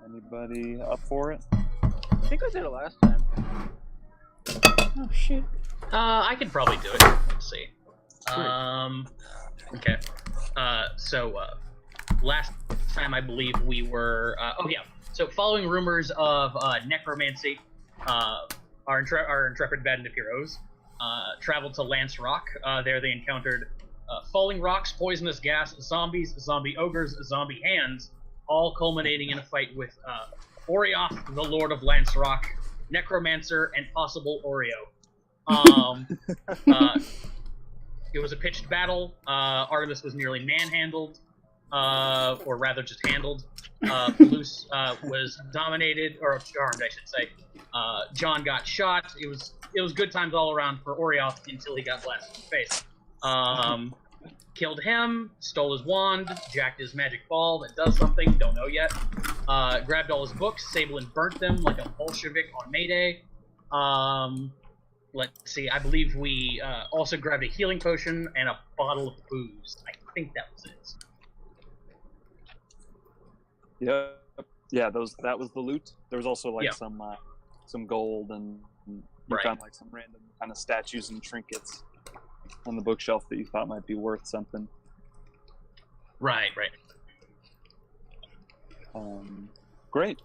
Anybody up for it? I think I did it last time. Oh shoot. I could probably do it. Let's see. Okay. Last time I believe we were. So following rumors of necromancy, our intrepid band of heroes traveled to Lance Rock. There they encountered falling rocks, poisonous gas, zombies, zombie ogres, zombie hands, all culminating in a fight with Orioth, the Lord of Lance Rock, Necromancer, and possible Oreo. It was a pitched battle. Artemis was nearly manhandled, or rather just handled. Palouse was dominated, or charmed, I should say. John got shot. It was good times all around for Orioth until he got blasted in the face. Killed him, stole his wand, jacked his magic ball that does something, don't know yet. Grabbed all his books, Sable and burnt them like a Bolshevik on May Day. Let's see, I believe we also grabbed a healing potion and a bottle of booze. I think that was it. Yep. Yeah, that was the loot. There was also some gold, and you found like some random kind of statues and trinkets on the bookshelf that you thought might be worth something. Right. Great.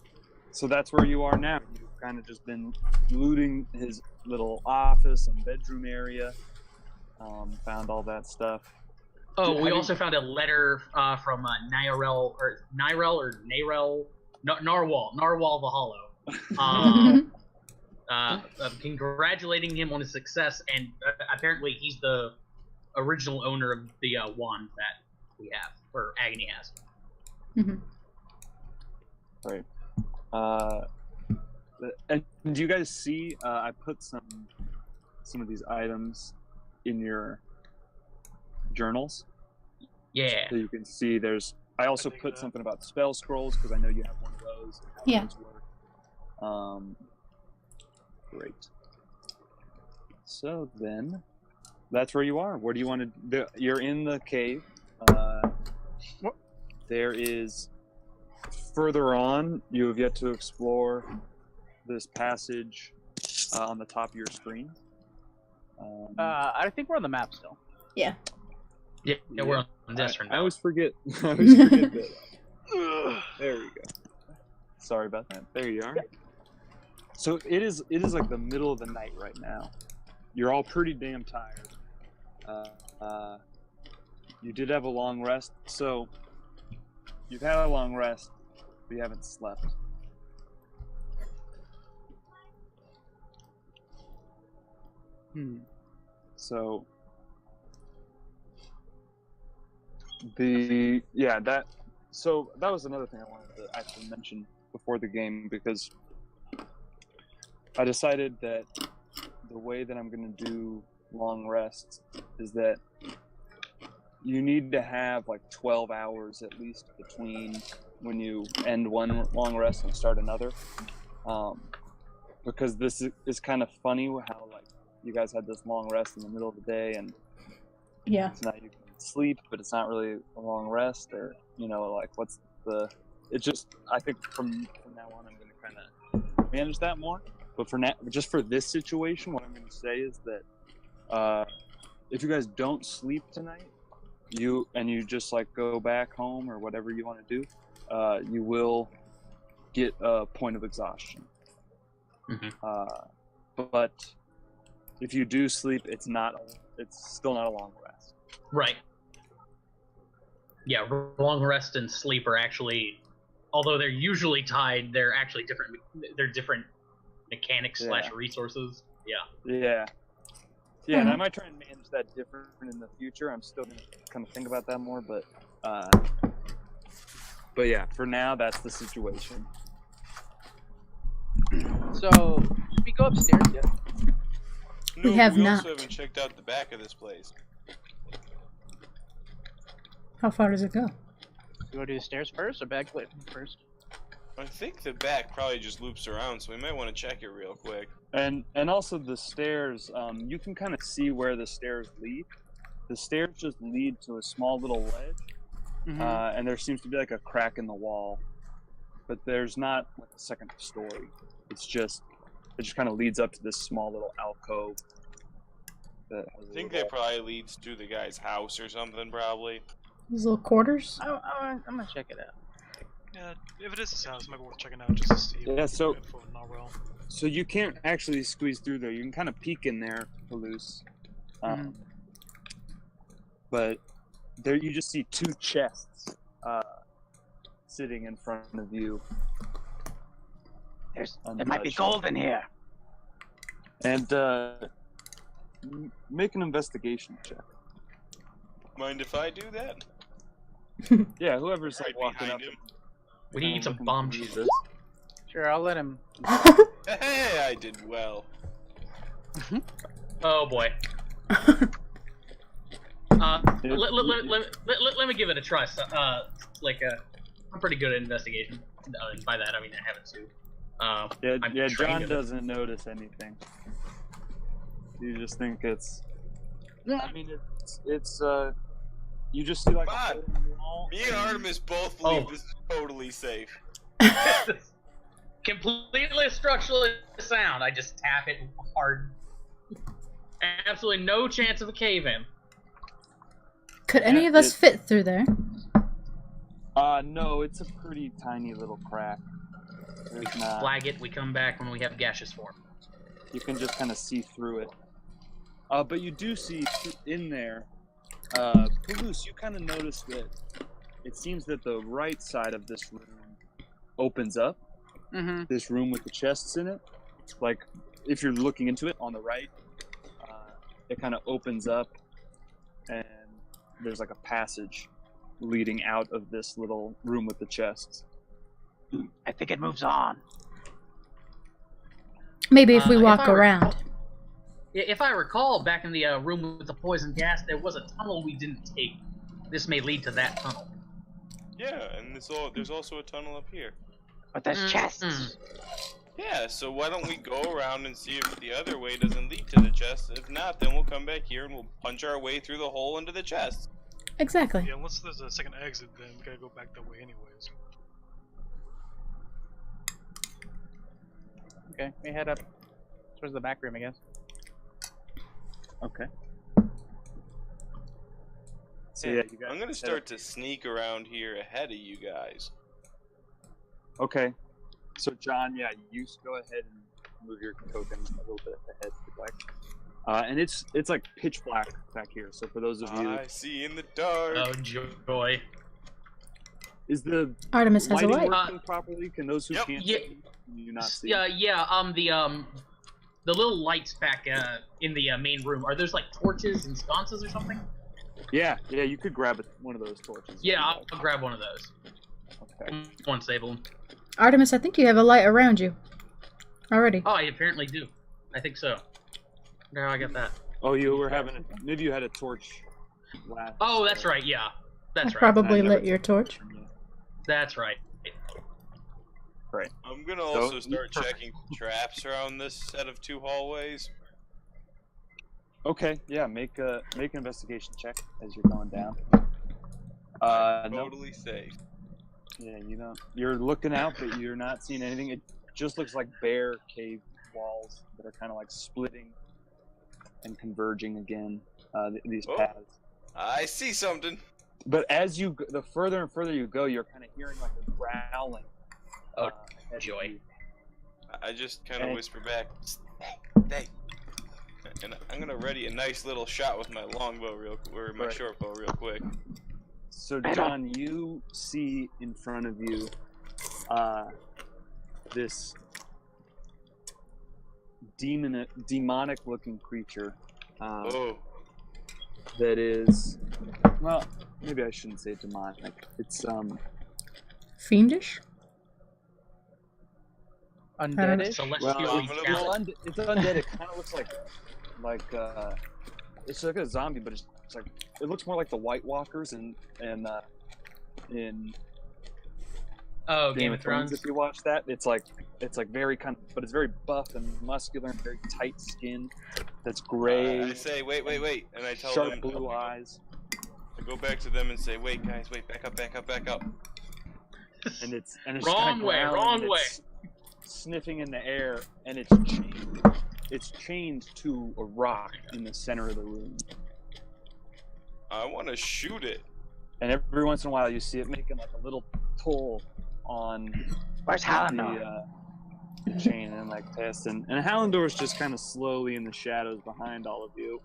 So that's where you are now. You've kind of just been looting his little office and bedroom area. Found all that stuff. Oh, we also found a letter from Narwhal the Hollow. Congratulating him on his success, and apparently he's the original owner of the wand that we have, or Agony has. Mm-hmm. Right. And do you guys see? I put some of these items in your journals. Yeah. So you can see I also put something about spell scrolls because I know you have one of those. Yeah. Those work. Great. So then, that's where you are. Where do you want to? You're in the cave. There is further on. You have yet to explore this passage on the top of your screen. I think we're on the map still. Yeah. Yeah, we're on this one. I always forget. I always forget that. There we go. Sorry about that. There you are. So it is like the middle of the night right now. You're all pretty damn tired. You did have a long rest, so you've had a long rest, but you haven't slept. So that was another thing I wanted to actually mention before the game, because I decided that the way that I'm going to do long rests is that you need to have like 12 hours at least between when you end one long rest and start another, because this is kind of funny how like you guys had this long rest in the middle of the day, and it's not, you can sleep, but it's not really a long rest, or like what's the? It just, I think from now on I'm going to kind of manage that more. But for now, just for this situation, what I'm going to say is that if you guys don't sleep tonight, you just like go back home or whatever you want to do, you will get a point of exhaustion. Mm-hmm. But if you do sleep, it's still not a long rest. Right. Yeah, long rest and sleep are actually, although they're usually tied, they're actually different. They're different mechanics / resources. Yeah. And I might try and manage that different in the future. I'm still going to kind of think about that more, but yeah, for now, that's the situation. So, did we go upstairs yet? We have not. Also haven't checked out the back of this place. How far does it go? You want to do the stairs first or back first? I think the back probably just loops around, so we might want to check it real quick. And also the stairs, you can kind of see where the stairs lead. The stairs just lead to a small little ledge, and there seems to be like a crack in the wall. but there's not like a second story. It just kind of leads up to this small little alcove. That has I think that probably leads to the guy's house or something, probably. These little quarters. I'm gonna check it out. Yeah, if it is his house, it might be worth checking out just to see. Yeah, so info and all well. So you can't actually squeeze through there. You can kind of peek in there, loose. But there you just see two chests sitting in front of you. There might be gold in here. And make an investigation check. Mind if I do that? Yeah, whoever's Right like walking behind up. him. We need some bomb cheese. Sure, I'll let him. Hey, I did well. Oh boy. Let me give it a try. So, I'm pretty good at investigation. And by that I mean I have it too. Yeah, John doesn't notice anything. You just think it's. I mean, it's you just see like. Come on. Me and Artemis both believe this is totally safe. Completely structurally sound. I just tap it hard. Absolutely no chance of a cave-in. Could any of us fit through there? No, it's a pretty tiny little crack. We flag it, we come back when we have gaseous form. You can just kind of see through it. But you do see in there, Palouse, you kind of notice that it seems that the right side of this room opens up. Mm-hmm. This room with the chests in it. Like, if you're looking into it on the right, it kind of opens up and there's like a passage leading out of this little room with the chests. I think it moves on. Maybe if we walk around. If I recall, back in the room with the poison gas, there was a tunnel we didn't take. This may lead to that tunnel. Yeah, and there's also a tunnel up here. But there's chests. Yeah, so why don't we go around and see if the other way doesn't lead to the chest? If not, then we'll come back here and we'll punch our way through the hole into the chest. Exactly. Yeah, unless there's a second exit, then we gotta go back that way anyways. Okay, we head up towards the back room, I guess. Okay. So Yeah, yeah, you guys I'm gonna start to sneak around here ahead of you guys. Okay. So John, yeah, you go ahead and move your token a little bit ahead if you'd like. And it's like pitch black back here. So for those of you, I see in the dark. Oh joy! is the Artemis has a lighting light. working properly? Can those who Yep. can't Yeah. see, can you not see? The little lights back in the main room. Are those like torches and sconces or something? Yeah, you could grab one of those torches. Yeah, I'll grab one of those. Okay. One Sable. Artemis, I think you have a light around you. Already. Oh, I apparently do. I think so. Now I got that. Oh, you were having maybe you had a torch last. Oh, that's right. Yeah, that's right. Probably I never lit your torch. That's right. Right. I'm gonna also start checking traps around this set of two hallways. Okay. Yeah. Make an investigation check as you're going down. Totally safe. Yeah, you're looking out, but you're not seeing anything. It just looks like bare cave walls that are kind of like splitting and converging again. These paths. I see something. But as the further and further you go, you're kind of hearing like a growling. Oh, joy! I just kind of whisper back, "Hey!" And I'm gonna ready a nice little shot with my longbow or my shortbow real quick. So John, you see in front of you this demonic-looking creature that is, well, maybe I shouldn't say demonic. It's Fiendish? Undeadish? Well, it's undead. It kind of looks like it's like a zombie, but it's like it looks more like the White Walkers in Game of Thrones. If you watch that, it's like very but it's very buff and muscular and very tight skin. That's gray. I say, wait, and I tell sharp them, blue eyes. I go back to them and say, wait, guys, back up. and it's Wrong way, wrong way. Sniffing in the air, and it's chained to a rock in the center of the room. I want to shoot it. And every once in a while, you see it making like a little pull on Where's Hallandor? The chain and like test. And Hallandor's just kind of slowly in the shadows behind all of you.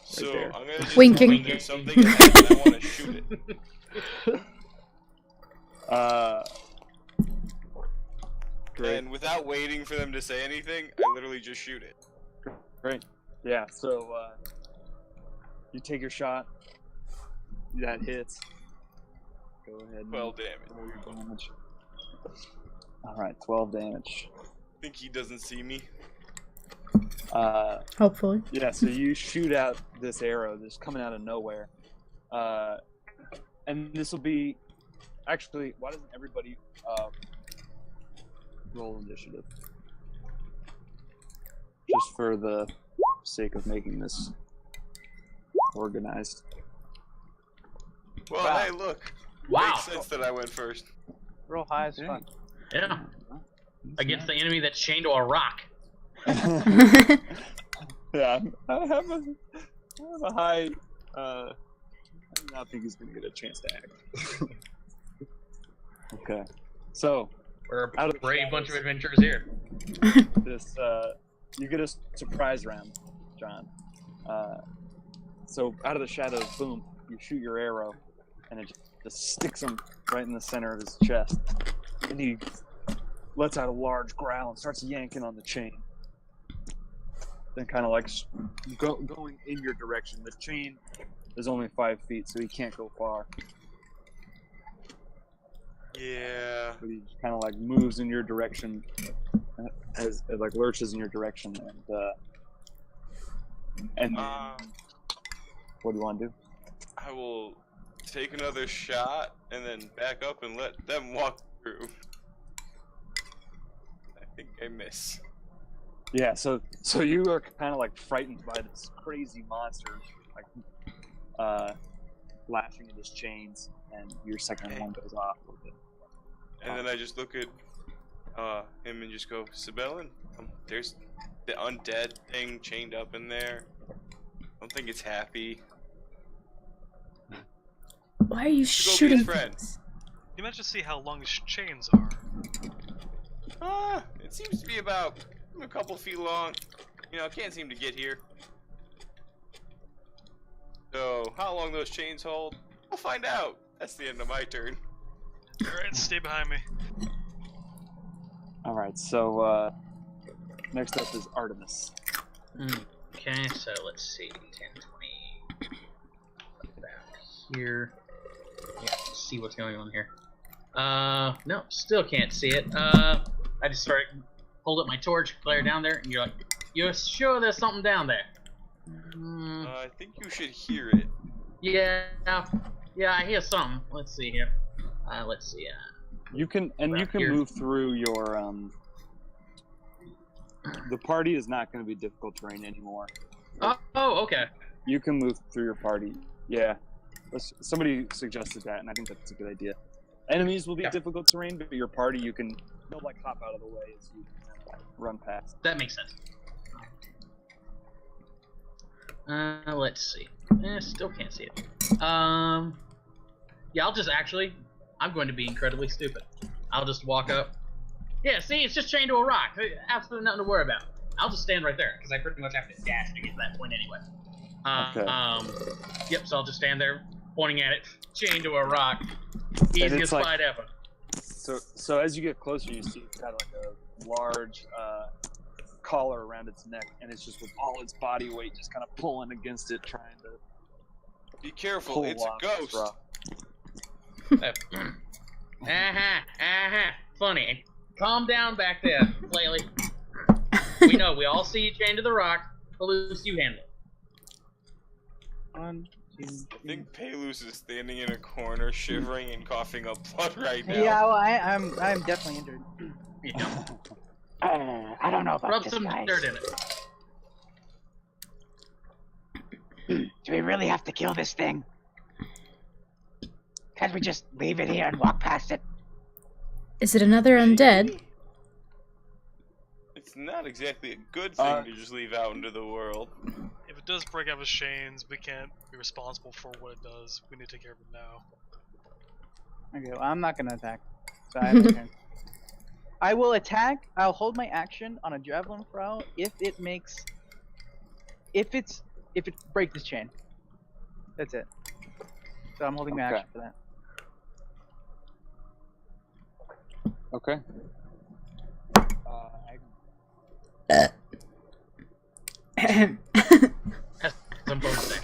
So there. I'm gonna just Winking. do something and I want to shoot it. Great. And without waiting for them to say anything, I literally just shoot it. Great. Yeah, so you take your shot. That hits. Go ahead. 12 damage. Alright, 12 damage. Think he doesn't see me? Hopefully. Yeah, so you shoot out this arrow that's coming out of nowhere. And this will be... Actually, why doesn't everybody roll initiative? Just for the sake of making this organized. Well, Wow. hey, look. Wow. Makes sense that I went first. Real high as fuck. Yeah. Against the enemy that's chained to a rock. Yeah, I have a high... I do not think he's going to get a chance to act. Okay. So, We're Out a of the brave shadows. bunch of adventurers here. this you get a surprise round, John. So out of the shadows, boom, you shoot your arrow, and it just sticks him right in the center of his chest, and he lets out a large growl and starts yanking on the chain. Then kind of like going in your direction. The chain is only 5 feet, so he can't go far. Yeah. But he just kind of like moves in your direction, as like lurches in your direction, and what do you want to do? I will take another shot and then back up and let them walk through. I think I miss. Yeah, so you are kind of like frightened by this crazy monster, like lashing at his chains, and your second one goes off a little bit. And then I just look at him and just go, Sibelin, there's the undead thing chained up in there. I don't think it's happy. Why are you Go be shooting his friend. things? You might just see how long his chains are. It seems to be about a couple feet long. You know, can't seem to get here. So, how long those chains hold? We'll find out. That's the end of my turn. Alright, stay behind me. Alright, so next up is Artemis. Okay, so let's see. 10, 20. Back here. Yeah, let's see what's going on here. No, still can't see it. I just hold up my torch, glare down there, and you're like, you're sure there's something down there? I think you should hear it. Yeah, I hear something. Let's see here. Let's see. You can here. move through your the party is not going to be difficult terrain anymore. Oh, okay. You can move through your party. Yeah. Somebody suggested that, and I think that's a good idea. Enemies will be difficult terrain, but your party, they'll like hop out of the way as you run past. That makes sense. Let's see. Still can't see it. Yeah, I'm going to be incredibly stupid. I'll just walk up. Yeah, see, it's just chained to a rock. Absolutely nothing to worry about. I'll just stand right there, because I pretty much have to dash to get to that point anyway. Okay. Yep, so I'll just stand there, pointing at it, chained to a rock. Easiest fight ever. So as you get closer, you see it's got like a large collar around its neck, and it's just with all its body weight just kind of pulling against it, trying to Be careful, pull it's a off this ghost. rock. Funny. Calm down back there, Flaley. We know, we all see you chained to the rock. Palus, you handle it. 1, 2, 3. I think Palus is standing in a corner, shivering and coughing up blood right now. Yeah, well, I'm definitely injured. You don't. I don't know about Rub this, some guys. dirt in it. Do we really have to kill this thing? Can't we just leave it here and walk past it? Is it another undead? It's not exactly a good thing to just leave out into the world. If it does break out of chains, we can't be responsible for what it does. We need to take care of it now. Okay, well, I'm not gonna attack. So I have my turn. I will attack. I'll hold my action on a javelin throw if it makes. If it breaks this chain. That's it. So I'm holding my action for that. Okay. Has some bonus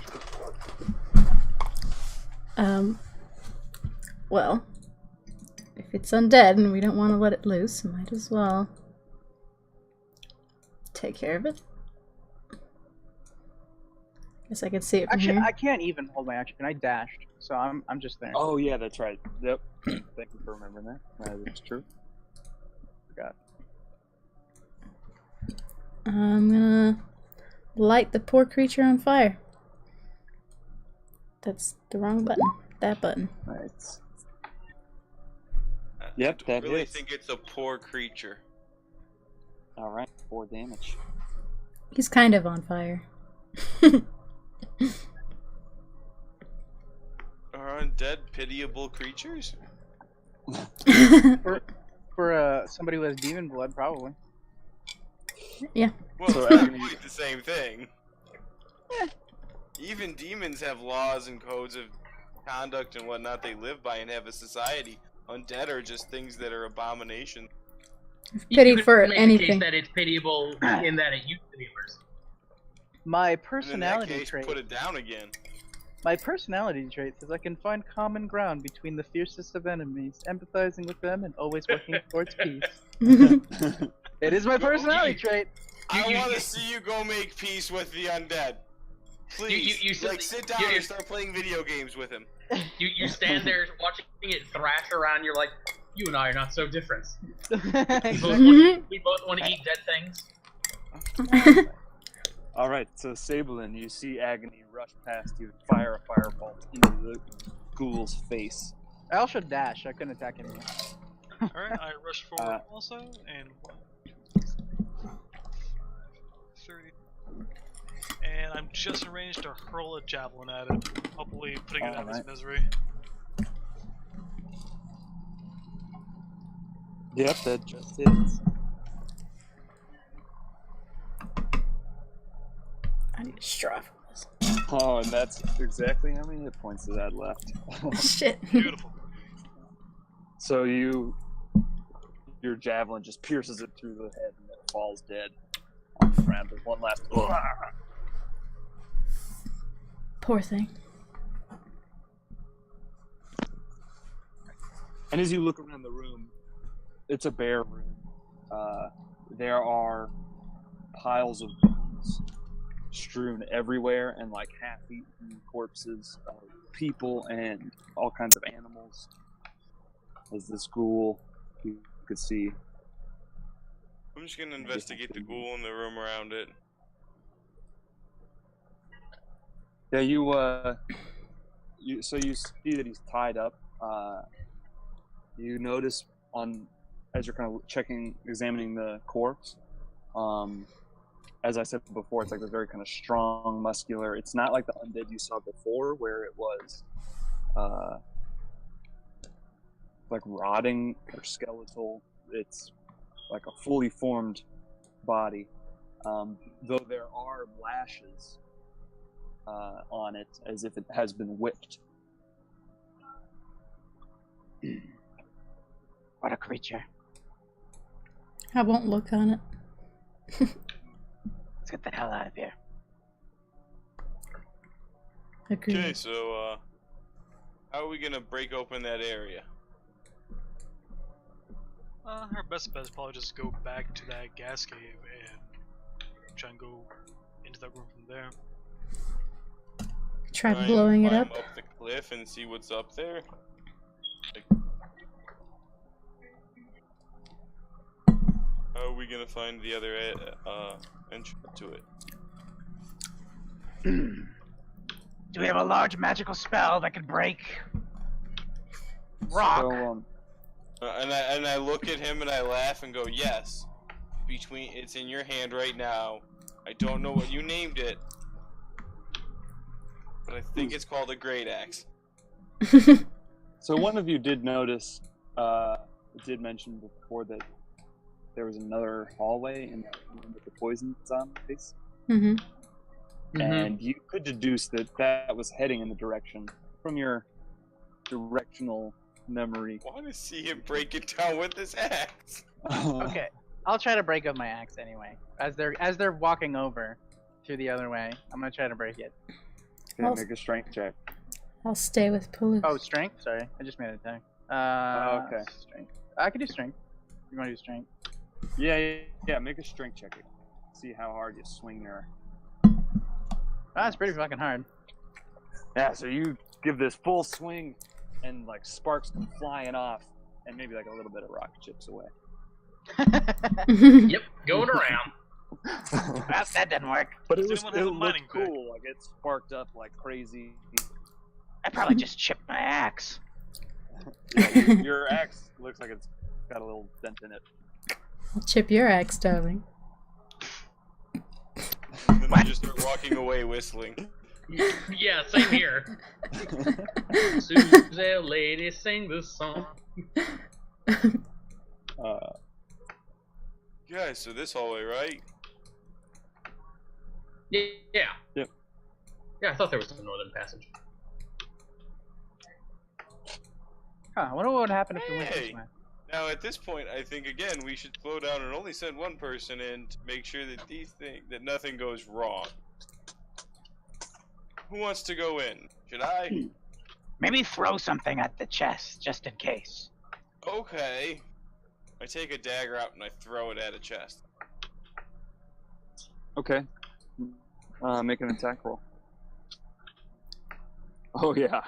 action. Well, if it's undead and we don't want to let it loose, might as well take care of it. Guess I can see it from Actually, here. I can't even hold my action. I dashed, so I'm just there. Oh yeah, that's right. Yep. Thank you for remembering that. That is true. Forgot. I'm gonna light the poor creature on fire. That's the wrong button. That button. Right. Yep, that I really hits. think it's a poor creature. All right, 4 damage. He's kind of on fire. Are undead pitiable creatures? For somebody who has demon blood, probably. Yeah. Well, So it's not agony- quite the same thing. Even demons have laws and codes of conduct and whatnot they live by and have a society. Undead are just things that are abominations. Pity You could for make the anything. case that it's pitiable in that it used to be worse. My And in that personality case, trait. put it down again. My personality trait says I can find common ground between the fiercest of enemies, empathizing with them and always working towards peace. It is my personality trait. I want to see you go make peace with the undead. Please, you like, sit down and start playing video games with him. You stand there watching it thrash around. You're like, you and I are not so different. We both want to eat dead things. All right, so Sablin, you see Agony rush past you and fire a firebolt into the ghoul's face. I also dash. I couldn't attack anyone. Alright, I rush forward also, and 30. And I'm just arranged to hurl a javelin at it, hopefully putting it out of its misery. Yep, that just hits. I need a straw for this. Oh, and that's exactly how many hit points it had left. Shit. Beautiful. So your javelin just pierces it through the head and it falls dead on the ground with one last. Poor thing. And as you look around the room, it's a bare room. There are piles of bones strewn everywhere and like half-eaten corpses of people and all kinds of animals. As this ghoul, you could see. I'm just gonna investigate the ghoul in the room around it. Yeah, so you see that he's tied up. You notice as you're kind of examining the corpse. As I said before, it's like this very kind of strong, muscular. It's not like the undead you saw before, where it was like rotting or skeletal. It's like a fully formed body, though there are lashes on it as if it has been whipped. What a creature. I won't look on it. Let's get the hell out of here. Agreed. Okay, so how are we gonna break open that area? Our best bet is probably just go back to that gas cave and try and go into that room from there. Try and blowing it climb up. up the cliff and see what's up there. Like, how are we gonna find the other entrance to it? Do we have a large magical spell that can break? rock. So, and I look at him and I laugh and go, yes. It's in your hand right now. I don't know what you named it, but I think it's called a great axe. So one of you did notice, did mention before that there was another hallway in that room with the poison zombies. Mm-hmm. And you could deduce that that was heading in the direction from your directional memory. I want to see him break it down with his axe. Okay, I'll try to break up my axe anyway. As they're walking over to the other way, I'm gonna try to break it. Okay, make a strength check. I'll stay with Palouse. Oh, strength? Sorry, I just made an attack. Okay. Strength. I can do strength. You want to do strength? Yeah. Make a strength check. See how hard you swing your. That's pretty fucking hard. Yeah. So you give this full swing, and like sparks come flying off, and maybe like a little bit of rock chips away. Yep, going around. Well, that didn't work. But it Does was anyone have a mining pick? cool. Like it sparked up like crazy. I probably just chipped my axe. Yeah, your axe looks like it's got a little dent in it. I'll chip your axe, darling. And then I just start walking away whistling. Yeah, same here. Susie lady, sing this song. Yeah, so this hallway, right? Yeah. Yep. Yeah, I thought there was a northern passage. Huh, I wonder what would happen if we went this Hey. way. Now at this point, I think again we should slow down and only send one person in to make sure that that nothing goes wrong. Who wants to go in? Should I? Maybe throw something at the chest, just in case. Okay. I take a dagger out and I throw it at a chest. Okay. Make an attack roll. Oh yeah,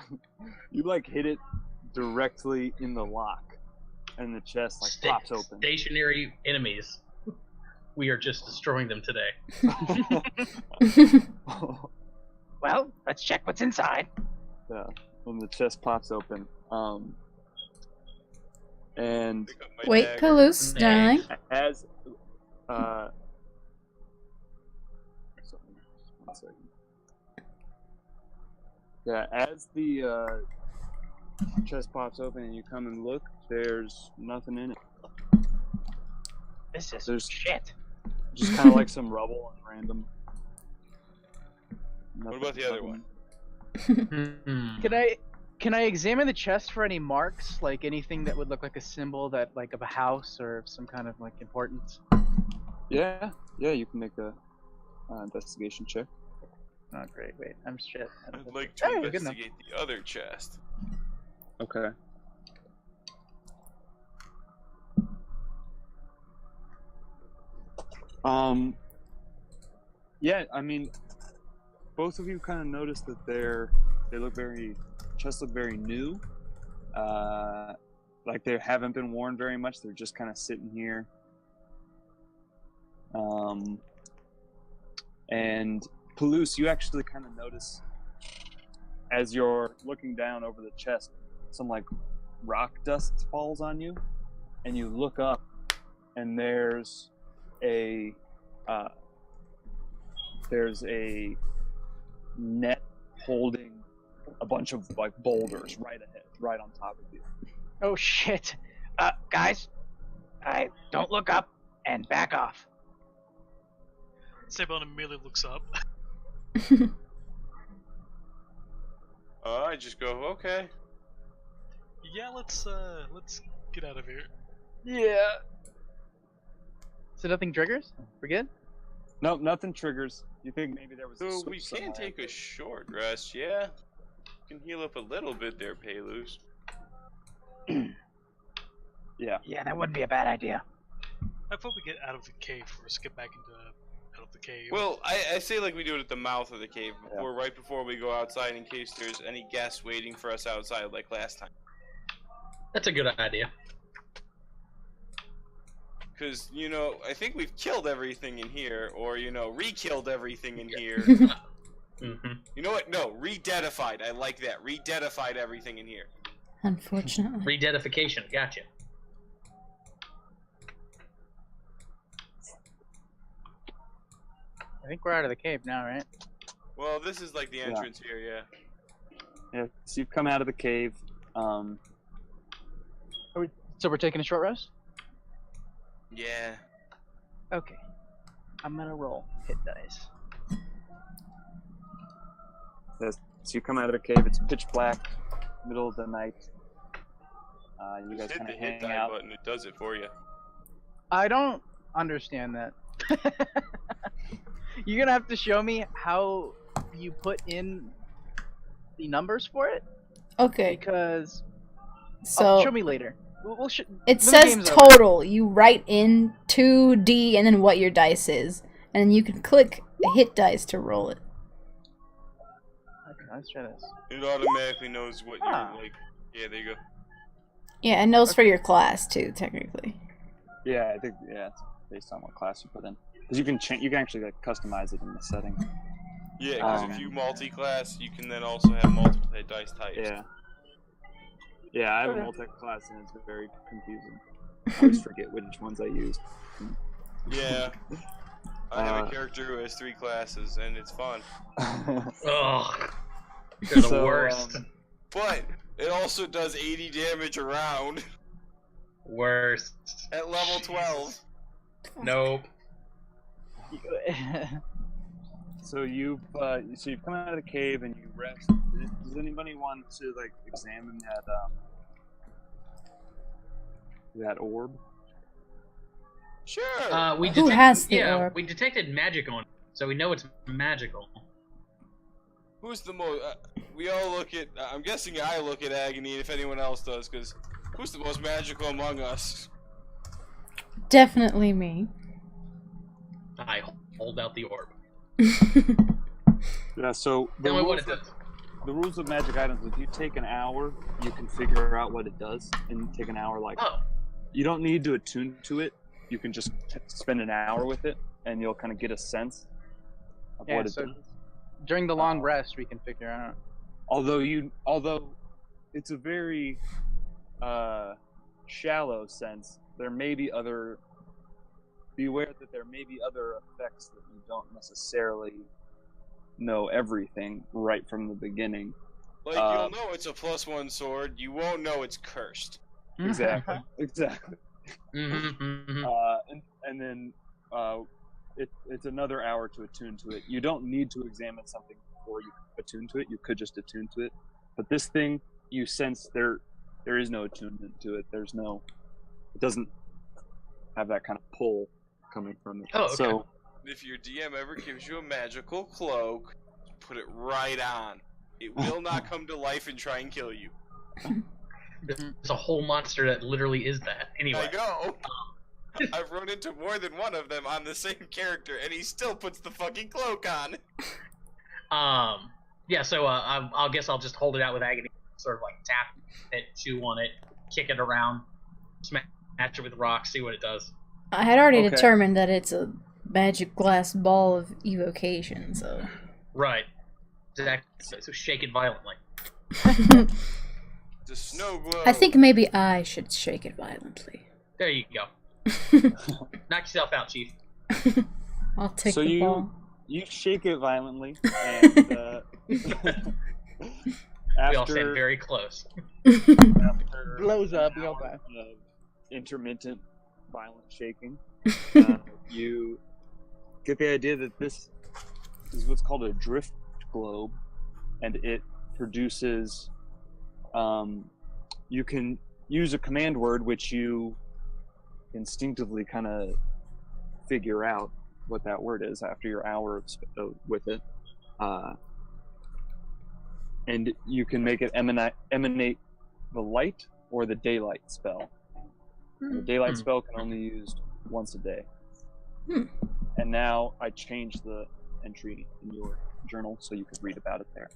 you like hit it directly in the lock, and the chest like pops open. Stationary enemies. We are just destroying them today. Well, let's check what's inside. Yeah, when the chest pops open, and Pick up my Wait, dagger. Palouse, darling. as sorry, one second. Yeah, as the chest pops open and you come and look, there's nothing in it. This is There's- shit. Just kind of like some rubble and random. What about the other one? Can I examine the chest for any marks, like anything that would look like a symbol that like of a house or some kind of like importance? Yeah, you can make a investigation check. Oh great, wait, I'm shit. I'd like to Oh, good enough. investigate the other chest. Okay. Yeah, I mean, both of you kind of notice that they look chests look very new. Like they haven't been worn very much. They're just kind of sitting here. And Palouse, you actually kind of notice as you're looking down over the chest, some like rock dust falls on you, and you look up, and there's a net holding a bunch of like boulders right ahead, right on top of you. Oh shit. Guys, I don't look up and back off. Sabon immediately looks up. I just go, okay. Yeah, let's get out of here. Yeah. So nothing triggers? We're good? Nope, nothing triggers. You think maybe there was a So switch we can somewhere, take a but- short rest, yeah. You can heal up a little bit there, Palouse. Yeah. Yeah, that wouldn't be a bad idea. I thought we get out of the cave first, get back into out of the cave. Well, I say like we do it at the mouth of the cave right before we go outside in case there's any guests waiting for us outside like last time. That's a good idea. Because, you know, I think we've killed everything in here, or, you know, re-killed everything in here. Mm-hmm. You know what? No, re-deadified. I like that. Re-deadified everything in here. Unfortunately. Rededification. Gotcha. I think we're out of the cave now, right? Well, this is like the entrance here, yeah. Yeah, so you've come out of the cave. So we're taking a short rest? Yeah. Okay. I'm gonna roll hit dice. So you come out of the cave. It's pitch black, middle of the night. You guys Just hit kind the of hit hang die out. button, it does it for you. I don't understand that. You're gonna have to show me how you put in the numbers for it, Okay. because So show me later. We'll it when the says game's total. You write in 2D and then what your dice is, and then you can click the hit dice to roll it. Okay, let's try this. It automatically knows what you're Ah. like. Yeah, there you go. Yeah, it knows for your class too, technically. Yeah, I think it's based on what class you put in. Because you can change. You can actually like customize it in the setting. Yeah, because if you multi-class, you can then also have multiple hit dice types. Yeah. Yeah, I have a multi-class and it's very confusing. I always forget which ones I use. Yeah. I have a character who has 3 classes, and it's fun. Ugh. You're the worst. But it also does 80 damage a round Worst. at level 12. Nope. So you've come out of the cave and you rest. Does anybody want to like examine that orb? Sure. Who has the orb? We detected magic on it, so we know it's magical. Who's the most? We all look at. I'm guessing I look at Agony, if anyone else does, because who's the most magical among us? Definitely me. I hold out the orb. Yeah. So Tell me what it does. The rules of magic items: if you take an hour, you can figure out what it does, and take an hour like. Oh. You don't need to attune to it. You can just spend an hour with it, and you'll kind of get a sense of what it does. During the long rest, we can figure out. Although it's a very shallow sense, there may be other. Be aware that there may be other effects that you don't necessarily know everything right from the beginning. Like you'll know it's a +1 sword, you won't know it's cursed. Exactly. Mm-hmm. And then it's another hour to attune to it. You don't need to examine something before you attune to it. You could just attune to it. But this thing, you sense there is no attunement to it. It doesn't have that kind of pull coming from it. Oh, okay. So If your DM ever gives you a magical cloak, put it right on. It will not come to life and try and kill you. There's a whole monster that literally is that. Anyway. I know. I've run into more than one of them on the same character, and he still puts the fucking cloak on. Yeah, so I guess I'll just hold it out with Agony, sort of like tap it, chew on it, kick it around, smash it with rocks, see what it does. I had already determined that it's a magic glass ball of evocation, so... Right. Exactly. So shake it violently. The snow globe. I think maybe I should shake it violently. There you go. Knock yourself out, Chief. I'll take the ball. You shake it violently, and We all stand very close. after Blows up, an we all hour die. of intermittent, violent shaking, you get the idea that this is what's called a drift globe, and it produces. You can use a command word which you instinctively kind of figure out what that word is after your hour with it, and you can make it emanate the light or the daylight spell. The daylight spell can only be used once a day. And now I changed the entry in your journal so you could read about it there.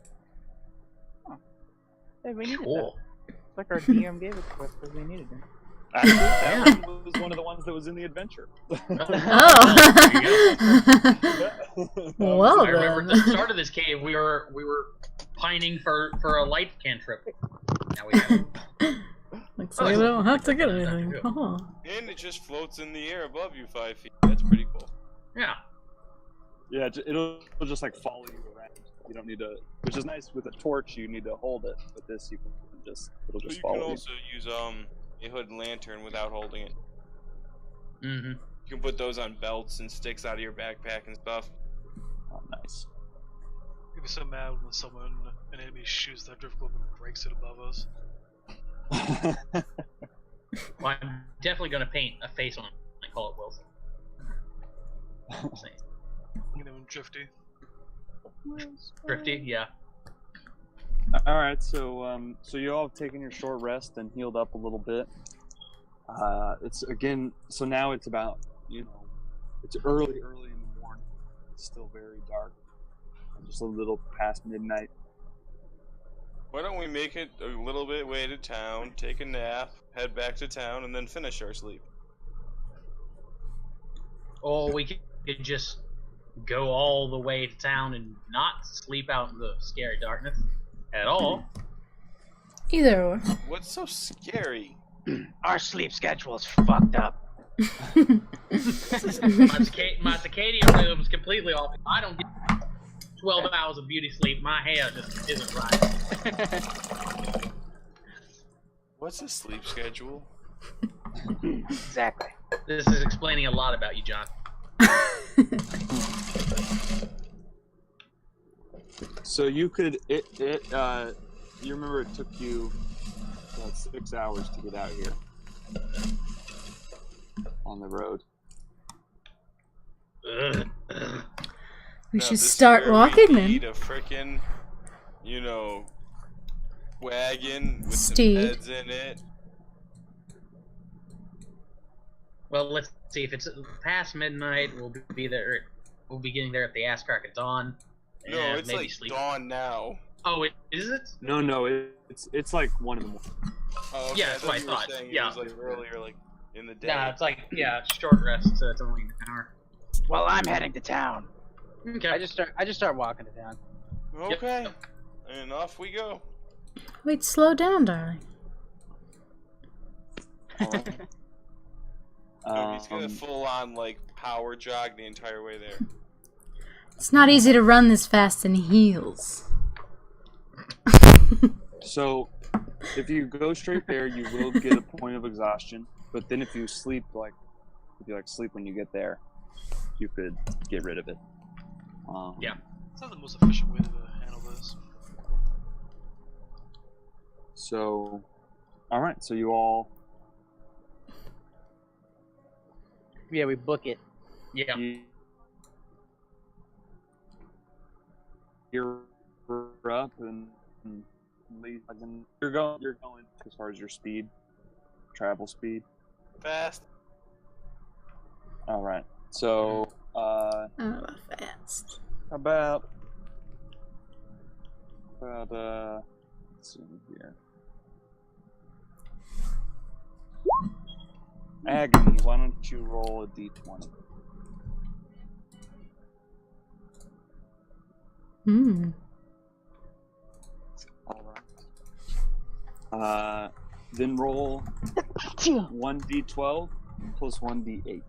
Hey, we needed Cool. that. It's like our DM gave it to us because we needed it. Actually, that one was one of the ones that was in the adventure. Oh. Well, I remember at the start of this cave, we were pining for a light cantrip. Now we have it. Looks like I don't have to get anything. And it just floats in the air above you 5 feet. That's pretty cool. Yeah. Yeah, it'll just like follow you around. You don't need to, which is nice with a torch. You need to hold it. With this, you can it'll just follow you. You can also use a hood lantern without holding it. Mm-hmm. You can put those on belts and sticks out of your backpack and stuff. Oh, nice. I'd be so mad when an enemy shoots that drift globe and breaks it above us. Well, I'm definitely gonna paint a face on it and call it Wilson. You know, drifty. Drifty, yeah. All right, so you all have taken your short rest and healed up a little bit. It's again, so now it's about, it's early in the morning. It's still very dark. Just a little past midnight. Why don't we make it a little bit way to town, take a nap, head back to town, and then finish our sleep? Or we could just go all the way to town and not sleep out in the scary darkness at all. Either or. What's so scary? Our sleep schedule is fucked up. My circadian rhythm's completely off. I don't get 12 hours of beauty sleep. My hair just isn't right. What's a sleep schedule? Exactly. This is explaining a lot about you, John. So you could you remember it took you 6 hours to get out here on the road. We should start walking then. Need a frickin', wagon with Steed. some beds in it. Well, let's see. If it's past midnight, we'll be there. We'll be getting there at the ass crack of dawn. No, and it's maybe like sleep. dawn now. Oh, is it? No, it's like 1 in the morning. Oh, okay. Yeah, that's what I thought. It was like earlier, like in the day. Yeah, it's like short rest. So it's only an hour. Well, I'm heading to town. Okay. I just start walking to town. Okay, Yep. and off we go. Wait, slow down, darling. No, he's gonna full on like power jog the entire way there. It's not easy to run this fast in heels. So, if you go straight there, you will get a point of exhaustion. But then if you sleep, sleep when you get there, you could get rid of it. Yeah. It's not the most efficient way to handle this. So, all right. So you all. Yeah, we book it. Yeah. You're up and leave. You're going as far as your travel speed. Fast. All right. So, Fast. about let's see here. Agony, why don't you roll a d20? Alright. Then roll 1d12 plus 1d8.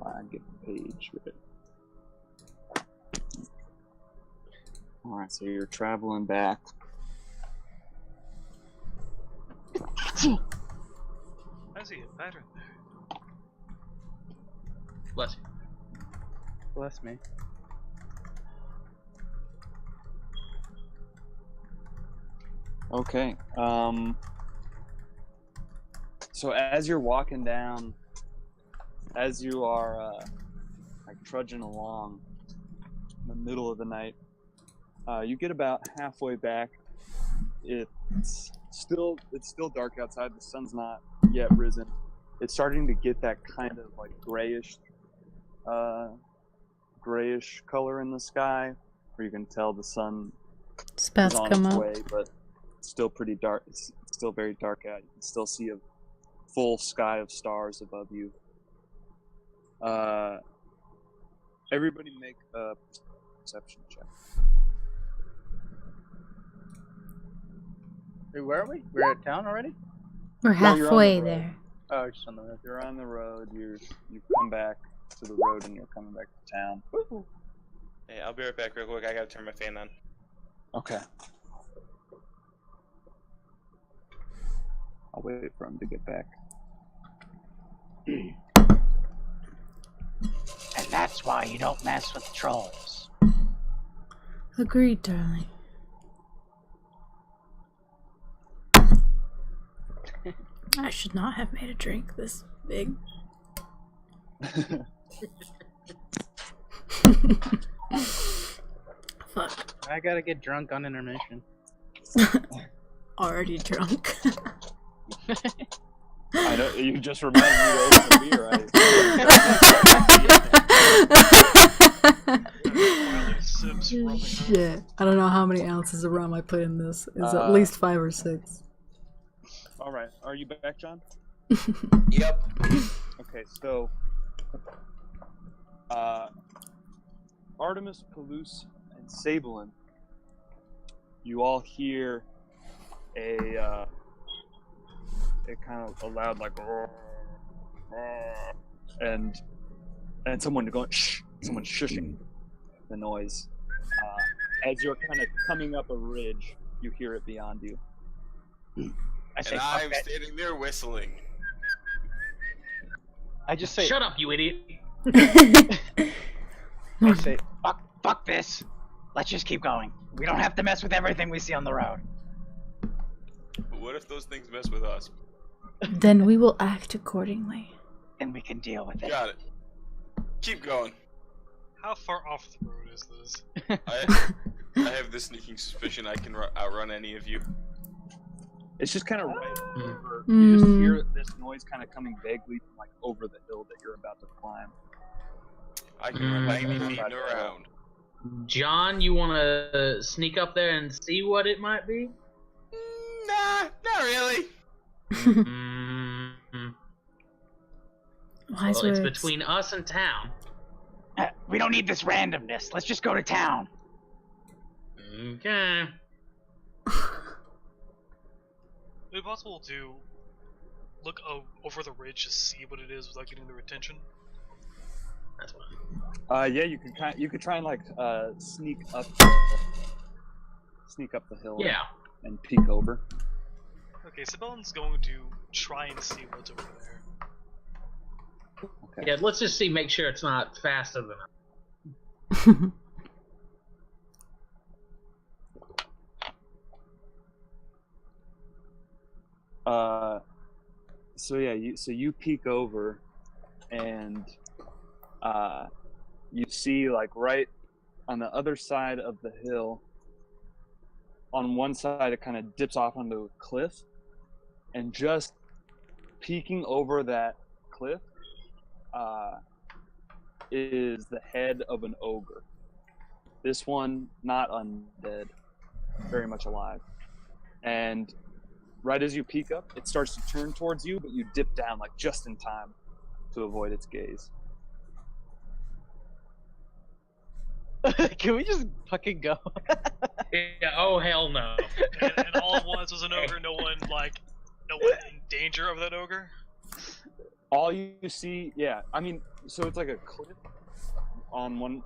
I get the page with it. Alright, so you're traveling back. I see a pattern there. Bless you. Bless me. Okay. So as you're walking down, as you are trudging along in the middle of the night, you get about halfway back. It's still dark outside. The sun's not yet risen. It's starting to get that kind of like grayish color in the sky, where you can tell the sun It's about is to on come its up. way, but it's still pretty dark. It's still very dark out. You can still see a full sky of stars above you. Everybody make a perception check. Hey, where are we? We're at town already? We're No, you're on the halfway road. there. Oh, just on the road. You're on the road. You come back to the road, and you're coming back to town. Hey, I'll be right back real quick. I gotta turn my fan on. Okay. I'll wait for him to get back. And that's why you don't mess with trolls. Agreed, darling. I should not have made a drink this big. Fuck. I gotta get drunk on intermission. Already drunk. I know, you just reminded me to open a beer. Shit. I don't know how many ounces of rum I put in this. It's at least 5 or 6. Alright, are you back, John? Yep. Okay, so Artemis, Palouse, and Sabelin, you all hear a kind of a loud like and someone going shh, someone shushing the noise. As you're kind of coming up a ridge, you hear it beyond you. And I'm standing there whistling. I just say, Shut up, you idiot. I say, fuck this. Let's just keep going. We don't have to mess with everything we see on the road. But what if those things mess with us? Then we will act accordingly. And we can deal with it. Got it. Keep going. How far off the road is this? I have the sneaking suspicion I can outrun any of you. It's just kind of right over. You just hear this noise kind of coming vaguely from like over the hill that you're about to climb. I can run 90 feet around. John, you want to sneak up there and see what it might be? Nah, not really. Wise Well, it's words. between us and town. We don't need this randomness. Let's just go to town. Okay. Would it be possible to look over the ridge to see what it is without getting their attention? That's fine. Yeah, you could try and like sneak up the hill. Yeah. And peek over. Okay, Sabellin's going to try and see what's over there. Okay. Yeah, let's just see, make sure it's not faster than us. So yeah, you peek over, and you see like right on the other side of the hill. On one side, it kind of dips off onto a cliff, and just peeking over that cliff is the head of an ogre. This one, not undead, very much alive. And right as you peek up, it starts to turn towards you, but you dip down like just in time to avoid its gaze. Can we just fucking go? Yeah, oh hell no. And all it was an ogre. No one in danger of that ogre. All you see, yeah, I mean, so it's like a cliff on one.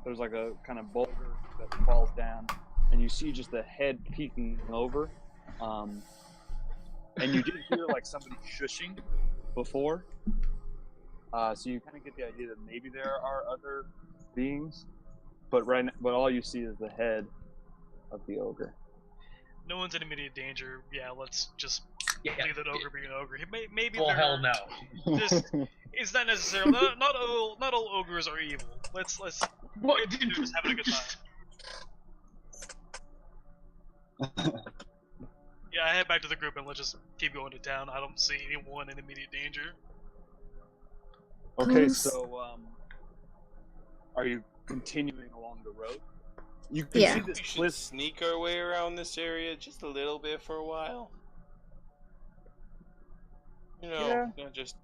There's like a kind of boulder that falls down, and you see just the head peeking over. And you did hear like somebody shushing before, so you kind of get the idea that maybe there are other beings, but all you see is the head of the ogre. No one's in immediate danger. Yeah, let's just leave that ogre being an ogre. Maybe Oh hell no. It's not necessarily not all ogres are evil. Let's just having a good time. Yeah, I head back to the group and let's just keep going to town. I don't see anyone in immediate danger. Okay, so are you continuing along the road? You can see this We should cliff. sneak our way around this area just a little bit for a while. You know, not just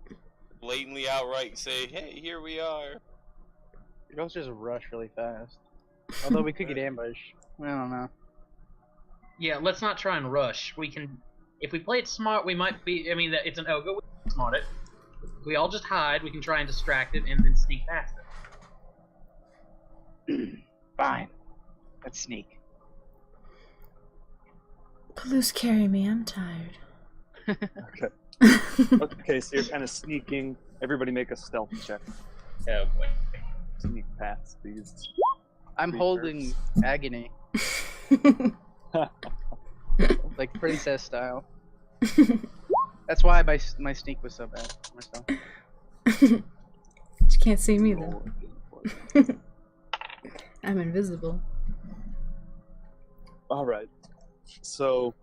blatantly outright say, "Hey, here we are." Girls just rush really fast. Although we could get ambushed. I don't know. Yeah, let's not try and rush. We can, if we play it smart, we might be. I mean, it's an ogre. We can smart it. If we all just hide, we can try and distract it and then sneak past it. Fine. Let's sneak. Please carry me. I'm tired. Okay. Okay, so you're kind of sneaking. Everybody make a stealth check. Oh boy. Sneak past these. I'm holding agony. Like princess style. That's why my sneak was so bad. Myself. You can't see me though. I'm invisible. All right. So,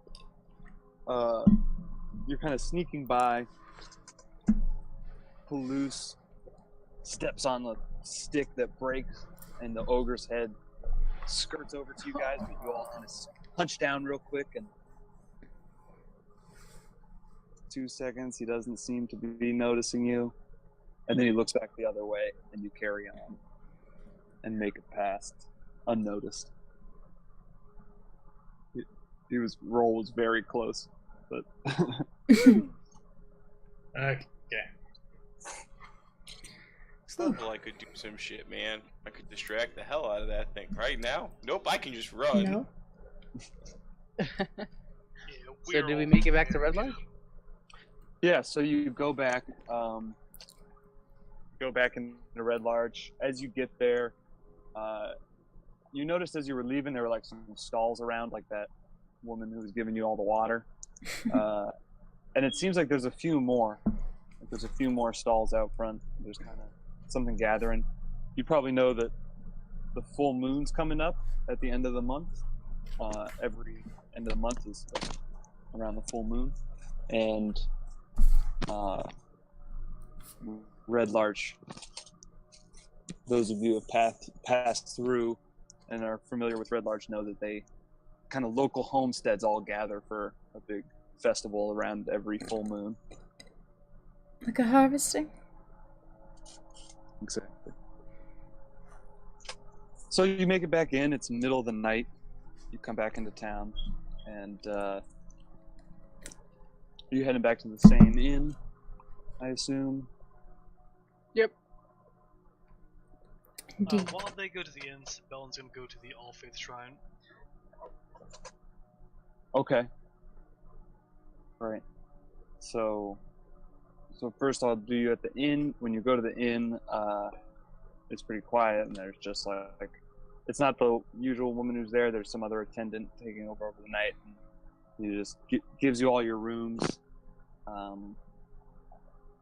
you're kind of sneaking by. Palouse steps on the stick that breaks, and the ogre's head skirts over to you guys, but you all kind of punch down real quick, and 2 seconds, he doesn't seem to be noticing you, and then he looks back the other way, and you carry on and make it past unnoticed. Roll was very close, but Okay. Well, I could do some shit, man. I could distract the hell out of that thing right now. Nope, I can just run. No. So do we make it back to Red Lodge? yeah. So you go back in the Red Lodge. As you get there, you noticed as you were leaving there were like some stalls around, like that woman who was giving you all the water, and it seems like there's a few more. There's a few more stalls out front. There's kind of something gathering. You probably know that the full moon's coming up at the end of the month. Every end of the month is around the full moon, and Red Larch. Those of you who have passed through and are familiar with Red Larch know that they kind of local homesteads all gather for a big festival around every full moon. Like a harvesting? Exactly. So you make it back in. It's middle of the night. You come back into town, and are you heading back to the same inn, I assume? Yep. While they go to the inn, Bellen's gonna go to the All Faith Shrine. Okay. All right. So first I'll do you at the inn. When you go to the inn, it's pretty quiet, and there's just like it's not the usual woman who's there. There's some other attendant taking over the night, and he just gives you all your rooms, and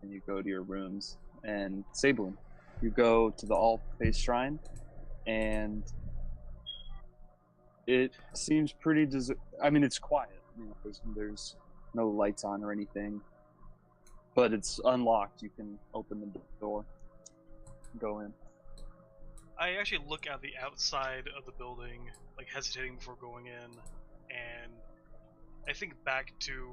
you go to your rooms. And Sabloon, you go to the All Faith Shrine, and it seems pretty. I mean, it's quiet. You know, there's no lights on or anything. But it's unlocked. You can open the door and go in. I actually look at the outside of the building, like hesitating before going in, and I think back to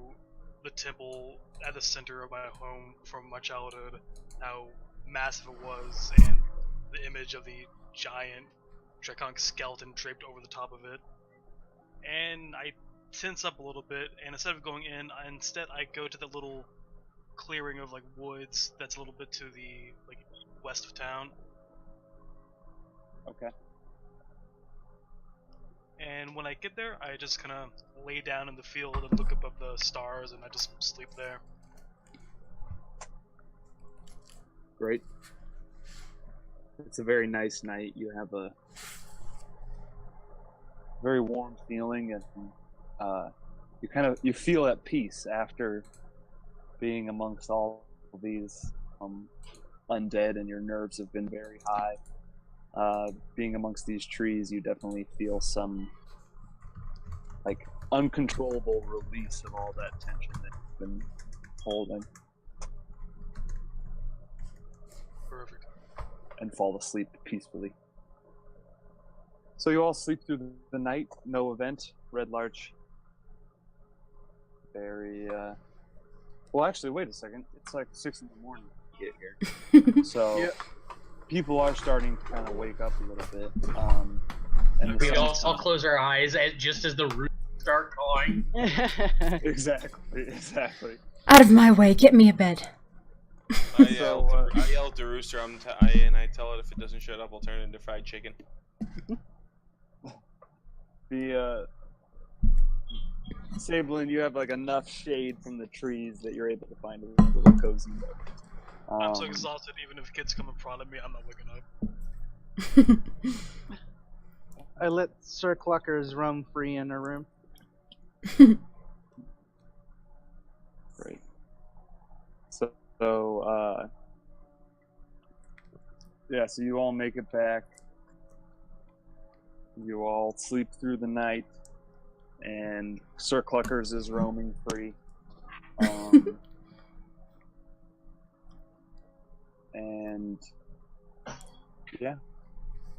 the temple at the center of my home from my childhood, how massive it was, and the image of the giant draconic skeleton draped over the top of it. And I tense up a little bit, and instead of going in, I go to the little clearing of like woods that's a little bit to the like west of town. Okay. And when I get there, I just kind of lay down in the field and look up at the stars, and I just sleep there. Great. It's a very nice night. You have a very warm feeling, and you feel at peace after being amongst all of these undead, and your nerves have been very high. Being amongst these trees, you definitely feel some like uncontrollable release of all that tension that you've been holding. Perfect. And fall asleep peacefully. So you all sleep through the night, no event. Red Larch, very Well, actually, wait a second. It's like 6 in the morning to get here. So people are starting to kind of wake up a little bit. And We all close our eyes just as the roots start cawing. Exactly. Out of my way, get me a bed. I yell at the rooster, and I tell it if it doesn't shut up, I'll turn it into fried chicken. Sablin, you have like enough shade from the trees that you're able to find a little cozy nook. I'm so exhausted, even if kids come in front of me, I'm not waking up. I let Sir Cluckers roam free in her room. Great. So, yeah, so you all make it back. You all sleep through the night, and Sir Cluckers is roaming free. And yeah,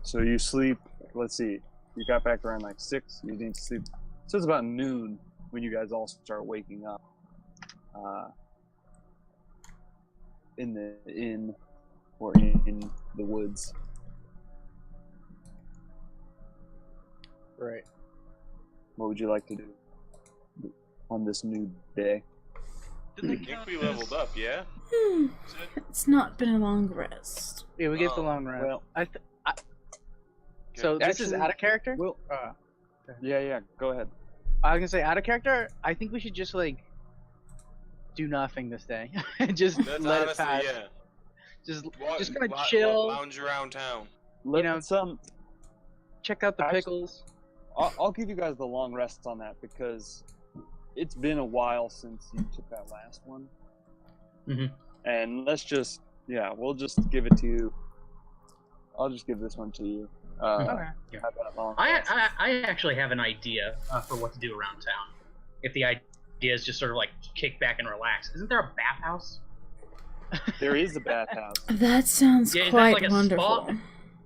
so you sleep. Let's see, you got back around like 6. You didn't sleep. So it's about noon when you guys all start waking up. In the inn or in the woods. Right. What would you like to do on this new day? I think we leveled up, yeah? It's not been a long rest. Yeah, we get the long rest. Well, so this actually, is out of character? Well, yeah, go ahead. I was gonna say out of character. I think we should just like do nothing this day. Just That's let honestly, it pass. yeah. Just kind of chill. Lounge around town. Check out the pickles. I'll give you guys the long rest on that because it's been a while since you took that last one. Mm-hmm. And we'll just give it to you. I'll just give this one to you. Okay. Have that long I rest. actually have an idea for what to do around town. If the idea is just sort of like kick back and relax. Isn't there a bathhouse? There is a bathhouse. That sounds quite like wonderful. Spa?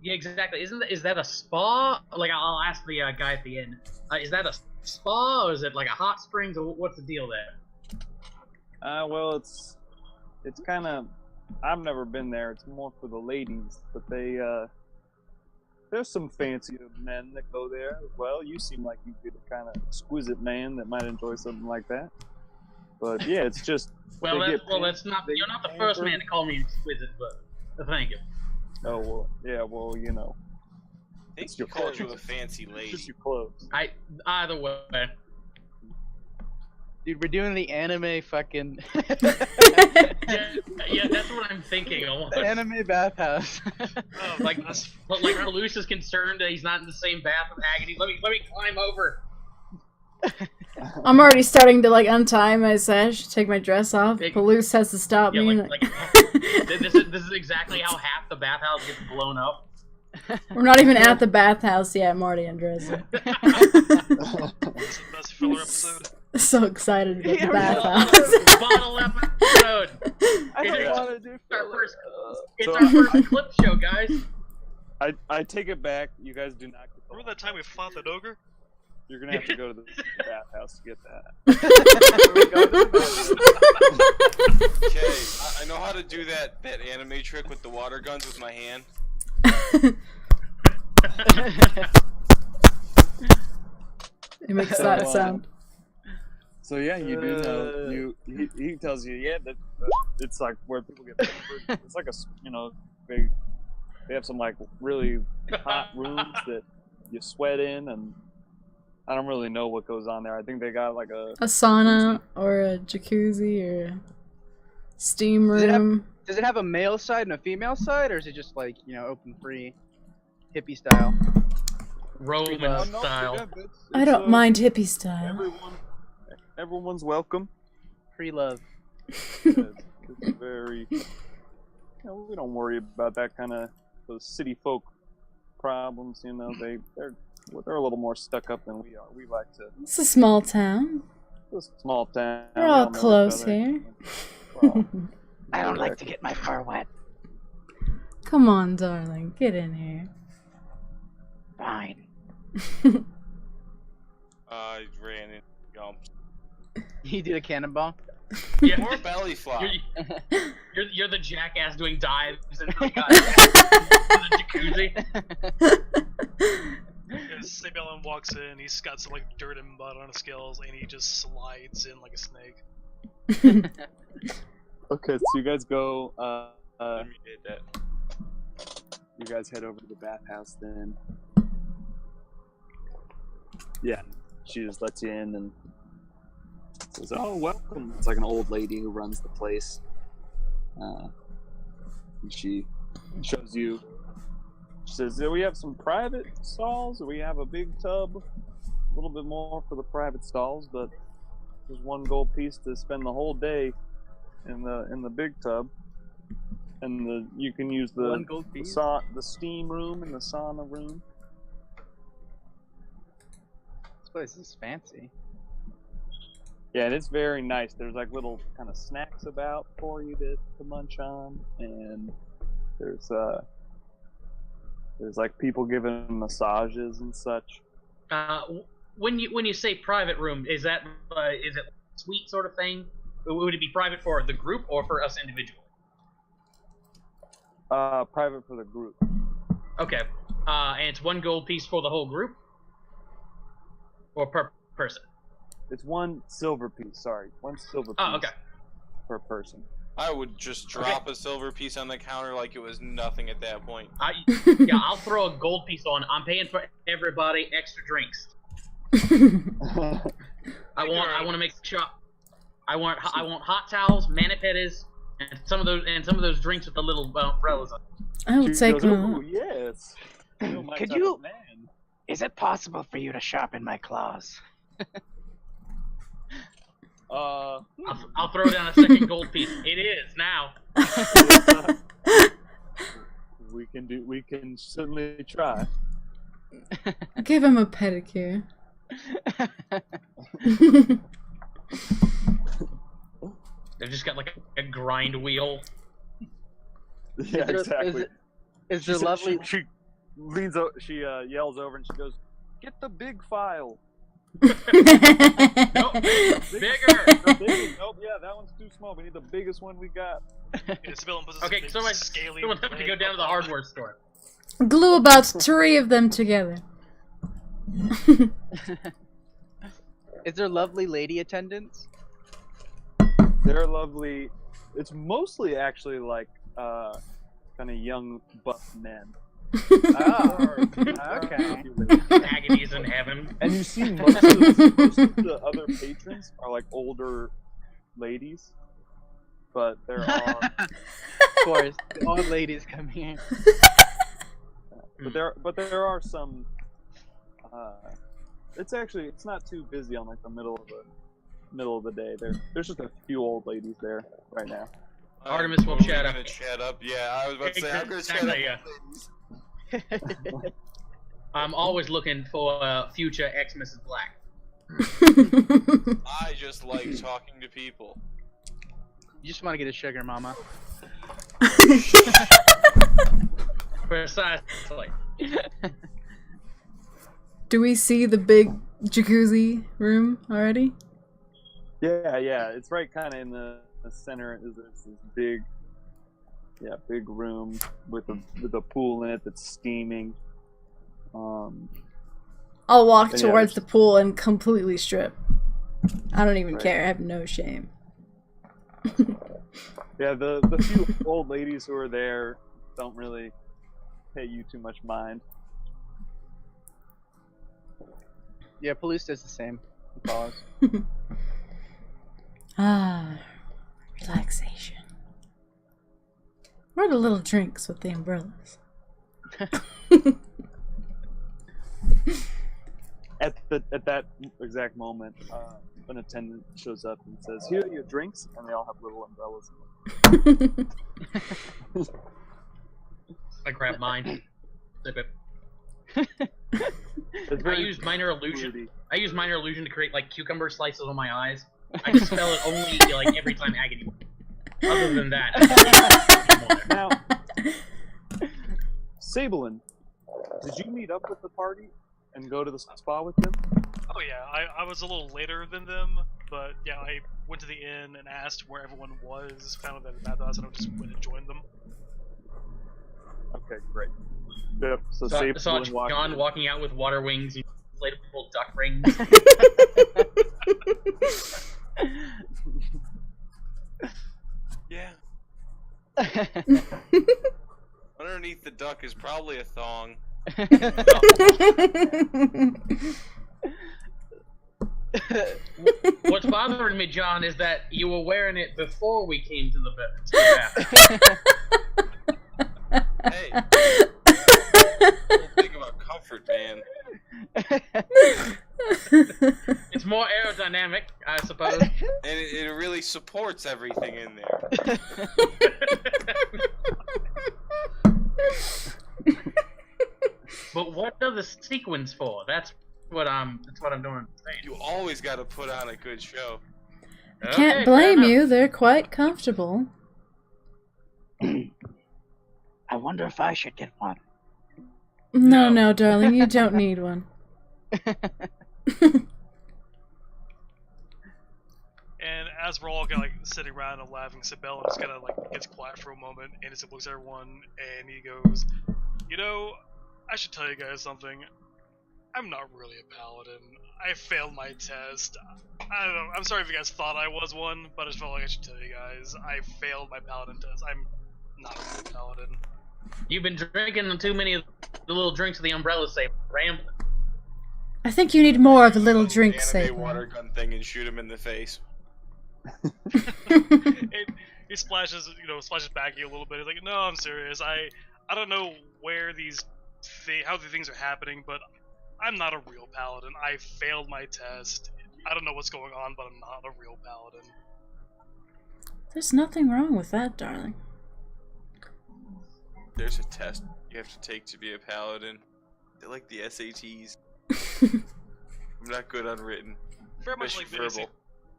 Yeah, exactly. Is that a spa? Like, I'll ask the guy at the inn. Is that a spa, or is it like a hot springs, or what's the deal there? Well, it's kind of. I've never been there. It's more for the ladies, but there's some fancy men that go there as well. You seem like you'd be the kind of exquisite man that might enjoy something like that. But yeah, it's just. That's not. You're not the first man to call me exquisite, but thank you. Oh well, yeah. Well, you know. I think you called you a fancy lady. Just your clothes. Either way. Dude, we're doing the anime fucking. yeah, that's what I'm thinking. Almost. The anime bathhouse. Like Palouse is concerned that he's not in the same bath with Agony. Let me climb over. I'm already starting to like untie my sash, take my dress off. Palouse has to stop me. This is exactly how half the bathhouse gets blown up. We're not even at the bathhouse yet. I'm already undressing. That's filler episode. So excited to get the bathhouse. Bottle episode. I don't want to do filler. It's our first clip show, guys. I take it back. You guys do not get the Remember that time we fought that ogre? You're gonna have to go to the bathhouse to get that. Okay, I know how to do that anime trick with the water guns with my hand. It makes that sound. So yeah, you do know. He tells you, yeah, that it's like where people get pampered. It's like they have some like really hot rooms that you sweat in, and I don't really know what goes on there. I think they got like a sauna or a jacuzzi or a steam room. Does it have a male side and a female side, or is it just like, open free, hippie style? Roman style. I don't mind hippie style. Everyone's welcome. Free love. It's very. We don't worry about that kind of those city folk problems. They're a little more stuck up than we are. We like to. It's a small town. It's a small town. We're all close here. I don't like to get my fur wet. Come on, darling. Get in here. Fine. I ran in. You did a cannonball? Yeah. More belly flop. You're the jackass doing dives into the jacuzzi. Sabellin walks in, he's got some like dirt and mud on his scales, and he just slides in like a snake. Okay, so you guys go. Let me hit that. You guys head over to the bathhouse then. Yeah, she just lets you in and says, "Oh, welcome." It's like an old lady who runs the place. And she shows you. She says, "We have some private stalls. We have a big tub, a little bit more for the private stalls, but there's 1 gold piece to spend the whole day in the big tub, and you can use the steam room and the sauna room." This place is fancy. Yeah, and it's very nice. There's like little kind of snacks about for you to munch on, and there's like people giving massages and such. When you say private room, is it suite sort of thing? Would it be private for the group or for us individually? Private for the group. Okay. And it's 1 gold piece for the whole group? Or per person? It's 1 silver piece, sorry. 1 silver piece okay. per person. I would just drop a silver piece on the counter like it was nothing at that point. Yeah, I'll throw a gold piece on. I'm paying for everybody extra drinks. I want to make shop. I want hot towels, manipedes, and some of those drinks with the little umbrellas on. I would say, "Oh yes." Could you? Is it possible for you to shop in my claws? I'll throw down a 2nd gold piece. It is now. We can certainly try. Give him a pedicure. They've just got like a grind wheel. Yeah, exactly. Is there lovely? She leans. She yells over and she goes, "Get the big file." Nope, bigger. Nope, yeah, that one's too small. We need the biggest one we got. Okay, so someone have to go down to the hardware store. Glue about 3 of them together. Is there lovely lady attendants? They're lovely. It's mostly actually like kind of young buff men. Oh, okay. Agonies in heaven. And you see most of the other patrons are like older ladies, but there are. Of course, the old ladies come here. But there are some. It's not too busy on like the middle of the day. There's just a few old ladies there right now. Artemis will chat up. Chat up. Yeah, I was about to say I'm gonna chat up. Yeah. I'm always looking for future ex-Mrs. Black. I just like talking to people. You just want to get a sugar mama. Precisely. Do we see the big jacuzzi room already? Yeah. It's right kind of in the center. Is this big room with a pool in it that's steaming. I'll walk towards the pool and completely strip. I don't even care. I have no shame. Yeah, the few old ladies who are there don't really pay you too much mind. Yeah, Palouse does the same. He follows. Relaxation. Where are the little drinks with the umbrellas? At that exact moment, an attendant shows up and says, "Here are your drinks," and they all have little umbrellas in them. I grab mine. Sip it. I used minor illusion. I use minor illusion to create like cucumber slices on my eyes. I just spell it only like every time agony. Other than that. Now, Sabellin, did you meet up with the party and go to the spa with them? Oh yeah, I was a little later than them, But yeah, I went to the inn and asked where everyone was, found out that the bathhouse, and I just went and joined them. Okay, great. Yep. So Saw Sable and John walking out with water wings and inflatable duck rings. Yeah. Underneath the duck is probably a thong. What's bothering me, John, is that you were wearing it before we came to the bathroom. Hey. Don't think about comfort, man. It's more aerodynamic, I suppose. And it really supports everything in there. But what are the sequins for? That's what I'm doing. You always got to put on a good show. I can't blame you. They're quite comfortable. I wonder if I should get one. No, darling, you don't need one. And as we're all kind of like sitting around and laughing, Sibel just kind of like gets quiet for a moment, and he looks at everyone, and he goes, "You know, I should tell you guys something. I'm not really a paladin. I failed my test. I don't know. I'm sorry if you guys thought I was one, but I just felt like I should tell you guys. I failed my paladin test. I'm not a real paladin." You've been drinking too many of the little drinks of the umbrella safe, rambling. I think you need more of the little drink Anime safe. water gun thing and shoot him in the face. He splashes back at you a little bit. He's like, "No, I'm serious. I don't know where how the things are happening, but I'm not a real paladin. I failed my test. I don't know what's going on, but I'm not a real paladin." There's nothing wrong with that, darling. There's a test you have to take to be a paladin. They're like the SATs. I'm not good on written. Very much like the verbal. SATs.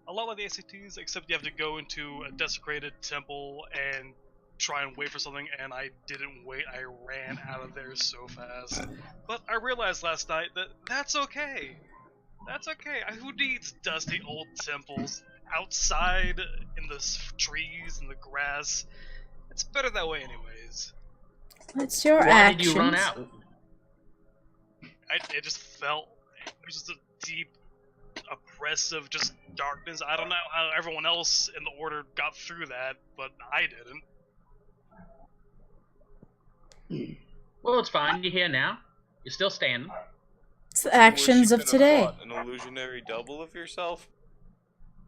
A lot like the SATs, except you have to go into a desecrated temple and try and wait for something, and I didn't wait. I ran out of there so fast. But I realized last night that that's okay. That's okay. Who needs dusty old temples outside in the trees and the grass? It's better that way anyways. It's your Why actions. did you run out? It just felt, it was just a deep, oppressive, just darkness. I don't know how everyone else in the order got through that, but I didn't. Well, it's fine. You're here now. You're still standing. It's the actions of today. An illusionary double of yourself?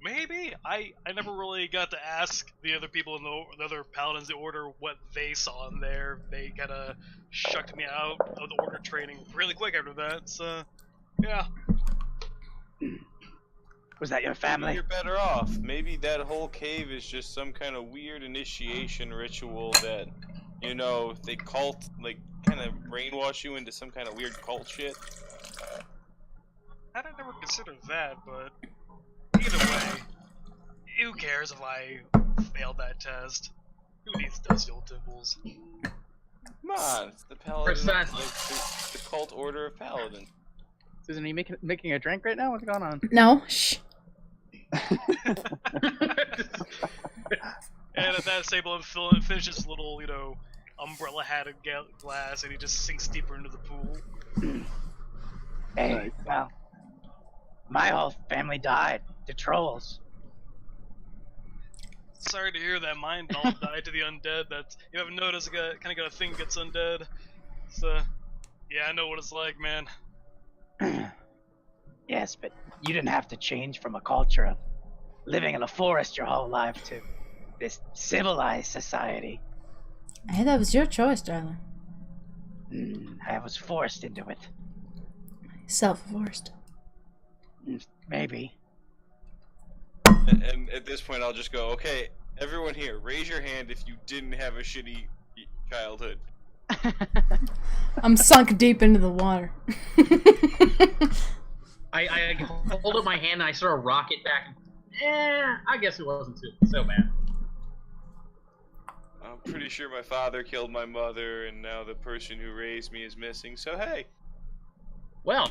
Maybe. I never really got to ask the other people in the other paladins of the order what they saw in there. They kind of shucked me out of the order training really quick after that, so yeah. Was that your family? Maybe you're better off. Maybe that whole cave is just some kind of weird initiation ritual that, you know, they cult, like, kind of brainwash you into some kind of weird cult shit. I never considered that, but either way, who cares if I failed that test? Who needs dusty old temples? Come on, it's the paladin, Precisely. like, the cult order of paladin. Susan, are you making a drink right now? What's going on? No, shh. And at that, Sable finishes his little, umbrella hatted glass, and he just sinks deeper into the pool. Hey, well, my whole family died to trolls. Sorry to hear that. Mine all died to the undead. That you haven't noticed, kind of got a thing gets undead. So, yeah, I know what it's like, man. Yes, but you didn't have to change from a culture of living in a forest your whole life to this civilized society. Hey, that was your choice, darling. I was forced into it. Self-forced. Maybe. And at this point, I'll just go, okay, everyone here, raise your hand if you didn't have a shitty childhood. I'm sunk deep into the water. I hold up my hand and I sort of rock it back. I guess it wasn't so bad. I'm pretty sure my father killed my mother, and now the person who raised me is missing, so hey. Well,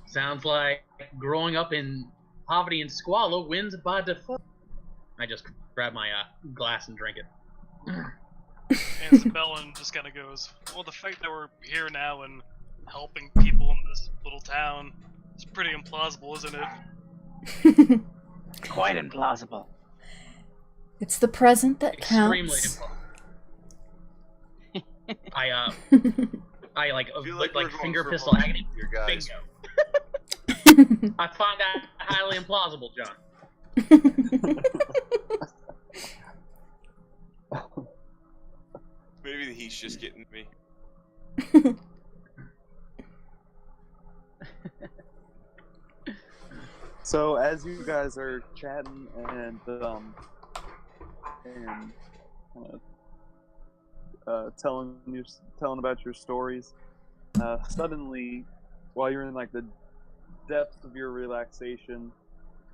sounds like growing up in poverty and squalor wins by default. I just grab my glass and drink it. And Sibellin just kind of goes, well, the fact that we're here now and helping people in this little town is pretty implausible, isn't it? Quite implausible. It's the present that Extremely counts. implausible. I like finger pistol agony. Here, guys. Bingo. I find that highly implausible, John. Maybe the heat's just getting me. So as you guys are chatting and telling about your stories, suddenly, while you're in like the depths of your relaxation,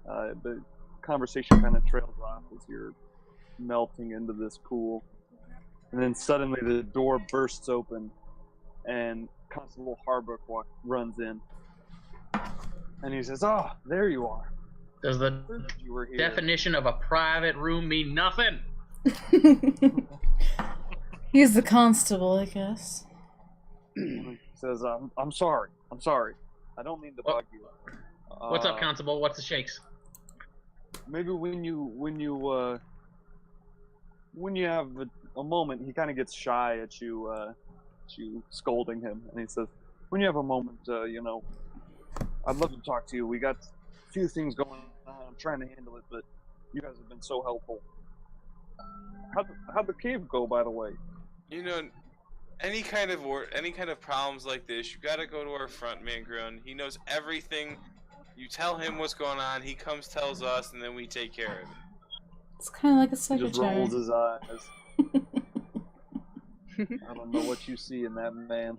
the conversation kind of trails off as you're melting into this pool, and then suddenly the door bursts open, and Constable Harbuck runs in. And he says, "Oh, there you are. Does the You were here." definition of a private room mean nothing? He's the constable, I guess. He says, I'm sorry. I don't mean to bug you. What's up, Constable? What's the shakes?" Maybe when you have a moment, he kind of gets shy at you scolding him, and he says, "When you have a moment, I'd love to talk to you. We got a few things going on. I'm trying to handle it, but you guys have been so helpful." How'd the cave go, by the way? You know, any kind of problems like this, you gotta go to our front man, Grun. He knows everything. You tell him what's going on, he comes, tells us, and then we take care of it. It's kind of like a He just secretary. rolls his eyes. I don't know what you see in that man.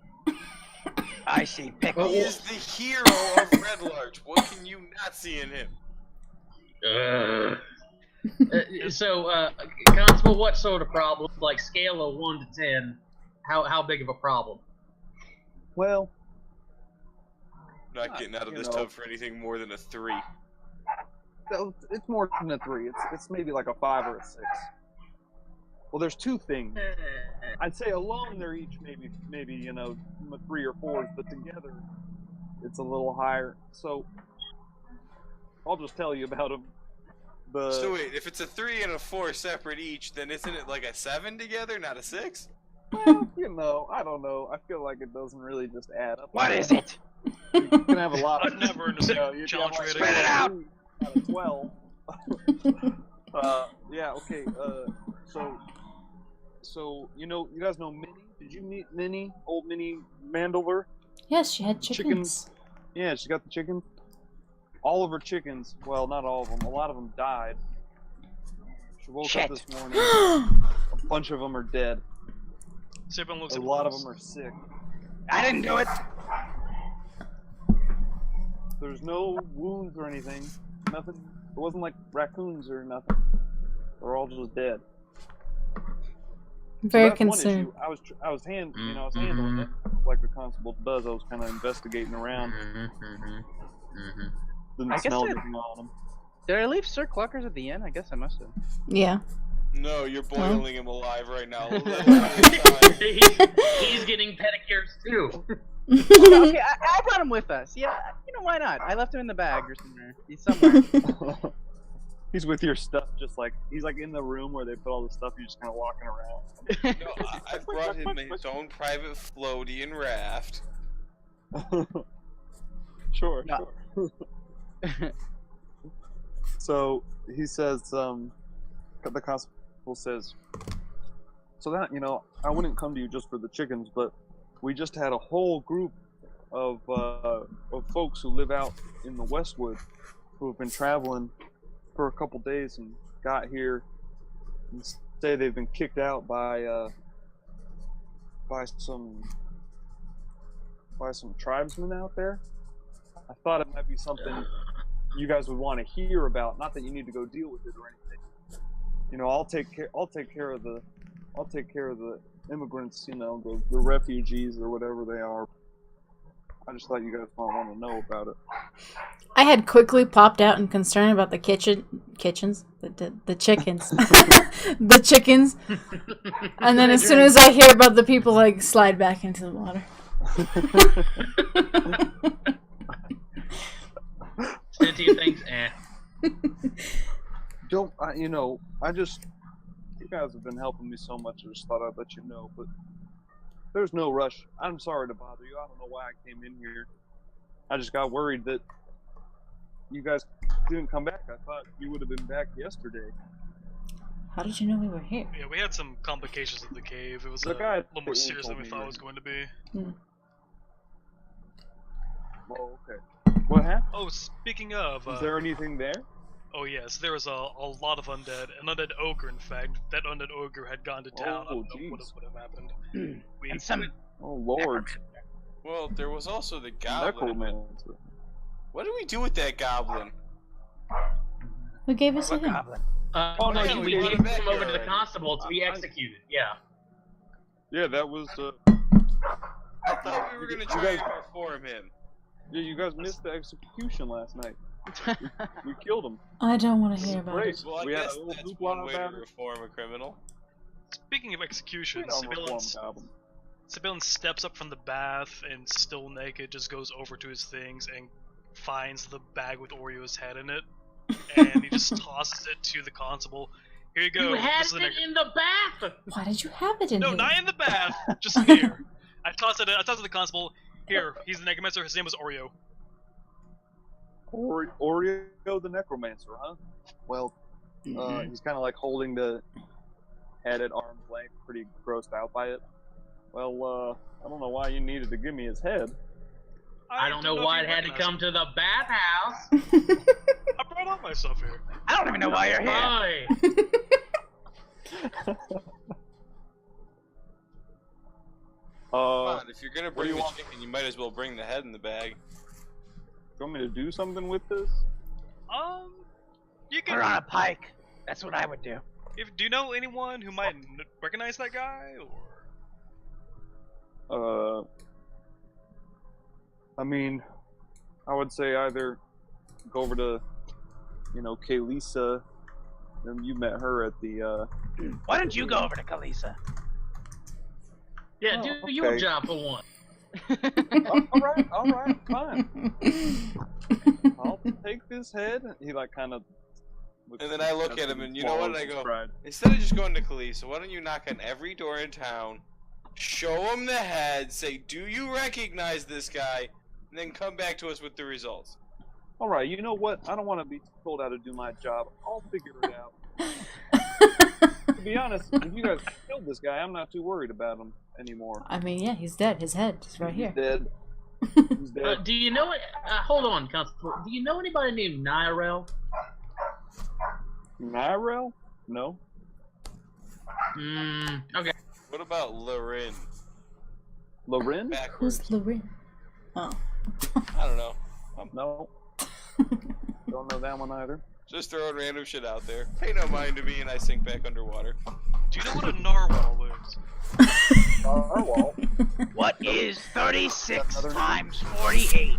I see pickles. He is the hero of Red Larch. What can you not see in him? Constable, what sort of problem? Like scale of 1 to 10, how big of a problem? Well, Not getting out of this tub for anything more than a 3. it's more than a 3. It's maybe like a 5 or a 6. Well, there's 2 things. I'd say alone they're each maybe 3 or 4s, but together it's a little higher. So I'll just tell you about them. So wait, if it's a 3 and a 4 separate each, then isn't it like a 7 together, not a 6? Well, I don't know. I feel like it doesn't really just add up. What is it? You can have a lot. I've never understood you challenge can have rating. Spread it out! Out of 12. Yeah, okay. So you guys know Minnie? Did you meet Minnie? Old Minnie Mandover? Yes, she had chickens. Yeah, she got the chickens. All of her chickens, well, not all of them, a lot of them died. She woke up this morning, a bunch of them are dead. Sibellin looks A at lot of Lewis. them are sick. I didn't do it. There's no wounds or anything. Nothing. It wasn't like raccoons or nothing. They're all just dead. Very that's one concerned. issue. I was handling it like the constable does. I was kind of investigating around. Didn't I guess smell I- anything on them. Did I leave Sir Cluckers at the inn? I guess I must have. Yeah. No, you're boiling him alive right now. He's getting pedicures too. Okay, I brought him with us. Yeah, why not? I left him in the bag or somewhere. He's somewhere. He's with your stuff, just like he's like in the room where they put all the stuff. You're just kind of walking around. No, I brought him his own private floaty and raft. Sure. No. So he says, the constable says, so that, I wouldn't come to you just for the chickens, but we just had a whole group of folks who live out in the Westwood who have been traveling for a couple days and got here and say they've been kicked out by some tribesmen out there. I thought it might be something you guys would want to hear about. Not that you need to go deal with it or anything. I'll take care of the immigrants. The refugees or whatever they are. I just thought you guys might want to know about it. I had quickly popped out in concern about the chickens, the chickens, the chickens, and then as soon as I hear about the people, like slide back into the water. Sentient things, Don't you guys have been helping me so much. I just thought I'd let you know, but there's no rush. I'm sorry to bother you. I don't know why I came in here. I just got worried that you guys didn't come back. I thought you would have been back yesterday. How did you know we were here? Yeah, we had some complications at the cave. It was a guy little more serious than we thought it was going to be. Oh, okay. What happened? Oh, speaking of... Is there anything there? Oh yes, there was a lot of undead. An undead ogre, in fact. That undead ogre had gone to town. I don't know what would have happened. Oh, Lord. Well, there was also the goblin. Necromancer. What do we do with that goblin? Who gave us him? Goblin? Oh, no, we brought gave him back him over to here the already. constable to be executed. Yeah. Yeah, that was, I thought we were gonna try and perform him. Yeah, you guys missed the execution last night. We killed him. I don't want to hear about Great. it. Well, I We had guess a little that's hoopla one way about to it. reform a criminal. Speaking of execution, We don't reform goblin. Sibyllin steps up from the bath and, still naked, just goes over to his things and finds the bag with Oreo's head in it, and he just tosses it to the constable. Here you go. You had this is it in the bath. Why did you have it in No, here? not in the bath. Just in here. I tossed it to the constable. Here, he's the necromancer. His name was Oreo. Oreo the Necromancer, huh? Well, he's kind of like holding the head at arm's length, pretty grossed out by it. Well, I don't know why you needed to give me his head. I don't know why it had to come to the bathhouse. I brought all my stuff here. I don't even know why you're here. Boy. Come on, if you're gonna what do bring you the want? chicken, you might as well bring the head in the bag. You want me to do something with this? You Put her on a pike. That's what I would do. Do you know anyone who might recognize that guy, or? I mean, I would say either go over to, Kaylisa, and you met her at the, Why don't you go over to Kalisa? Yeah, do your job for one. all right, fine. I'll take this head. He kind of. And then I look at him and you know what? And I go, pride. instead of just going to Kalisa, why don't you knock on every door in town, show him the head, say, do you recognize this guy, and then come back to us with the results. All right, you know what? I don't want to be told how to do my job. I'll figure it out. To be honest, if you guys killed this guy, I'm not too worried about him anymore. I mean, yeah, he's dead. His head is right here. He's dead. He's dead. Do you know? Hold on, Constable. Do you know anybody named Nyrel? Nyrel? No. Okay. What about Lorin? Lorin? Backwards. Who's Lorraine? Oh. I don't know. No. Don't know that one either. Just throwing random shit out there. Pay no mind to me and I sink back underwater. Do you know what a narwhal is? Narwhal? What is 36 times 48?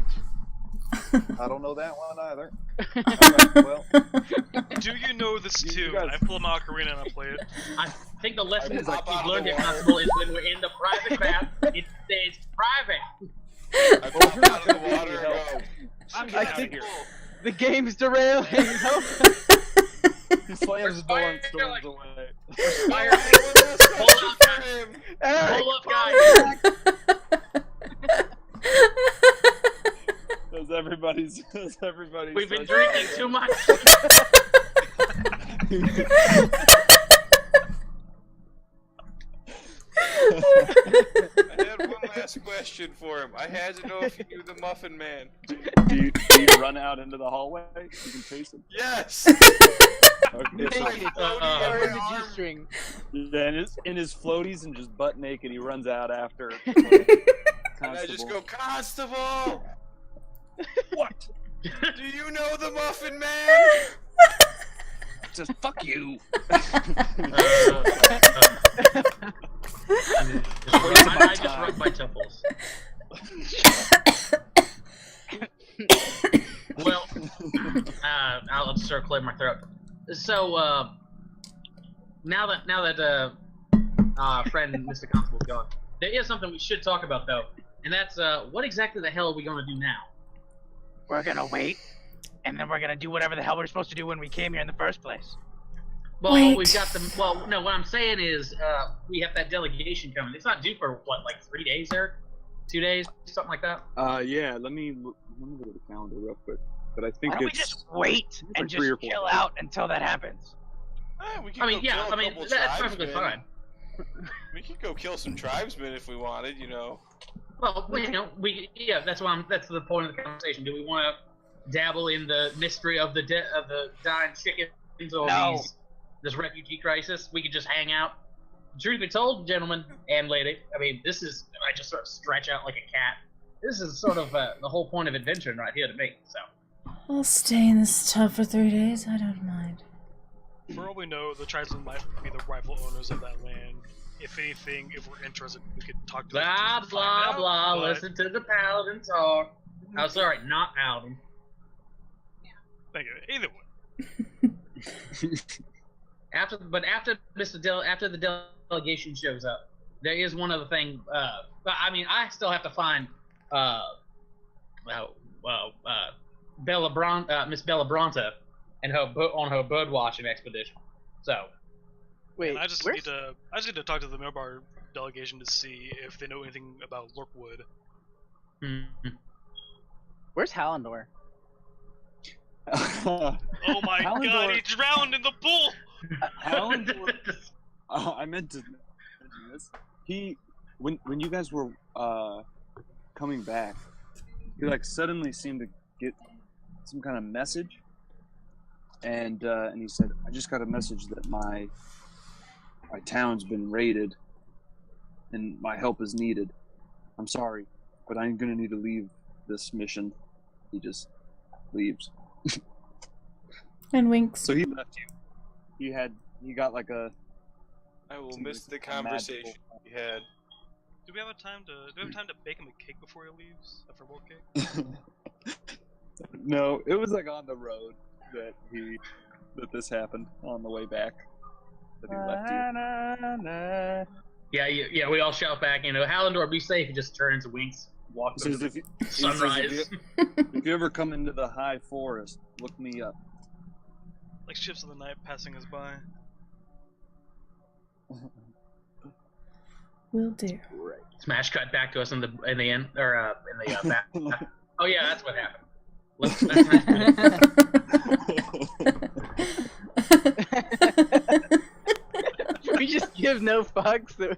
I don't know that one either. Alright, well, Do you know this You tune? guys- I pull my ocarina and I play it. I think the lesson I that pop out you've of learned the at water. Constable is when we're in the private bath, it stays private. I pop out of the water and go, I'm I getting out of think here. The game's derailing. he slams the door and storms away. Fire! Pull up, guys. Eric, Pull up, guys. Does everybody's We've been such- drinking too much. I had one last question for him. I had to know if he knew the Muffin Man. do you run out into the hallway? You can chase him. Yes! Okay, so, Or in the G-string. yeah, in his floaties and just butt naked, he runs out after. And I just go, Constable! What? Do you know the Muffin Man? Just fuck you. I just rub my temples. Well, cleared my throat. So now that friend Mr. Constable's gone, there is something we should talk about though, and that's what exactly the hell are we gonna do now? We're gonna wait, and then we're gonna do whatever the hell we're supposed to do when we came here in the first place. Well, Wait. we've got the. Well, no. What I'm saying is, we have that delegation coming. It's not due for what, like 3 days, there, 2 days, something like that. Yeah. Let me look at the calendar real quick. But I think Why don't we it's just wait and like just 3 or 4 chill days. out until that happens? We can I mean, go yeah. kill a I mean, couple that's perfectly tribesmen. fine. We could go kill some tribesmen if we wanted, you know. Well, that's the point of the conversation. Do we want to dabble in the mystery of the dying chickens or No. this refugee crisis? We could just hang out. Truth be told, gentlemen and lady, I mean, I just sort of stretch out like a cat. This is sort of the whole point of adventuring right here to me. So I'll stay in this tub for 3 days. I don't mind. For all we know, the tribesmen might be the rightful owners of that land. If anything, if we're interested, we could talk to them. blah to find blah out, blah. but- Listen to the paladin talk. Oh, sorry, not paladin. Thank you. Either way. After the delegation shows up, there is one other thing. I mean, I still have to find Miss Bella Bronta and on her bird watching expedition. So Wait, And I just need to talk to the Mirbar delegation to see if they know anything about Lurkwood. where's Hallandor? Oh my Hallandor- god, he drowned in the pool! Hallandor, I meant to mention this. When you guys were coming back, he like suddenly seemed to get some kind of message, and he said, "I just got a message that my town's been raided, and my help is needed. I'm sorry, but I'm gonna need to leave this mission." He just leaves. And winks. So he left you. He got like a. I will Some miss the kind of conversation magical- we had. Do we have time to bake him a cake before he leaves? A farewell cake? No, it was like on the road that this happened on the way back. That he left you. yeah, we all shout back. Hallandor, be safe. He just turns and winks, walks He into says, the sunrise. if you ever come into the high forest, look me up. Like ships of the night passing us by. Will do. Right. Smash cut back to us in the end or in the back. Oh yeah, that's what happened. We just give no fucks. That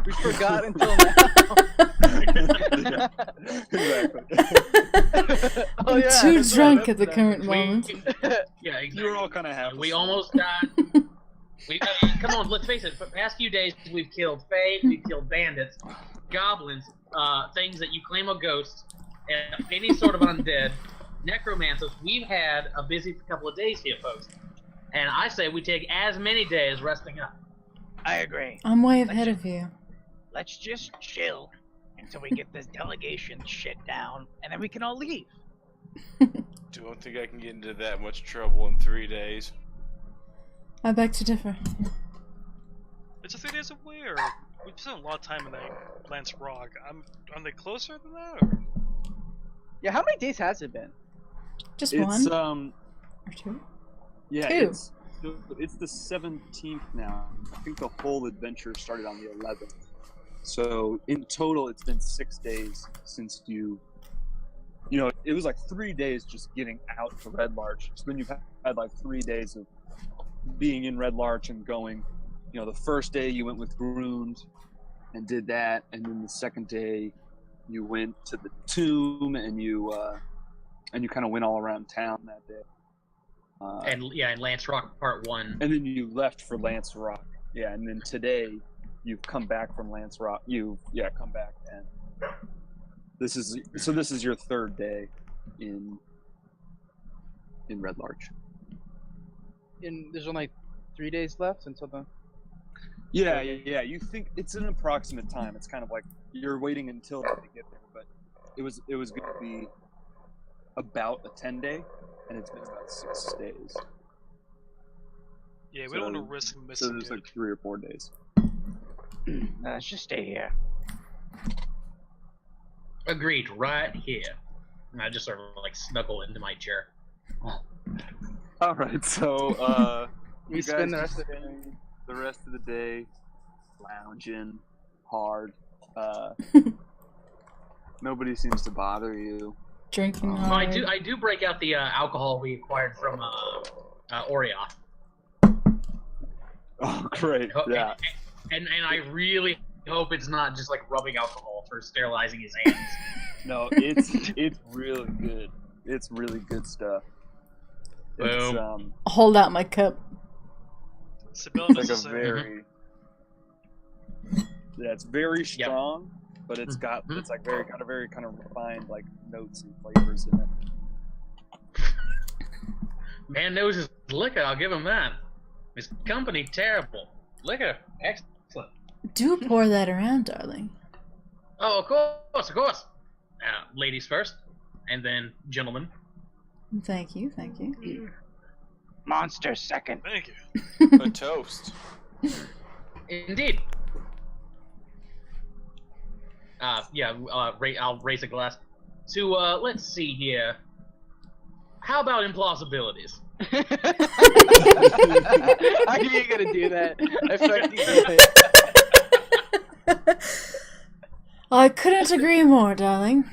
we forgot until now. Exactly. Oh, I'm yeah, too that's drunk right, at the that's current We- moment. yeah, You were all kind of happy. We almost died. Come on, let's face it. For the past few days, we've killed fae, we've killed bandits, goblins, things that you claim are ghosts, and any sort of undead, necromancers. We've had a busy couple of days here, folks. And I say we take as many days resting up. I agree. I'm way ahead of you. Let's just chill until we get this delegation shit down, and then we can all leave. Don't think I can get into that much trouble in 3 days. I beg to differ. It's a 3 days away, or we've spent a lot of time in that Lance Rock. Are they closer than that? Or? Yeah, how many days has it been? Just It's one or two. yeah, Two. it's the 17th now. I think the whole adventure started on the 11th. So in total, it's been 6 days since you know, it was like 3 days just getting out to Red Larch. So then you've had like 3 days of being in Red Larch and going. You know, the first day you went with Grund and did that, and then the second day you went to the tomb and you kind of went all around town that day. And Lance Rock Part 1. And then you left for Lance Rock. Yeah, and then today you've come back from Lance Rock. Come back, and this is your third day in Red Larch. And there's only 3 days left until the. Yeah. You think it's an approximate time. It's kind of like you're waiting until they get there, but it was going to be about a 10-day, and it's been about 6 days. Yeah, we don't want to risk So missing there's it. like 3 or 4 days. Let's just stay here. Agreed, right here. And I just sort of like snuggle into my chair. All right, so We you spend guys the rest of just the day. spend the rest of the day lounging hard. Nobody seems to bother you. Drinking Well, hard. I do break out the alcohol we acquired from Orioth. Oh, great! Yeah. And I really hope it's not just like rubbing alcohol for sterilizing his hands. No, it's really good. It's really good stuff. It's Boom. Hold out my cup. Sibyl like does a the same. very yeah, it's very strong, but it's got it's like got a very kind of refined like notes and flavors in it. Man knows his liquor, I'll give him that. His company, terrible. Liquor, excellent. Do pour that around, darling. Oh, of course, of course. Ladies first, and then gentlemen. Thank you, thank you. Monster second. Thank you. A toast. Indeed. I'll raise a glass to, let's see here. How about implausibilities? I knew you were gonna do that. I fucking knew it. I couldn't agree more, darling.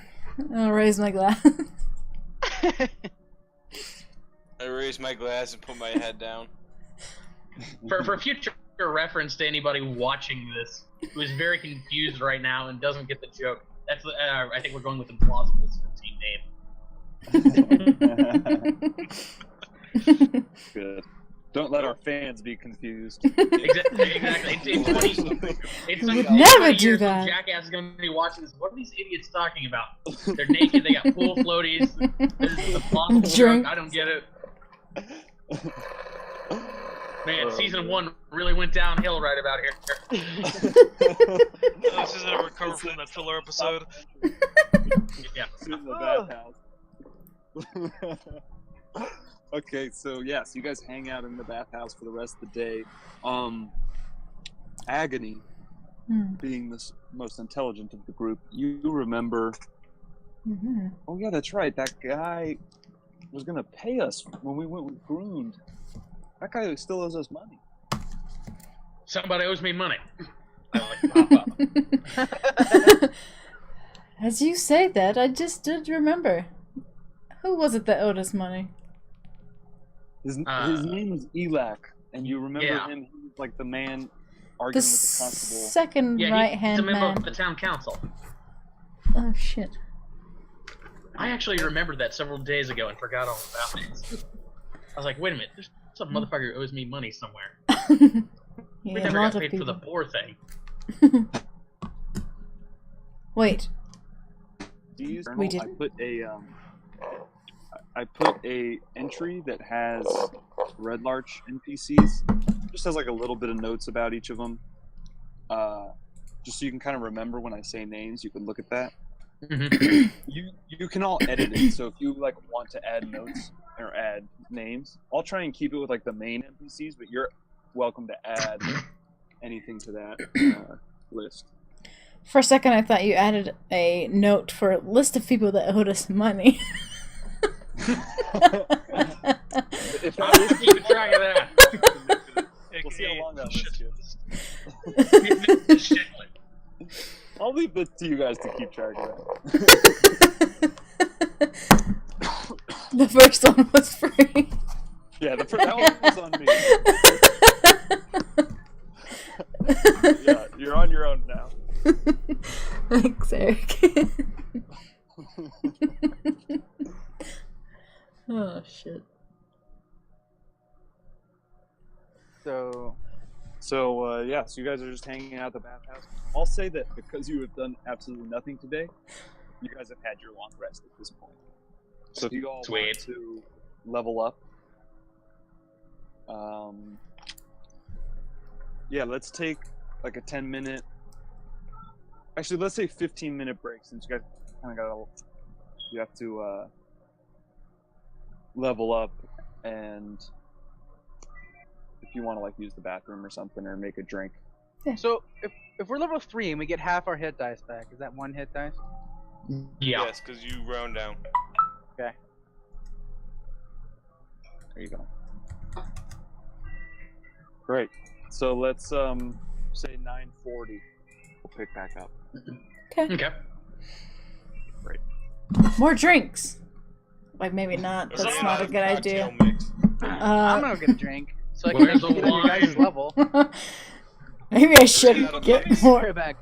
I'll raise my glass. I raise my glass and put my head down. For future reference to anybody watching this who is very confused right now and doesn't get the joke, that's I think we're going with Implausibles for team name. Good. Don't let our fans be confused. Exactly. It's We would like never 20 do years that. when Jackass is going to be watching this. What are these idiots talking about? They're naked. They got pool floaties. This is the plausible Drink. joke. I don't get it. Man, season 1 really went downhill right about here. This isn't a recover from that filler episode. Yeah. Sit in the bathhouse. Okay, so yes, you guys hang out in the bathhouse for the rest of the day. Agony, being the most intelligent of the group, you remember. Mm-hmm. Oh yeah, that's right. That guy was gonna pay us when we went with Grund. That guy still owes us money. Somebody owes me money. I like pop up. As you say that, I just did remember. Who was it that owed us money? His name was Elak, and you remember Yeah. him? He was like the man The arguing with the constable. second Yeah, he's a right-hand member man. of the town council. Oh shit. I actually remembered that several days ago and forgot all about it. I was like, wait a minute, there's some motherfucker who owes me money somewhere. We Yeah, a never lot got of paid for the people. poor thing. Wait, We I didn't? put I put a entry that has Red Larch NPCs. Just has like a little bit of notes about each of them. Just so you can kind of remember when I say names, you can look at that. Mhm. You can all edit it. So if you like want to add notes or add names, I'll try and keep it with like the main NPCs, but you're welcome to add anything to that list. for a second I thought you added a note for a list of people that owed us money. If I'm just keeping track of that. We'll see how long that list Shit. goes. I'll leave it to you guys to keep track of that. The first one was free. Yeah, that one was on me. Yeah, you're on your own now. Thanks, Eric. Oh shit. So So you guys are just hanging out at the bathhouse. I'll say that because you have done absolutely nothing today, you guys have had your long rest at this point. So if you all want Sweet. to level up, let's take like a 10-minute. Actually, let's say 15-minute break since you guys kind of got. You have to level up, and if you want to like use the bathroom or something or make a drink. So if we're level 3 and we get half our hit dice back, is that 1 hit dice? Yeah. Yes, because you round down. Okay. There you go. Great. So let's say 9:40. We'll pick back up. Okay. Great. More drinks. Like maybe not. There's That's a not a lot good of idea. cocktail mix. I'm gonna get a drink so I Where's can the get on your guys' wine? level. Maybe I should get Right more. back.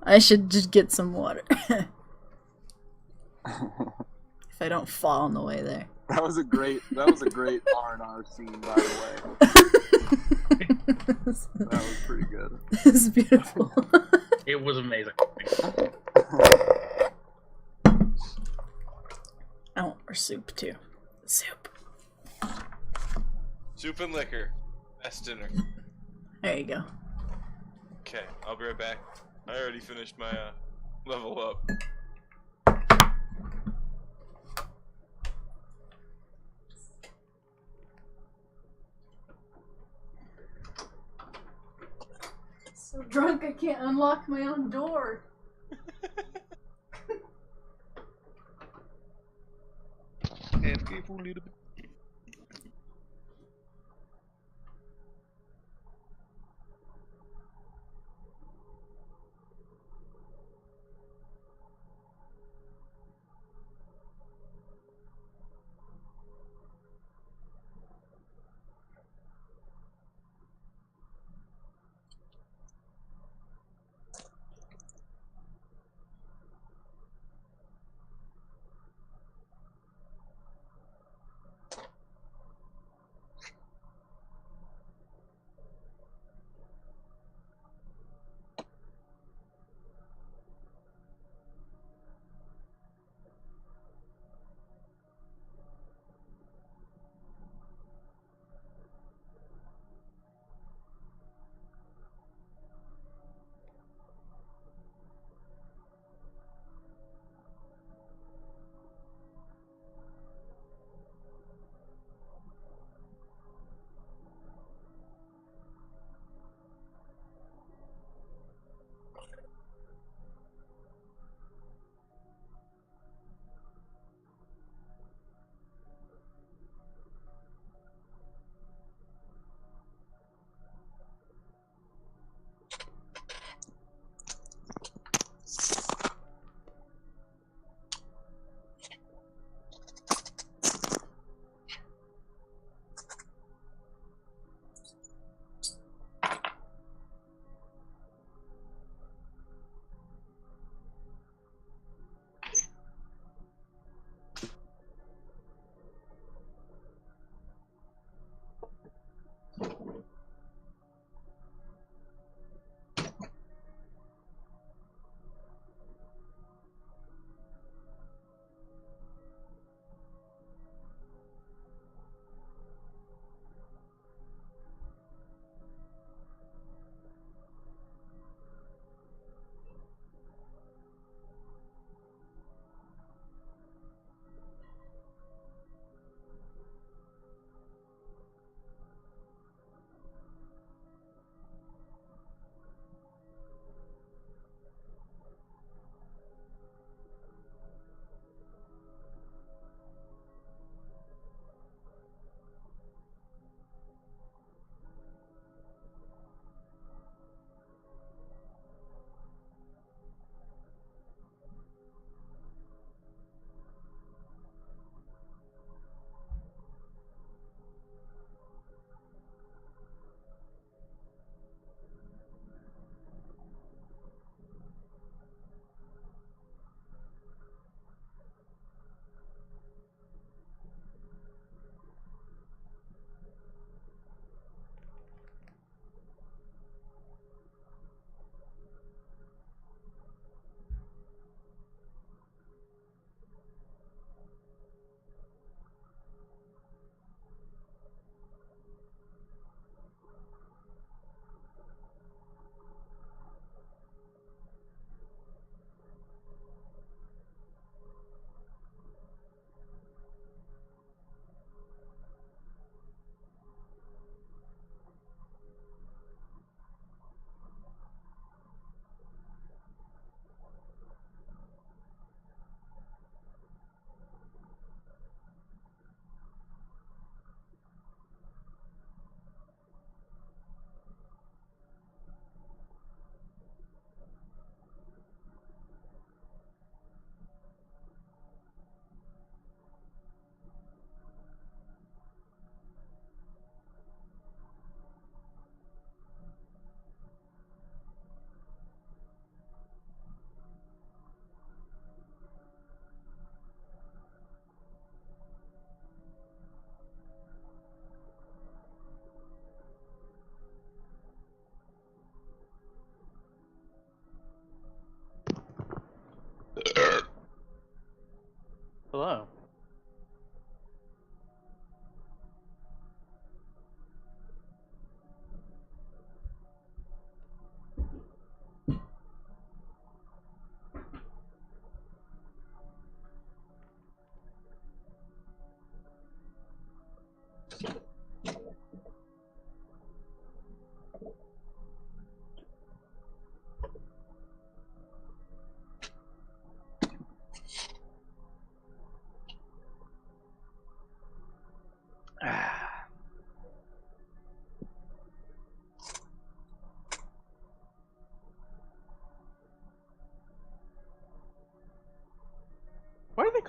I should just get some water. If I don't fall on the way there. That was a great R&R scene, by the way. That was pretty good. It's beautiful. It was amazing. I want more soup too. Soup. Soup and liquor. Best dinner. There you go. Okay, I'll be right back. I already finished my level up. So drunk I can't unlock my own door. AFK for a little bit.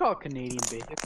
call it Canadian bacon.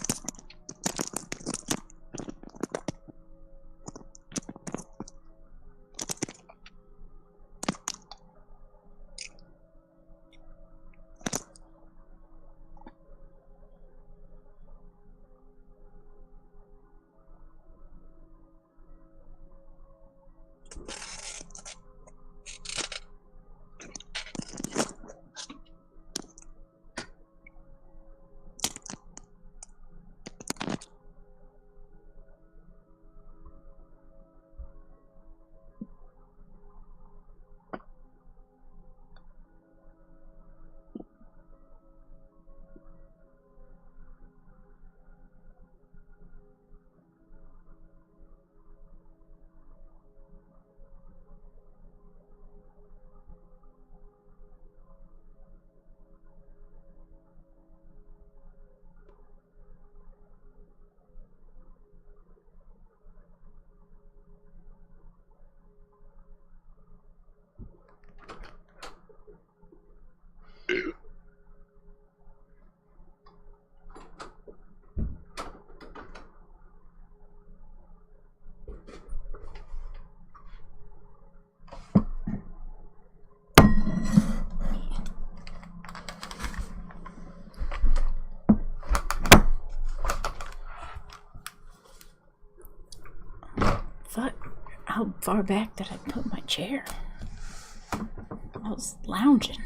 How far back did I put my chair? I was lounging.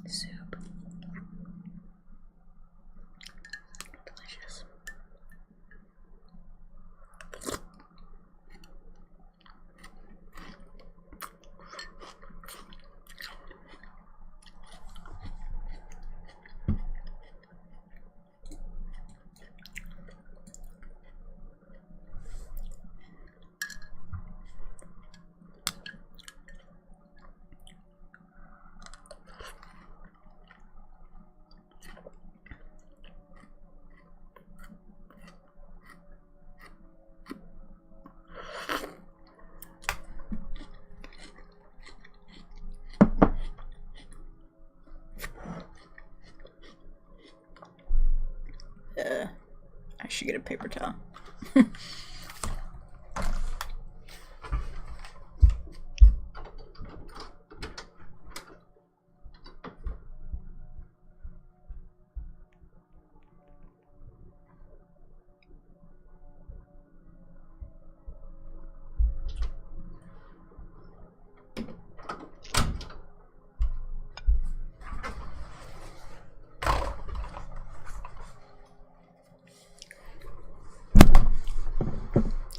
Soup. Delicious. I should get a paper towel.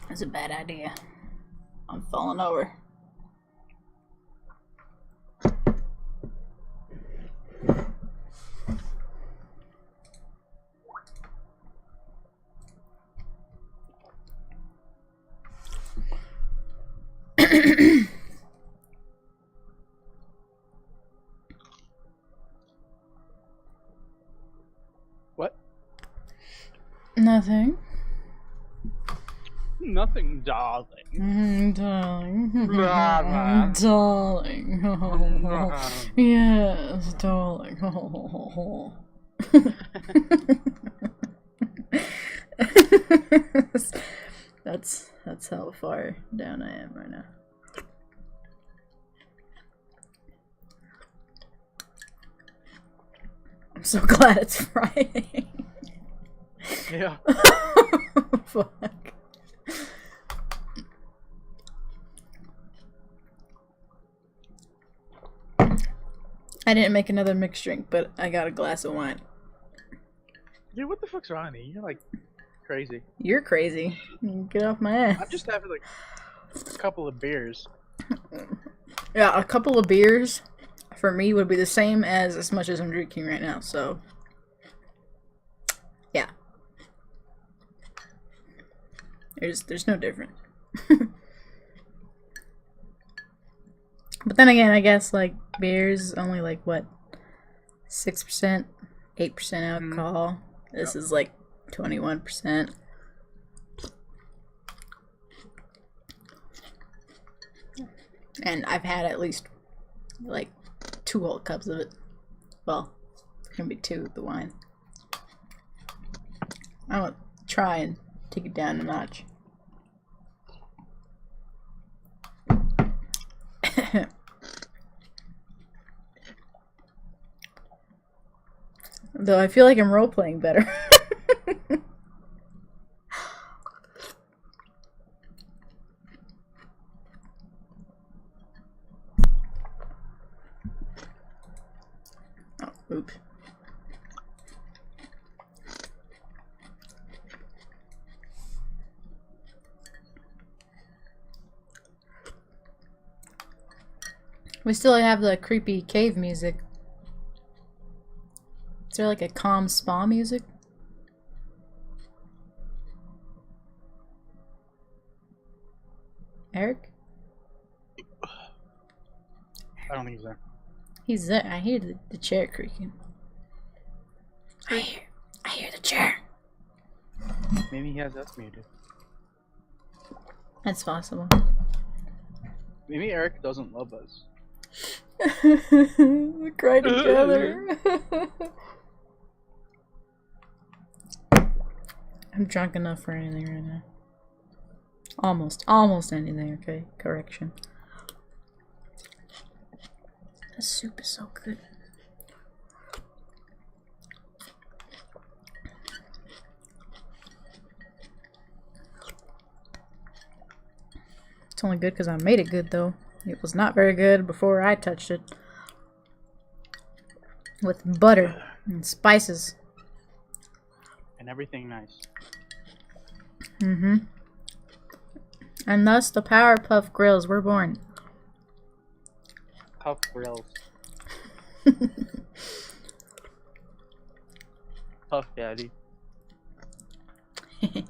That's a bad idea. I'm falling over. What? Nothing. Nothing, darling. Darling. Darling. Yes, darling. That's how far down I am right now. I'm so glad it's Friday. Yeah. Fuck. I didn't make another mixed drink, but I got a glass of wine. Dude, what the fuck's wrong with you? You're like crazy. You're crazy. Get off my ass. I'm just having like a couple of beers. Yeah, a couple of beers for me would be the same as much as I'm drinking right now, so yeah. There's no difference. But then again, I guess like beer's only like what, 6%, 8% alcohol. This is like 21%. And I've had at least like 2 whole cups of it. Well, it's gonna be 2 with the wine. I want to try and take it down a notch. Though I feel like I'm role-playing better. Oh, oops. We still have the creepy cave music. Is there like a calm spa music? Eric? I don't think he's there. He's there. I hear the chair creaking. I hear the chair. Maybe he has us muted. That's possible. Maybe Eric doesn't love us. We cry together. I'm drunk enough for anything right now. Almost anything, okay? Correction. The soup is so good. It's only good because I made it good, though. It was not very good before I touched it. With butter and spices. And everything nice. Mm-hmm. And thus the Powerpuff Grills were born. Puff grills. Puff Daddy. You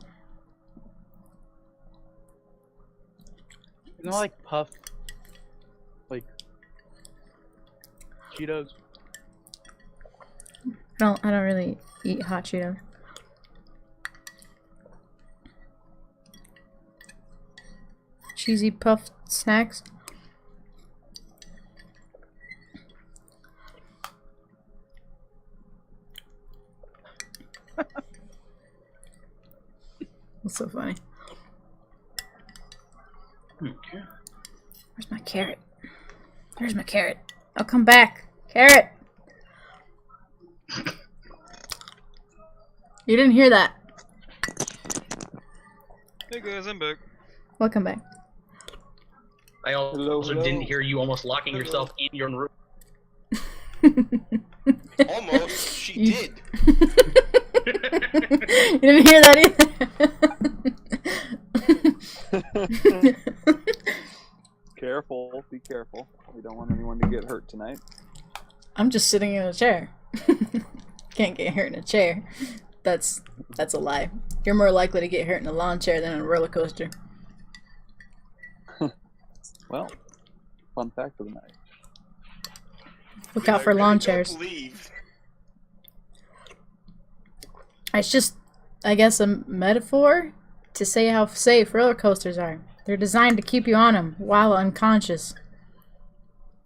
know, like Puff, like Cheetos. I don't really eat hot Cheetos. Cheesy puffed snacks. That's so funny. Okay. Where's my carrot? Where's my carrot? I'll come back. Carrot! You didn't hear that. Hey guys, I'm back. Welcome back. I also Hello. didn't hear you almost locking yourself in your room. Almost. She You- did. You didn't hear that either. Careful, be careful. We don't want anyone to get hurt tonight. I'm just sitting in a chair. Can't get hurt in a chair. That's a lie. You're more likely to get hurt in a lawn chair than in a roller coaster. Well, fun fact of the night. Look out for I lawn really don't chairs. believe- It's just, I guess, a metaphor to say how safe roller coasters are. They're designed to keep you on them while unconscious.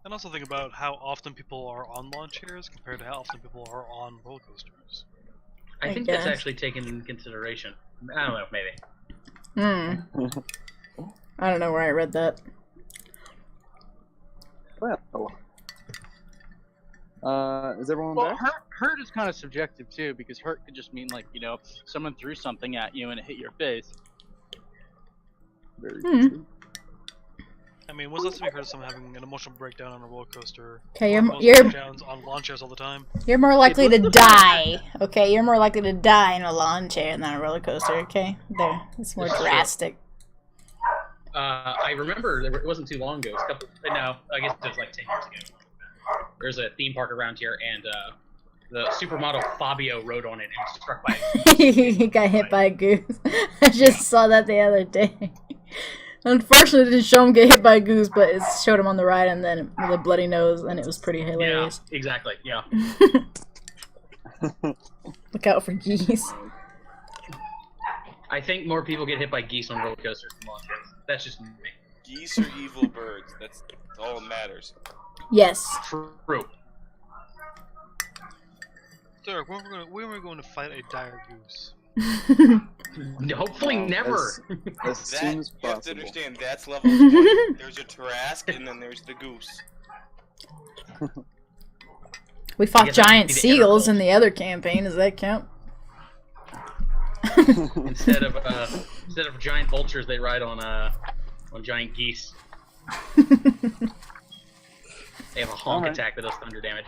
And also think about how often people are on lawn chairs compared to how often people are on roller coasters. I I think that's guess. actually taken into consideration. I don't know, maybe. I don't know where I read that. Well, is everyone Well, back? hurt is kind of subjective too, because hurt could just mean like, you know, someone threw something at you and it hit your face. Very Hmm. true. I mean, what's last time you heard of someone having an emotional breakdown on a roller coaster? Okay, Most you're breakdowns on lawn chairs all the time. you're more likely to die. Okay, you're more likely to die in a lawn chair than a roller coaster. Okay, there, it's more This is true. drastic. I remember it wasn't too long ago. It was a couple. No, I guess it was like 10 years ago. There's a theme park around here, and the supermodel Fabio rode on it and was struck by it. He got hit by a goose. I just saw that the other day. Unfortunately, it didn't show him get hit by a goose, but it showed him on the ride and then with a bloody nose, and it was pretty Yeah, hilarious. exactly. Yeah. Look out for geese. I think more people get hit by geese on roller coasters than lawn chairs. That's just me. Geese are evil birds. That's all that matters. Yes. True. Derek, when are we going to fight a dire goose? Hopefully never. As soon as you have to possible. understand, that's level 20. There's a Tarrasque, and then there's the goose. We fought guess that'd giant be the seagulls air in the other campaign. Does that count? instead of giant vultures, they ride on giant geese. They have a honk Alright. attack that does thunder damage.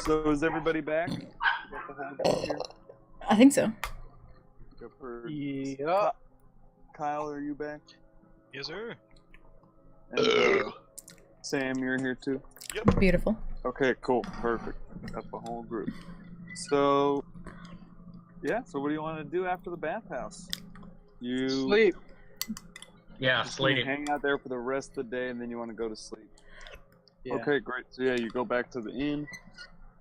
So is everybody back? I think so. Yeah. Kyle, are you back? Yes, sir. And, Sam, you're here too? Beautiful. Okay, cool. Perfect. Got the whole group. So, yeah, so what do you want to do after the bathhouse? You Sleep. Yeah, just wanna sleep. hang out there for the rest of the day and then you want to go to sleep. Yeah. Okay, great. So yeah, you go back to the inn.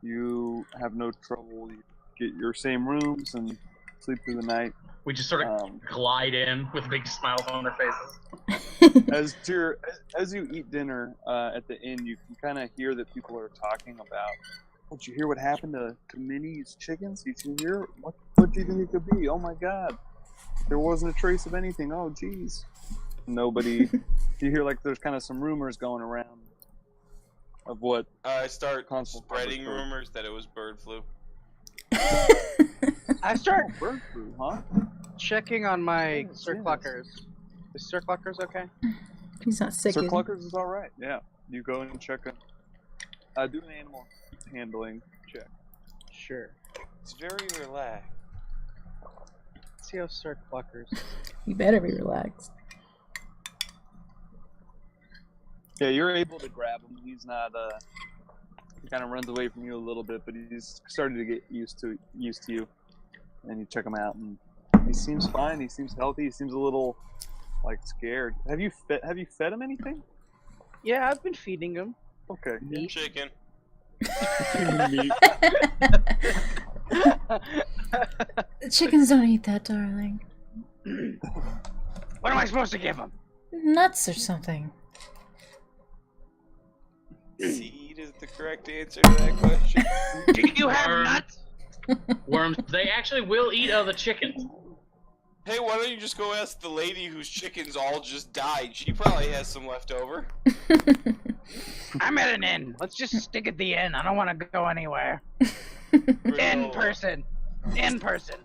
You have no trouble. You get your same rooms and sleep through the night. We just sort of glide in with big smiles on their faces. As you eat dinner at the inn, you can kind of hear that people are talking about. Did you hear what happened to Minnie's chickens? Did you hear? What do you think it could be? Oh my God, there wasn't a trace of anything. Oh geez. Nobody. You hear like there's kind of some rumors going around of what. I start Consul spreading Farmer's rumors that it was bird flu. I start bird flu, huh? checking on my Yeah, Sir yes. Cluckers. Is Sir Cluckers okay? He's not sick. Sir is he? Cluckers is all right. Yeah, you go and check it. Do an animal handling check. Sure. It's very relaxed. Let's see how Sir Cluckers. You better be relaxed. Yeah, you're able to grab him. He's not. He kind of runs away from you a little bit, but he's starting to get used to you. And you check him out, and he seems fine. He seems healthy. He seems a little like scared. Have you fed him anything? Yeah, I've been feeding him. Okay. Meat. Chicken. Meat. The chickens don't eat that, darling. What am I supposed to give him? Nuts or something. Seed is the correct answer to that question. Do you have nuts? Worms. They actually will eat other chickens. Hey, why don't you just go ask the lady whose chickens all just died? She probably has some left over. I'm at an inn. Let's just stick at the inn. I don't want to go anywhere. In person. In person.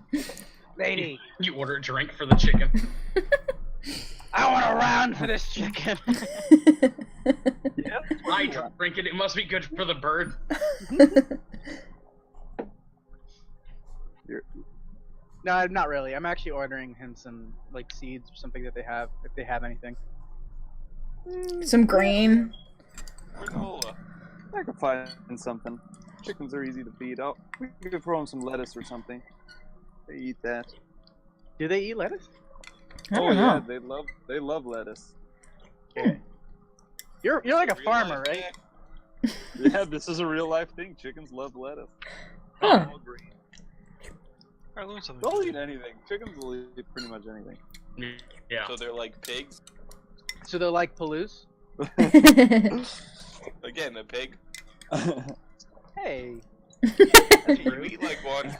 Lady. You order a drink for the chicken. I want a round for this chicken. Yeah. I drink it. It must be good for the bird. No, not really. I'm actually ordering him some like seeds or something that they have, if they have anything. Some grain. Granola. I could find something. Chickens are easy to feed. Oh, we could throw them some lettuce or something. They eat that. Do they eat lettuce? I don't know. Yeah, they love lettuce. Okay. You're like a Real farmer, life right? fact. Yeah, this is a real life thing. Chickens love lettuce. Huh. All green. I learned something. They'll eat anything. Chickens will eat pretty much anything. Yeah. So they're like pigs. So they're like Palouse? Again, a pig. Hey, You eat like one.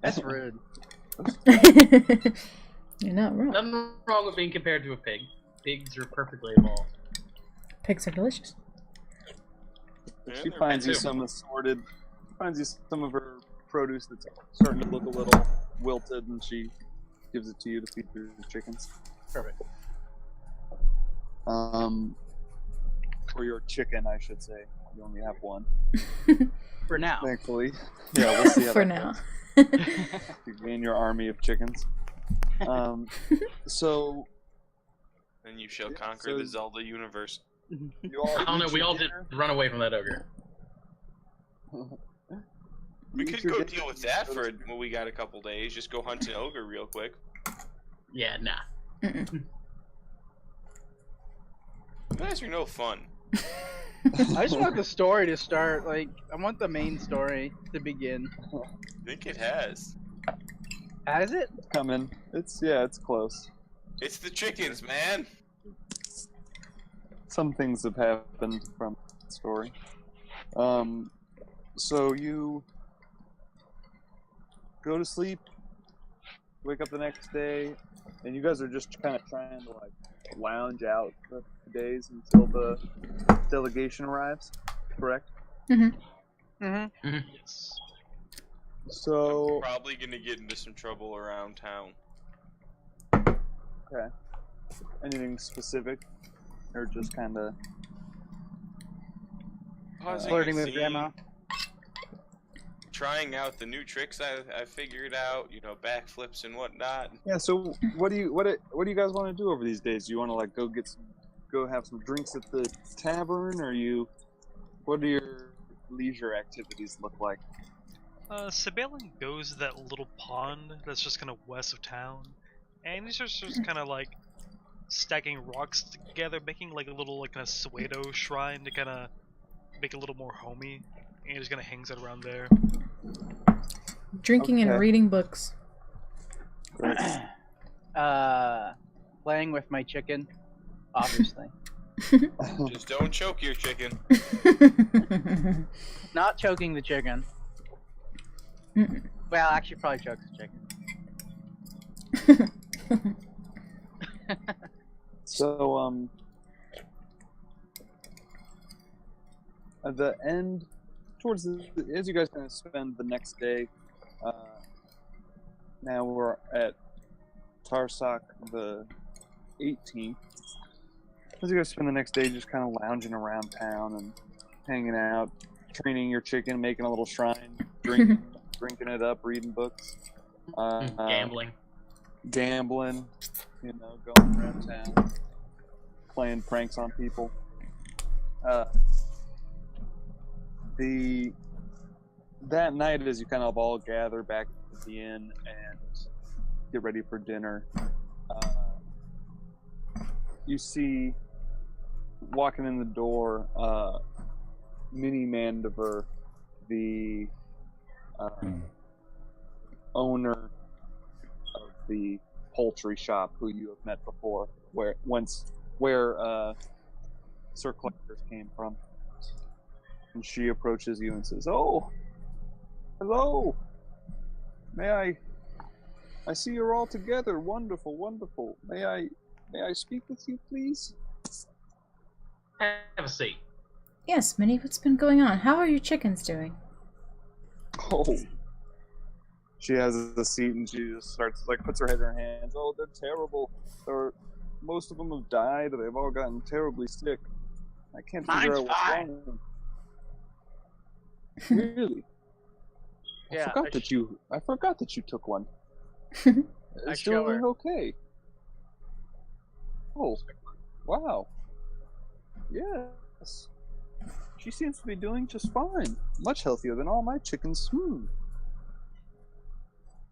that's rude. You're not wrong. Nothing wrong with being compared to a pig. Pigs are perfectly evolved. Pigs are delicious. Yeah, She they're finds you too. some assorted. Finds you some of her produce that's starting to look a little wilted, and she gives it to you to feed your chickens. Perfect. Or your chicken, I should say. You only have one, For now. thankfully. Yeah, we'll see how For that now. goes. You gain your army of chickens. So And you shall conquer so- the Zelda universe. you all I don't know. eat We your all did dinner? run away from that ogre. We Eat could your go dinner deal with and that go for to- when we got a couple days. Just go hunt an ogre real quick. Yeah, nah. You guys are no fun. I just want the story to start. Like, I want the main story to begin. I think it has. Has it? coming. It's close. It's the chickens, man. Some things have happened from the story. So you go to sleep, wake up the next day, and you guys are just kind of trying to like lounge out for days until the delegation arrives, correct? Yes. So I'm probably gonna get into some trouble around town. okay, anything specific, or just kind of Flirting with grandma. Trying out the new tricks I figured out, you know, backflips and whatnot. yeah. So what do you guys want to do over these days? Do you want to like go have some drinks at the tavern, or what do your leisure activities look like? Sabelin goes to that little pond that's just kind of west of town, and he's just kind of like stacking rocks together, making like a little like kind of Suedo shrine to kind of make it a little more homey, and he just kind of hangs out around there. Drinking and reading books. Playing with my chicken, obviously. Just don't choke your chicken. Not choking the chicken. Well, actually, probably chokes the chicken. So at the end, as you guys kind of spend the next day, now we're at Tarsak the 18th. As you guys spend the next day just kind of lounging around town and hanging out, training your chicken, making a little shrine, drinking it up, reading books, Gambling, you know, going around town, playing pranks on people. That night, as you kind of all gather back at the inn and get ready for dinner, you see walking in the door, Minnie Mandiver, the owner of the poultry shop, who you have met before, where Sir Cluckers came from. And she approaches you and says, "Oh, hello. I see you're all together. Wonderful, wonderful. May I speak with you, please?" have a seat. Yes, Minnie, what's been going on? How are your chickens doing? Oh. She has a seat and she just starts, puts her head in her hands. "Oh, they're terrible. Most of them have died. They've all gotten terribly sick. I can't figure out what's wrong." Really? Yeah, I forgot that you took one. I show her. Okay. Oh, wow. Yes. She seems to be doing just fine. Much healthier than all my chickens.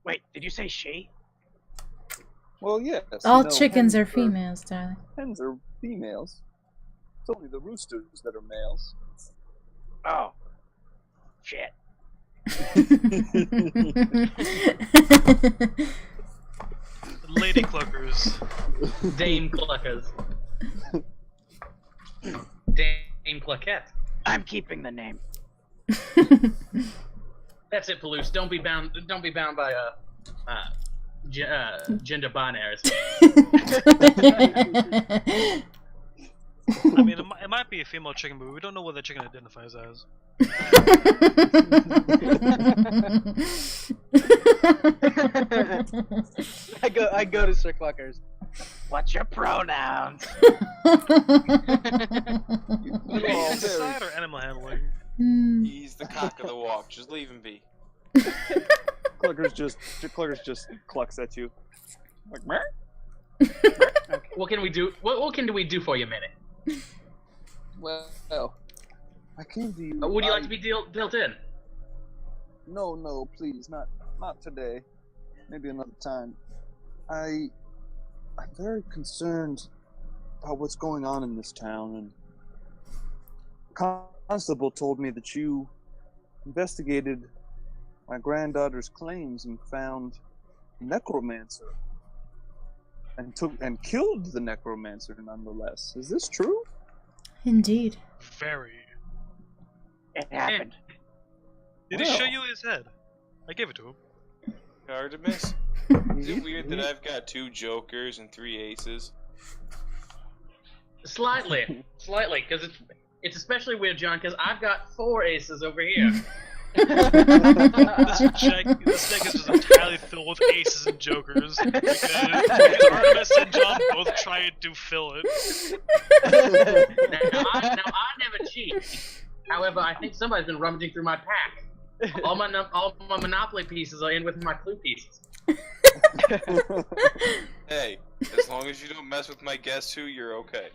Wait, did you say she? Well, yes. All chickens are females, darling. Hens are females. It's only the roosters that are males. Oh. Shit. Lady Cluckers. Dame Cluckers. Dame Cluckette. I'm keeping the name. That's it, Palouse. Don't be bound by gender binaries. I mean, it might be a female chicken, but we don't know what the chicken identifies as. I go to Sir Cluckers. What's your pronouns? Inside or animal handling? He's the cock of the walk. Just leave him be. Cluckers just clucks at you. Like, meh? What can we do? What can we do for you, Minnie? Well, I came to you. Would you like to be dealt in? No, please, not today. Maybe another time. I'm very concerned about what's going on in this town, and Constable told me that you investigated my granddaughter's claims and found a necromancer, and killed the necromancer nonetheless. Is this true? Indeed. Very. It happened. Did he show you his head? I gave it to him. Artemis? Is it weird that I've got 2 jokers and 3 aces? Slightly, because it's especially weird, John, because I've got 4 aces over here. This deck is just entirely filled with aces and jokers. Because Artemis and John both try to fill it. Now I never cheat. However, I think somebody's been rummaging through my pack. All my Monopoly pieces are in with my clue pieces. Hey, as long as you don't mess with my Guess Who, you're okay.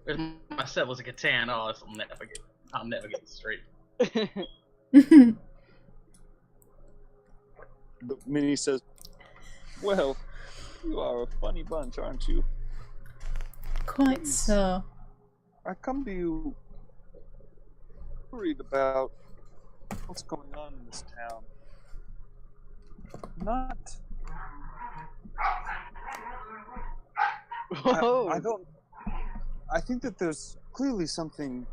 Where's my Settlers of Catan? Oh, I'll never get this straight. But Minnie says, "Well, you are a funny bunch, aren't you?" Quite so. I come to you worried about what's going on in this town. Not. Whoa. I don't. I think that there's clearly something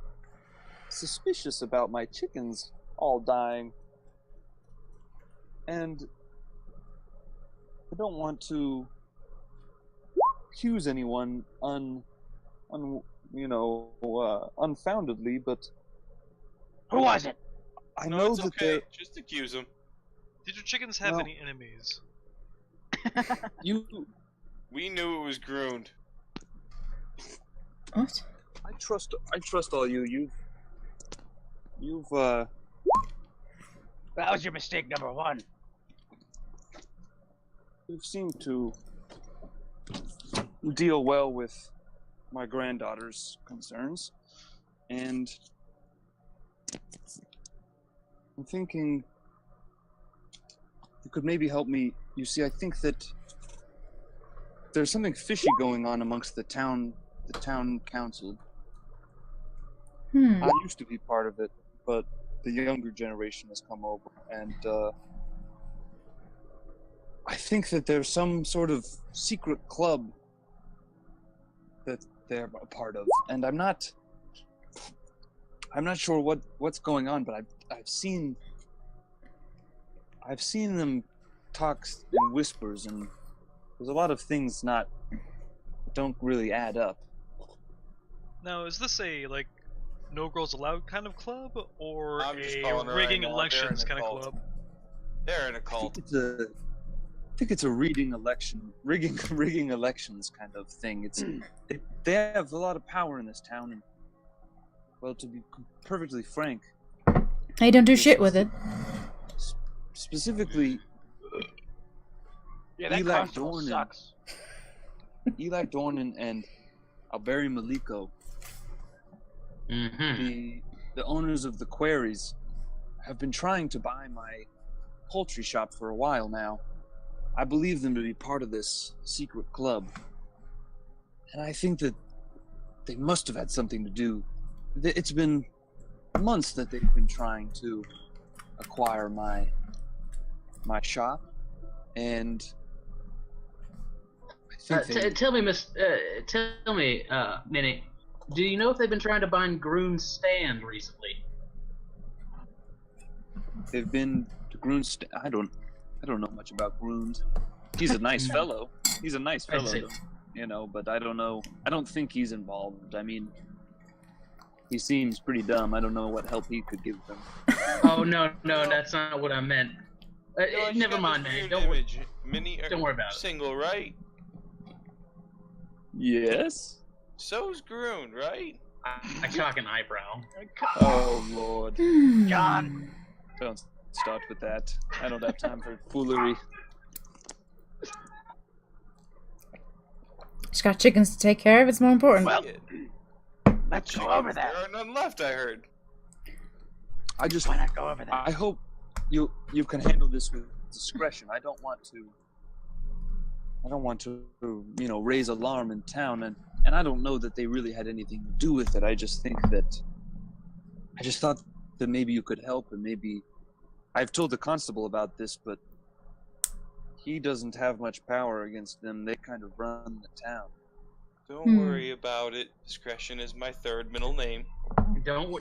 suspicious about my chickens all dying. And I don't want to accuse anyone unfoundedly, but Who was it? I No, know it's that okay. Just accuse them. Did your chickens have No. any enemies? We knew it was groomed. What? I trust all you. You've That was your mistake number 1. you've seemed to deal well with my granddaughter's concerns, and I'm thinking you could maybe help me. You see, I think that there's something fishy going on amongst the town council. I used to be part of it, but the younger generation has come over, and I think that there's some sort of secret club that they're a part of, and I'm not sure what's going on, but I've seen them talk in whispers, and there's a lot of things don't really add up. Now, is this a, like, no girls allowed kind of club, or I'm just a calling her rigging right now. elections They're in a kind of cult. club? They're in a cult. I think it's a rigging elections kind of thing. They have a lot of power in this town, and well, to be perfectly frank, They don't do shit with it. specifically Yeah, that Eli constable Dorn sucks. Eli Dornan and Alberi Maliko, Mm-hmm. the owners of the quarries, have been trying to buy my poultry shop for a while now. I believe them to be part of this secret club, and I think that they must have had something to do. It's been months that they've been trying to acquire my shop, and I think Tell me, Minnie, do you know if they've been trying to buy Groon's stand recently? they've been to Grun's. I don't know much about Grund. He's a nice fellow. He's a nice I fellow, see. but I don't know. I don't think he's involved. I mean, he seems pretty dumb. I don't know what help he could give them. Oh no, that's not what I meant. Never mind, Minnie. Don't worry. Minnie, Don't worry about it. Single, right? Yes. So's Groon, right? I cock an eyebrow. Oh Lord. John. Don't start with that. I don't have time for foolery. Just got chickens to take care of. It's more important. Well, let's go over There that. are none left, I heard. I just. Why not go over that? I hope you can handle this with discretion. I don't want to raise alarm in town, and I don't know that they really had anything to do with it. I just thought that maybe you could help, and maybe I've told the constable about this, but he doesn't have much power against them. They kind of run the town. Don't worry about it. Discretion is my 3rd middle name.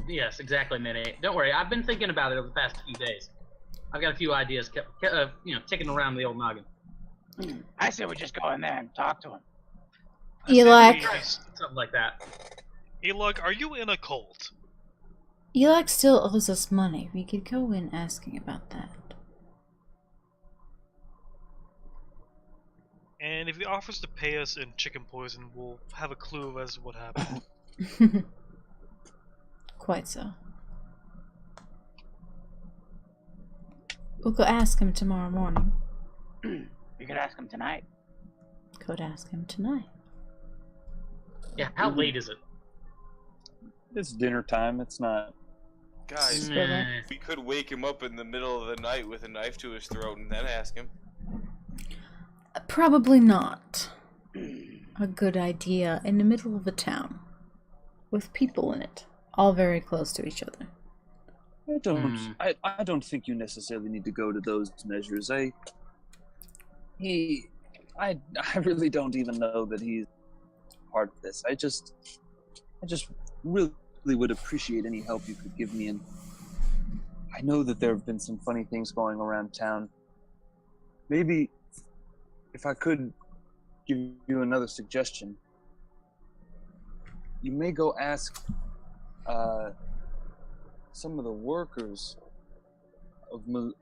Yes, exactly, Minnie. Don't worry. I've been thinking about it over the past few days. I've got a few ideas, ticking around the old noggin. I say we just go in there and talk to him. Elak. Something like that. Elak, are you in a cult? Elak still owes us money. We could go in asking about that. And if he offers to pay us in chicken poison, we'll have a clue as to what happened. Quite so. We'll go ask him tomorrow morning. We could ask him tonight. Could ask him tonight. Yeah, how late is it? It's dinner time. It's not. Guys, Nah. we could wake him up in the middle of the night with a knife to his throat and then ask him. Probably not a good idea in the middle of a town with people in it, all very close to each other. I don't think you necessarily need to go to those measures. I really don't even know that he's part of this. I just really would appreciate any help you could give me. And I know that there have been some funny things going around town. Maybe if I could give you another suggestion, you may go ask some of the workers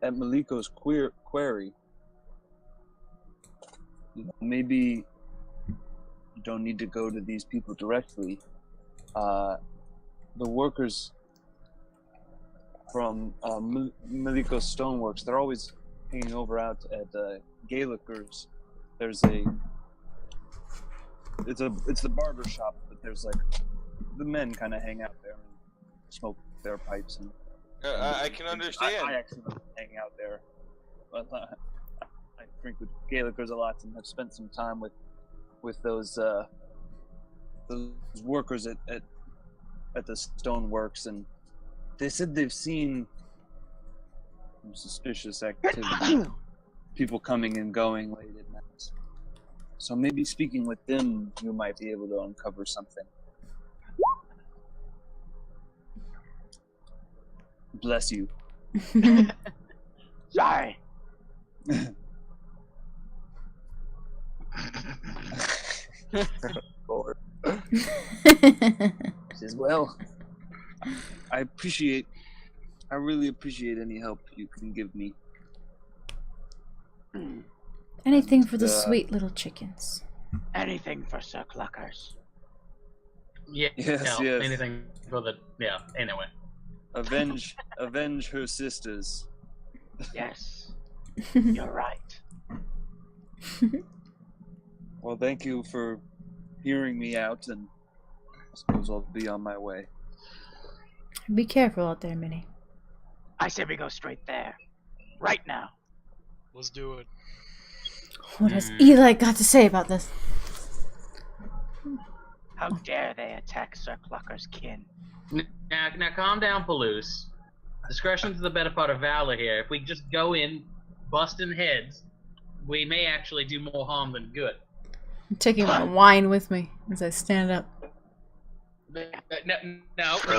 at Maliko's quarry. Maybe you don't need to go to these people directly. The workers from Maliko's Stoneworks, they're always hanging over out at Gaelickers. There's it's the barber shop, but there's like the men kind of hang out there and smoke their pipes. And I can understand. I actually hang out there. But, I drink with Gaelickers a lot and have spent some time with those workers at the stoneworks, and they said they've seen some suspicious activity, people coming and going late at night. So maybe speaking with them, you might be able to uncover something. Bless you. Sorry. Lord. Says, well, I really appreciate any help you can give me. Anything for the sweet little chickens. Anything for Sir Cluckers. Yeah, Yes. anything for the, anyway. Avenge her sisters. Yes. You're right. Well, thank you for hearing me out, and I suppose I'll be on my way. Be careful out there, Minnie. I say we go straight there. Right now. Let's do it. What has Eli got to say about this? How dare they attack Sir Clucker's kin? Now calm down, Palouse. Discretion's the better part of valor here. If we just go in, busting heads, we may actually do more harm than good. I'm taking my wine with me as I stand up. No,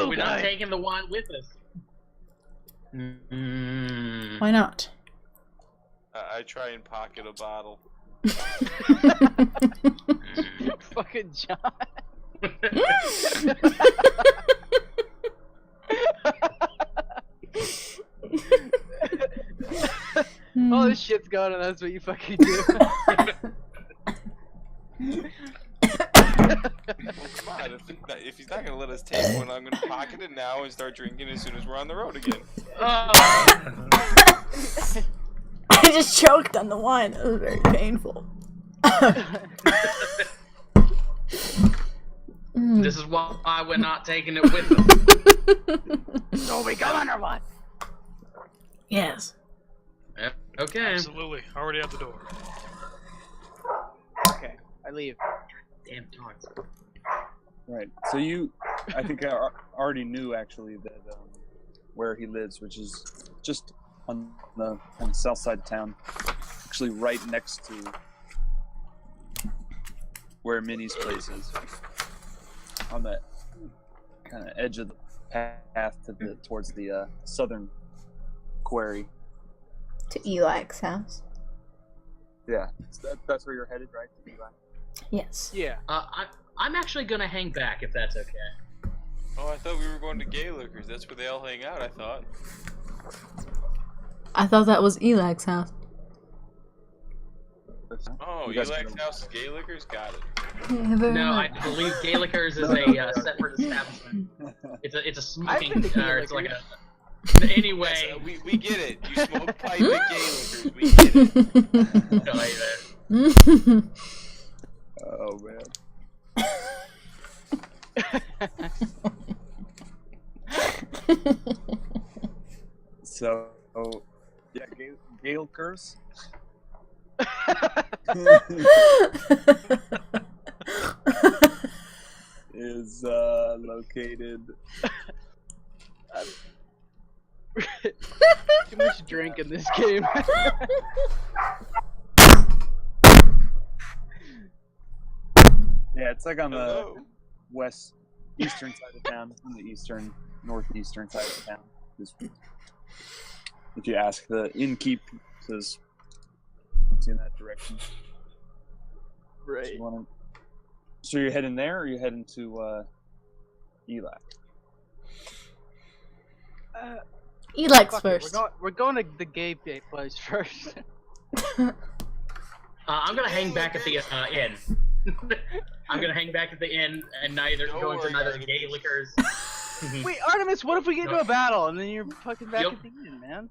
we're not taking the wine with us. Why not? I try and pocket a bottle. Fucking John. All this shit's going on, that's what you fucking do. Well, come on, if he's not gonna let us take one, I'm gonna pocket it now and start drinking as soon as we're on the road again. I just choked on the wine. That was very painful. This is why we're not taking it with us. So we going or what? Yes. Yep. Okay. Absolutely. Already out the door. Okay, I leave. Damn dogs. Right. So I think I already knew actually that where he lives, which is just on the south side of town, actually right next to where Minnie's place is, on that kind of edge of the path towards the southern quarry. To Eli's house. Yeah, that's where you're headed, right? To Eli. Yes. Yeah. I'm actually gonna hang back if that's okay. Oh, I thought we were going to Gay Liquors. That's where they all hang out, I thought. I thought that was Eli's house. Oh, You guys Eli's can- house is Gay Liquors? Got it. Yeah, very No, I much. believe Gay Liquors is a separate establishment. It's a I've smoking. been to Gay It's like a. Yes, Anyway. we get it. You smoke pipe at Gay Liquors. We get it. No, Oh man. So, yeah, Gale curse. Is located. Too much drink in this game. Yeah, it's like on the Hello. eastern side of town, on the northeastern side of town. If you ask the innkeep, it says it's in that direction. Right. So you're heading there, or you're heading to Eli? Eli's Fuck it, first. we're going to the gay place first. I'm gonna hang back at the inn. I'm gonna hang back at the inn and Don't going to worry, neither Artemis. Gay Liquors. Wait, Artemis, what if we get into a battle and then you're fucking back Yep. at the inn, man?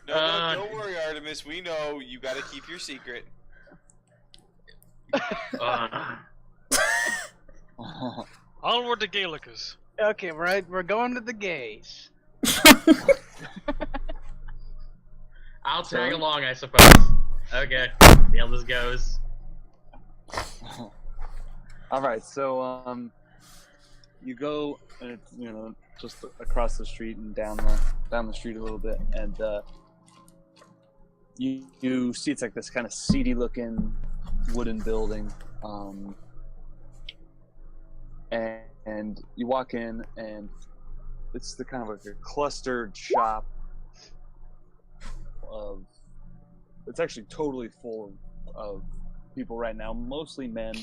No, don't worry, Artemis. We know you gotta keep your secret. Onward to Gay Liquors. Okay, we're going to the gays. I'll So- tag along, I suppose. Okay, see how this goes. All right, so you go, and it's, just across the street and down the street a little bit, and you see it's like this kind of seedy-looking wooden building, and you walk in, and it's the kind of like a clustered shop of. It's actually totally full of people right now, mostly men.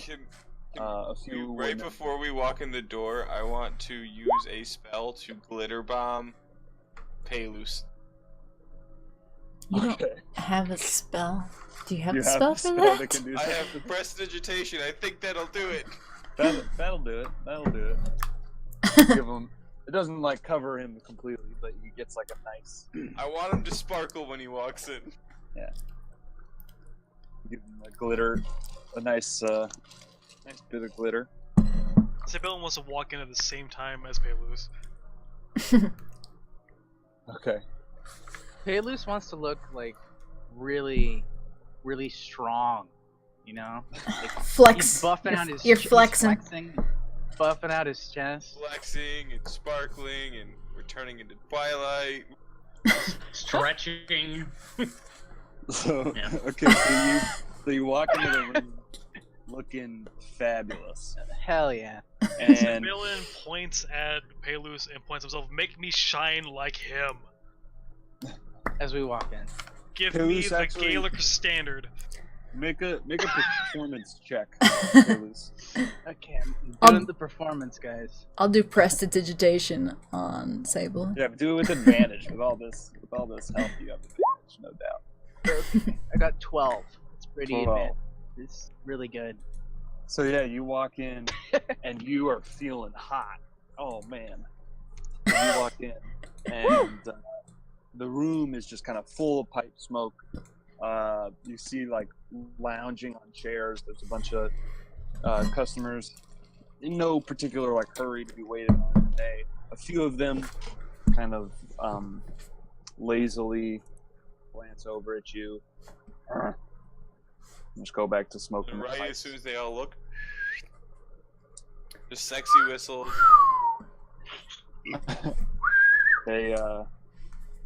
A few Right women. before we walk in the door, I want to use a spell to glitter bomb Paylus. You don't Okay. have a spell. Do you have You a spell a for spell that? that can do I that? have prestidigitation. I think that'll do it. That'll do it. That'll do it. Give him. It doesn't like cover him completely, but he gets like a nice. I want him to sparkle when he walks in. Give him a glitter, a nice bit of glitter. Sibyl wants to walk in at the same time as Paylus. Okay. Paylus wants to look like really, really strong, Like, Flex. he's buffing out his. You're he's flexing. buffing out his chest. Flexing and sparkling, and we're turning into Twilight. Stretching. So Yeah. okay, so you walk into the room looking fabulous, Hell yeah. and Sibyllin points at Paylus and points himself, "Make me shine like him. As we walk in. Give Paylus me the actually- Gay Liquor standard." make a performance check. Paylus. Okay, I'm doing the performance, guys. I'll do prestidigitation on Sable. Yeah, but do it with advantage. With all this help, you have advantage, no doubt. I got 12. It's pretty 12. advanced. It's really good. So yeah, you walk in and you are feeling hot. Oh man! And you walk in and the room is just kind of full of pipe smoke. You see like lounging on chairs. There's a bunch of customers in no particular like hurry to be waited on today. A few of them kind of lazily glance over at you. Just go back to smoking. Right the as soon as they all look, just sexy whistles. They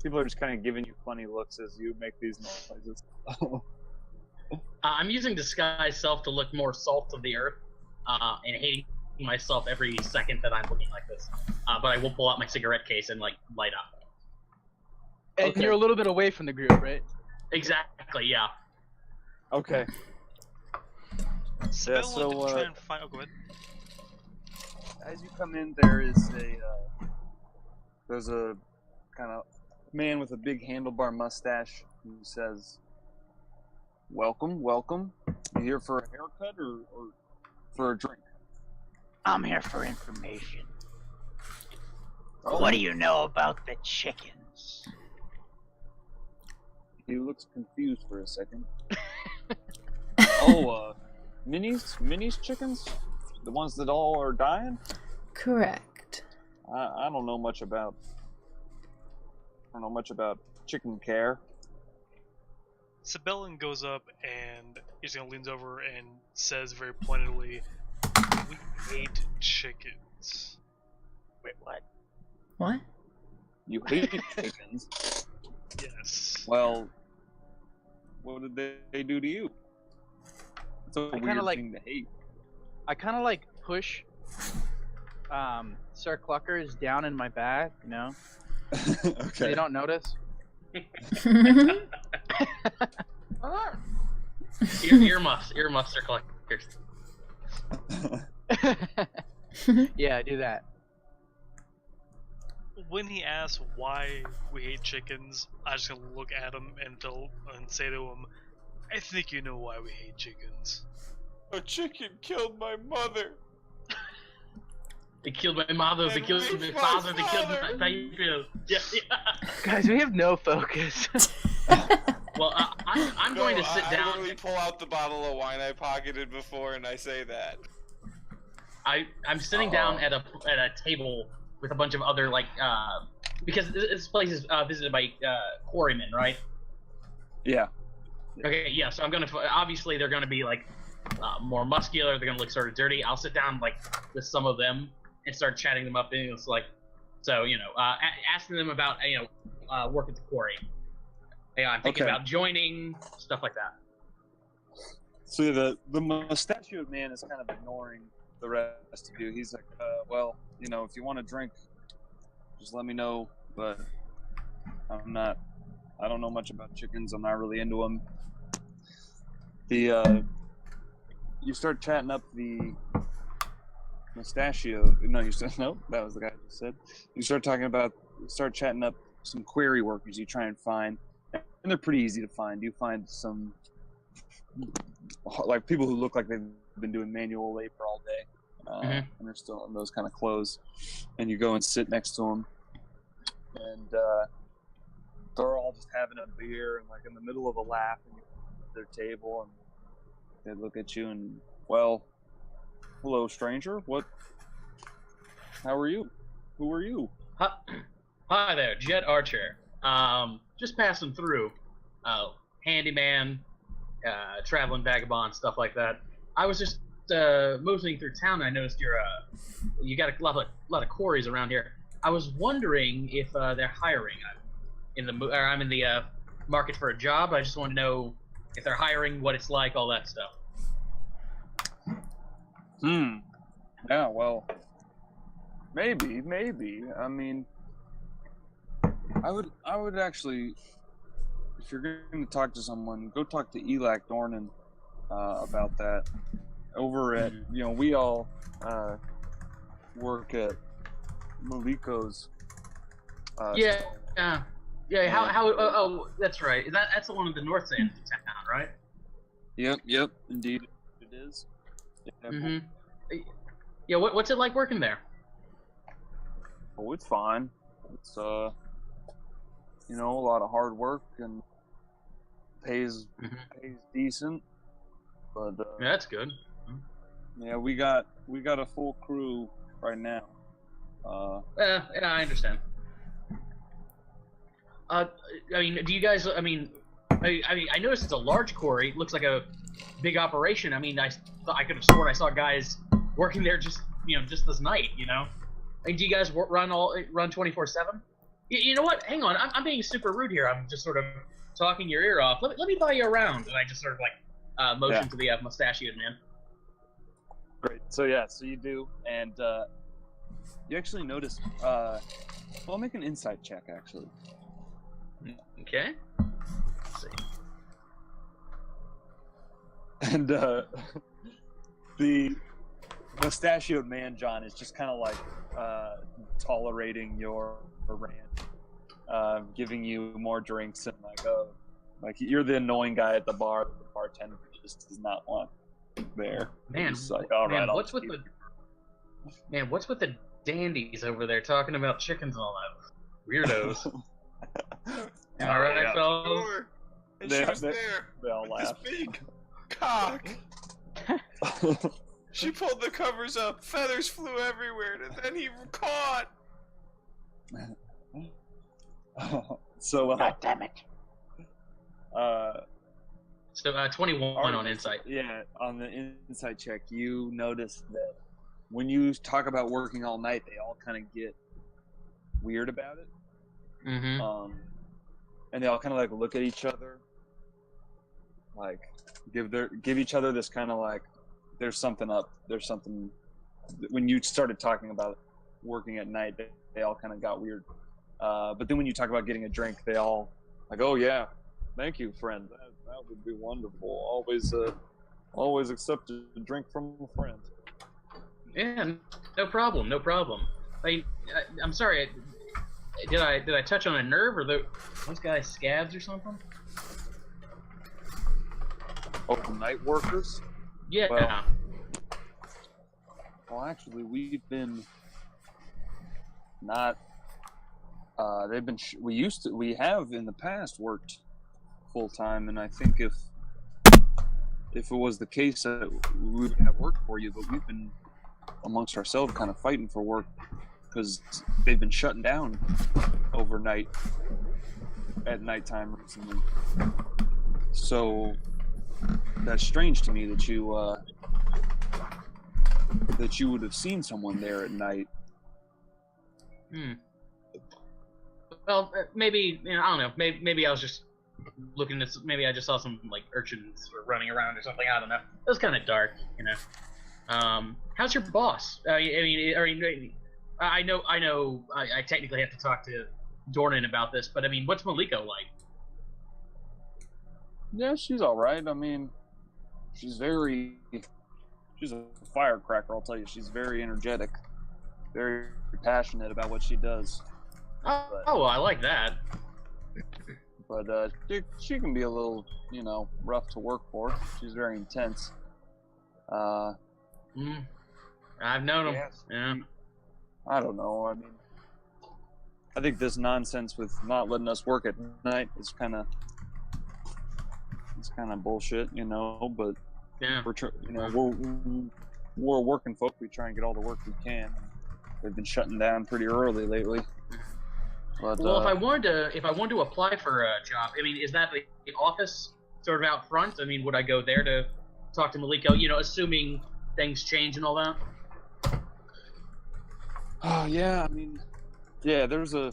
people are just kind of giving you funny looks as you make these noises. I'm using disguise self to look more salt of the earth, and hating myself every second that I'm looking like this. But I will pull out my cigarette case and light up. And Okay. you're a little bit away from the group, right? Exactly. Yeah. Okay. Sibyl so, to try and find. Oh, go ahead. As you come in, there's a kind of man with a big handlebar mustache who says, "Welcome, welcome. You here for a haircut or for a drink?" I'm here for information. Oh. What do you know about the chickens? He looks confused for a second. Minis chickens? The ones that all are dying? Correct. I don't know much about chicken care. Sibylline goes up and he's gonna leans over and says very pointedly, "We hate chickens." Wait, what? What? You hate chickens? Yes. Well, what did they do to you? It's a weird thing to hate. I kind of like push Sir Cluckers down in my bag, you know? So Okay. you don't notice. Earmuffs are collectors. Yeah, do that. When he asks why we hate chickens, I just gonna look at him and say to him, "I think you know why we hate chickens." A chicken killed my mother. They killed my mother. They killed my father. They killed my baby. Yeah. Guys, we have no focus. Well, I'm going to sit down. I literally pull out the bottle of wine I pocketed before, and I say that. I'm sitting down at a table with a bunch of other because this place is visited by quarrymen, right? Yeah. Okay, yeah. So I'm gonna obviously they're gonna be more muscular. They're gonna look sort of dirty. I'll sit down with some of them and start chatting them up. And it's asking them about work at the quarry. Yeah, I'm thinking about joining, stuff like that. So the mustachioed man is kind of ignoring the rest of you. He's like, well, if you want a drink, just let me know. But I don't know much about chickens. I'm not really into them. You start chatting up the mustachio. No, that was the guy who said. You start chatting up some query workers you try and find. And they're pretty easy to find. You find some people who look like they've been doing manual labor all day, and they're still in those kind of clothes. And you go and sit next to them, and they're all just having a beer and in the middle of a laugh, and you come to their table and they look at you and, well, hello, stranger. How are you? Who are you? Hi there, Jet Archer. Just passing through. Handyman, traveling vagabond, stuff like that. I was just moving through town. And I noticed you got a lot of quarries around here. I was wondering if they're hiring. I'm in the market for a job. I just want to know if they're hiring, what it's like, all that stuff. Yeah. Well, maybe. I mean, I would actually, if you're going to talk to someone, go talk to Elac Dornan about that. Over at, we all work at Maliko's. Yeah. How? That's right. That's the one at the north end of town, right? Yep. Indeed, it is. Yeah. Yeah. What's it like working there? Oh, it's fine. It's a lot of hard work and pays decent, but yeah, that's good. Yeah, we got a full crew right now. Yeah, I understand. I mean, do you guys? I noticed it's a large quarry. It looks like a big operation. I mean, I could have sworn I saw guys working there just this night. Do you guys run 24/7? You know what? Hang on, I'm being super rude here. I'm just sort of talking your ear off. Let me buy you around, and I just sort of motion to the mustachioed man. Great. So you do, and you actually notice. I'll make an insight check actually. Okay. Let's see. And the mustachioed man, John, is just kind of like tolerating your rant, giving you more drinks, and like you're the annoying guy at the bar. The bartender just does not want there. Man, like, all right, what's with the dandies over there talking about chickens and all that? Weirdos. Am I right, fellas? Sure. And she was there. They all with laugh. this big cock. She pulled the covers up. Feathers flew everywhere, and then he caught. So, God damn it. So 21 on insight. Yeah, on the insight check, you notice that when you talk about working all night, they all kind of get weird about it. Mm-hmm. And they all kind of like look at each other, like give each other this kind of like, there's something up. There's something. When you started talking about working at night, they all kind of got weird. But then when you talk about getting a drink, they all like, oh yeah, thank you, friend. That would be wonderful. Always accept a drink from a friend. Yeah, no problem. I'm sorry. Did I touch on a nerve, or those guys scabs or something? Oh, night workers? Yeah. Well, actually, we've been not. They've been. We have in the past worked full time, and I think if it was the case that we would have work for you, but we've been amongst ourselves kind of fighting for work because they've been shutting down overnight at nighttime recently. So that's strange to me that you would have seen someone there at night. Well, maybe, I don't know. Maybe I was just looking at. Maybe I just saw some like urchins running around or something. I don't know. It was kind of dark, How's your boss? I know. I technically have to talk to Dornan about this, but I mean, what's Maliko like? Yeah, she's all right. I mean, she's a firecracker. I'll tell you, she's very energetic, very passionate about what she does. Oh, I like that. But she can be a little, rough to work for. She's very intense. I've known him. Yeah. I don't know. I mean, I think this nonsense with not letting us work at night is kind of bullshit, But yeah, we're working folk. We try and get all the work we can. They've been shutting down pretty early lately. But, well, if I wanted to apply for a job, I mean, is that the office sort of out front? I mean, would I go there to talk to Maliko? Assuming things change and all that. Oh yeah, I mean, yeah. There's a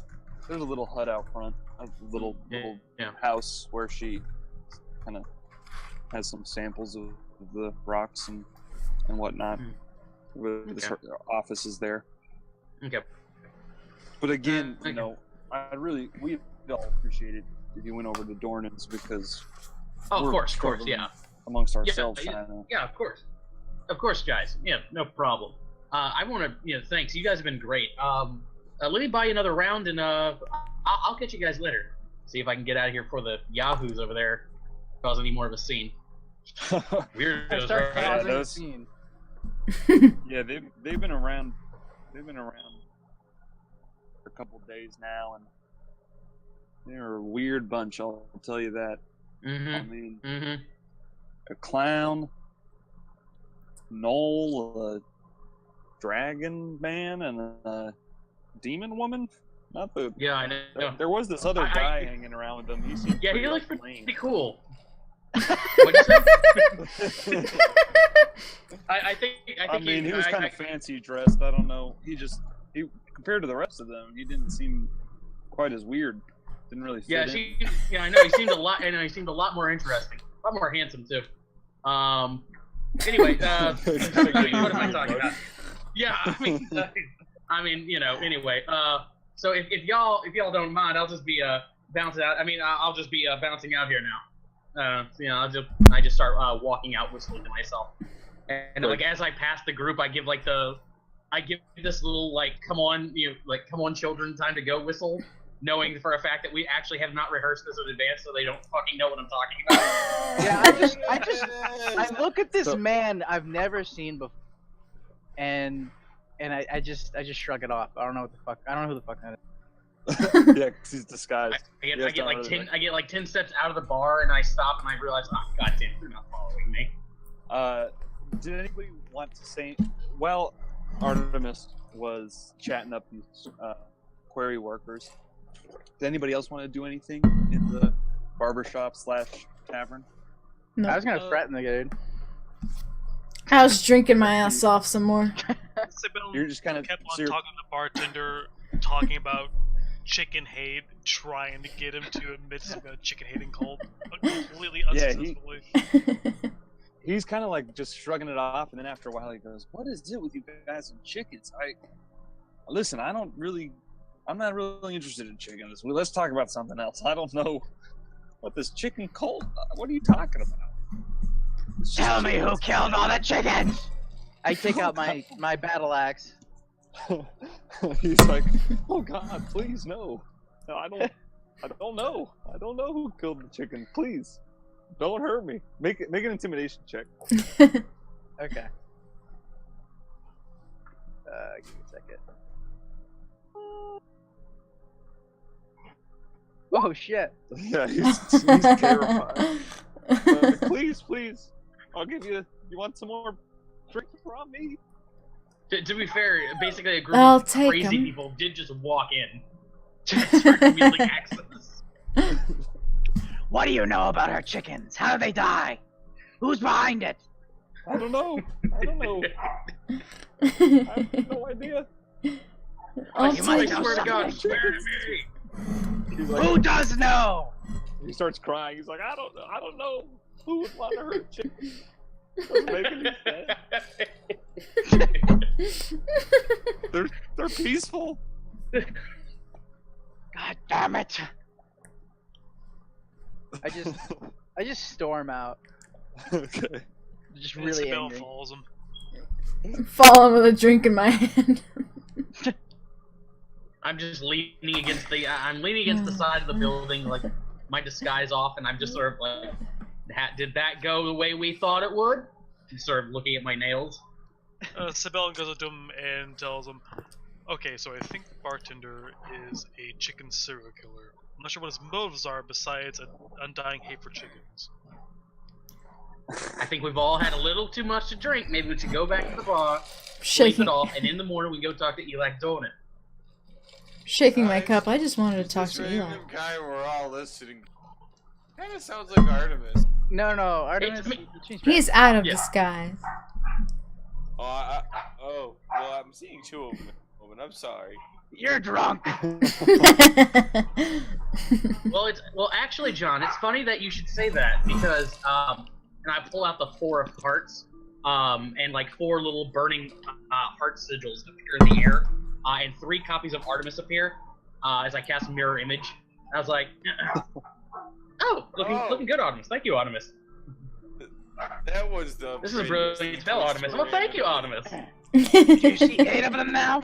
little hut out front, a little house where she kind of has some samples of the rocks and whatnot. This office is there. Okay. But again, we'd all appreciate it if you went over to Dornan's because. Oh, of course, yeah. Amongst ourselves, yeah, of course, guys. Yeah, no problem. I want to, thanks. You guys have been great. Let me buy you another round, and I'll catch you guys later. See if I can get out of here before the yahoos over there cause any more of a scene. Weirdos, start right? causing a scene. Yeah, they've been around. They've been around for a couple days now, and they're a weird bunch. I'll tell you that. Mm-hmm. I mean, a clown, Noel, a dragon man, and a demon woman. Not the. Yeah, I know. There was this other guy hanging around with them. He seemed he looks pretty cool. I think he was kind of fancy dressed. I don't know. He compared to the rest of them, he didn't seem quite as weird. Didn't really fit in. I know. He seemed a lot, and he seemed a lot more interesting, a lot more handsome too. Anyway, what am I talking about? Yeah, I mean, Anyway, so if y'all don't mind, I'll just be bouncing out. I mean, I'll just be bouncing out here now. You know, I just start walking out whistling to myself, and like as I pass the group, I give this little like come on children, time to go whistle, knowing for a fact that we actually have not rehearsed this in advance, so they don't fucking know what I'm talking about. Yeah, I look at this man I've never seen before, and I just shrug it off. I don't know who the fuck that is. Yeah, because he's disguised. I get like 10 steps out of the bar, and I stop, and I realize, oh goddamn, you're not following me. Did anybody want to say? Well, Artemis was chatting up these query workers. Does anybody else want to do anything in the barbershop/tavern? No. I was gonna threaten the dude. I was drinking my ass off some more. You're just kind of kept on talking to the bartender, talking about chicken hate, trying to get him to admit something about chicken hating cult, but completely unsuccessfully. He's kind of like just shrugging it off, and then after a while he goes, "What is it with you guys and chickens? Listen, I'm not really interested in chickens. Let's talk about something else. I don't know what this chicken cult. What are you talking about? Tell me who killed all the chickens." I take out my battle axe. He's like, "Oh God, please no. I don't know. I don't know who killed the chicken. Please, don't hurt me. Make an intimidation check." Okay. Give me a second. Oh shit. Yeah, he's terrified. Please, I'll give you. You want some more drink from me? To be fair, basically a group of crazy people did just walk in. Just started wielding axes. What do you know about her chickens? How did they die? Who's behind it? I don't know. I have no idea. You might know something. Who does know? He starts crying. He's like, I don't know. Who would want to hurt chickens? Doesn't make any sense. They're peaceful. God damn it! I just storm out. Okay. Just really angry. Follows him. Fall with a drink in my hand. I'm just leaning against the side of the building, like my disguise off, and I'm just sort of like, did that go the way we thought it would? I'm sort of looking at my nails. Sibel goes up to him and tells him, "Okay, so I think the bartender is a chicken serial killer. I'm not sure what his motives are besides an undying hate for chickens." I think we've all had a little too much to drink. Maybe we should go back to the bar, sleep it off, and in the morning we go talk to Eli Donut. Shaking my cup. I just wanted to talk to Eli. Random guy we're all listening. Kind of sounds like Artemis. No, Artemis. He's out of disguise. Well, I'm seeing two of them at the moment. I'm sorry. You're drunk. Well, actually, John, it's funny that you should say that because and I pull out the 4 of hearts, and like 4 little burning heart sigils appear in the air, and 3 copies of Artemis appear as I cast mirror image. I was like, oh, looking good, Artemis. Thank you, Artemis. That was the. This is a brilliant spell, Artemis. Well, thank you, Artemis. Do you see 8 of them now?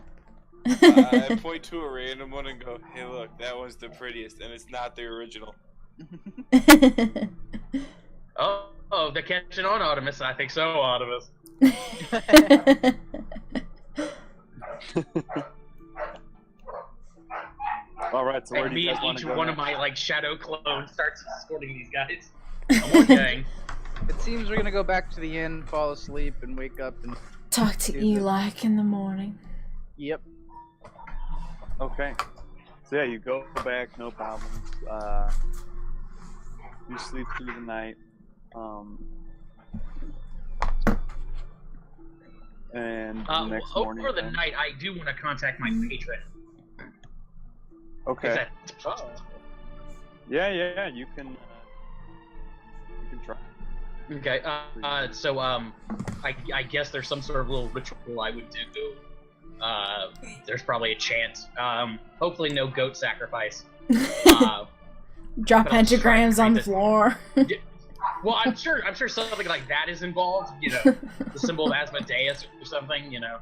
I point to a random one and go, "Hey, look, that was the prettiest, and it's not the original." Oh, they're catching on, Artemis. I think so, Artemis. All right, so where do me you guys and want each to go one now? of my like shadow clones starts escorting these guys. One gang. It seems we're gonna go back to the inn, fall asleep, and wake up and Talk to Eli in the morning. Yep. Okay. So yeah, you go back, no problems. You sleep through the night. And the next morning. Over the night, I do want to contact my patron. Okay. Yeah, you can try. Okay, so I guess there's some sort of little ritual I would do. There's probably a chant. Hopefully no goat sacrifice. Drop pentagrams on the floor. Well, I'm sure something like that is involved. You know, the symbol of Asmodeus or something. You know,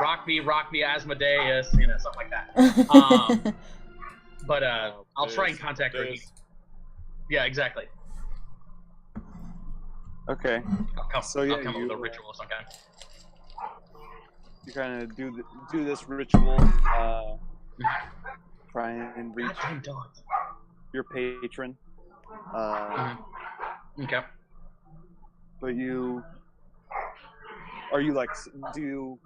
rock me, Asmodeus. You know, something like that. But I'll try and contact her. Yeah, exactly. Okay. I'll come up you, with a ritual of some kind. You kind of do this ritual. Try and reach your patron. Okay. But do you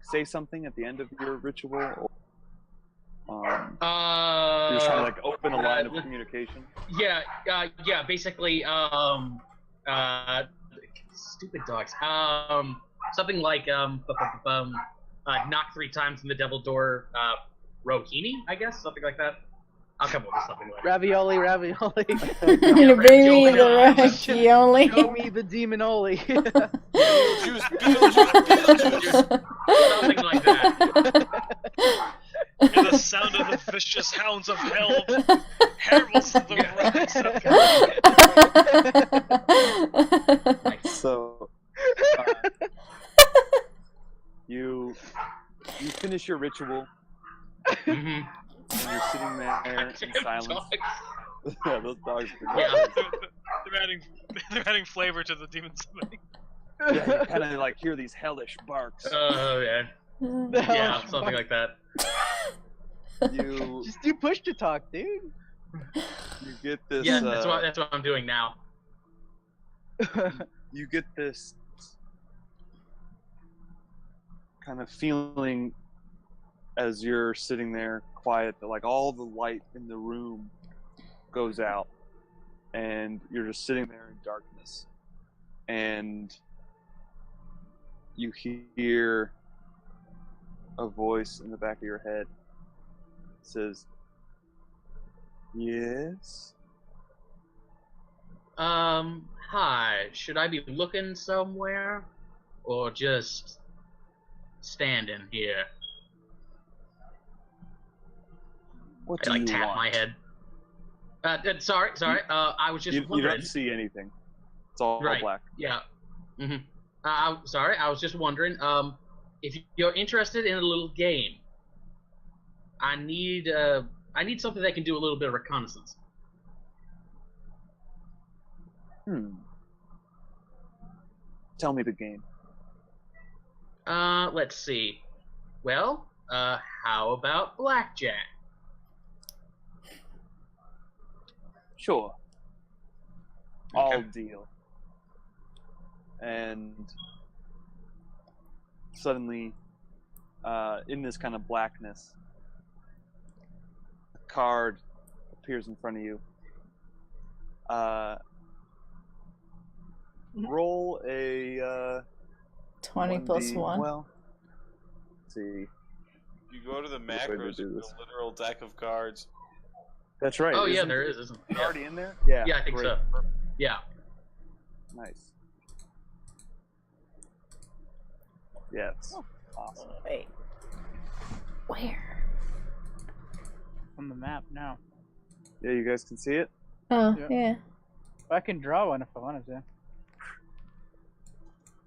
say something at the end of your ritual? Or, you're just trying to open a line of communication. Yeah. Basically, stupid dogs. Something like knock 3 times in the devil door. Rohini, I guess, something like that. I'll come up with something like ravioli. You bring me the ravioli. Show me the demonoli. Beetlejuice. Something like that. And the sound of the vicious hounds of hell heralds the rise of So, you finish your ritual. Mm-hmm. And you're sitting there in silence. Yeah, those dogs. they're adding flavor to the demon summoning. Yeah, you kind of hear these hellish barks. Oh yeah. Yeah, something like that. You just do push to talk, dude. You get this. Yeah, that's what I'm doing now. You get this kind of feeling as you're sitting there quiet that all the light in the room goes out and you're just sitting there in darkness and you hear a voice in the back of your head that says, "Yes? Hi, should I be looking somewhere or just standing here?" What do I you tap want? my head. Sorry. I was just wondering. You don't see anything. It's all black. Yeah. Mm-hmm. Sorry, I was just wondering. If you're interested in a little game, I need something that can do a little bit of reconnaissance. Tell me the game. Let's see. Well, how about blackjack? Sure. I'll deal. And suddenly, in this kind of blackness, a card appears in front of you. Roll a 20 plus 1. Well, let's see. You go to the macros, the literal deck of cards. That's right. Oh yeah, there is, isn't it? Yeah. Already in there? Yeah. Yeah, I think so. Yeah. Nice. Yeah, it's awesome. Wait. Where? On the map now. Yeah, you guys can see it? Oh, yeah. I can draw one if I wanted to.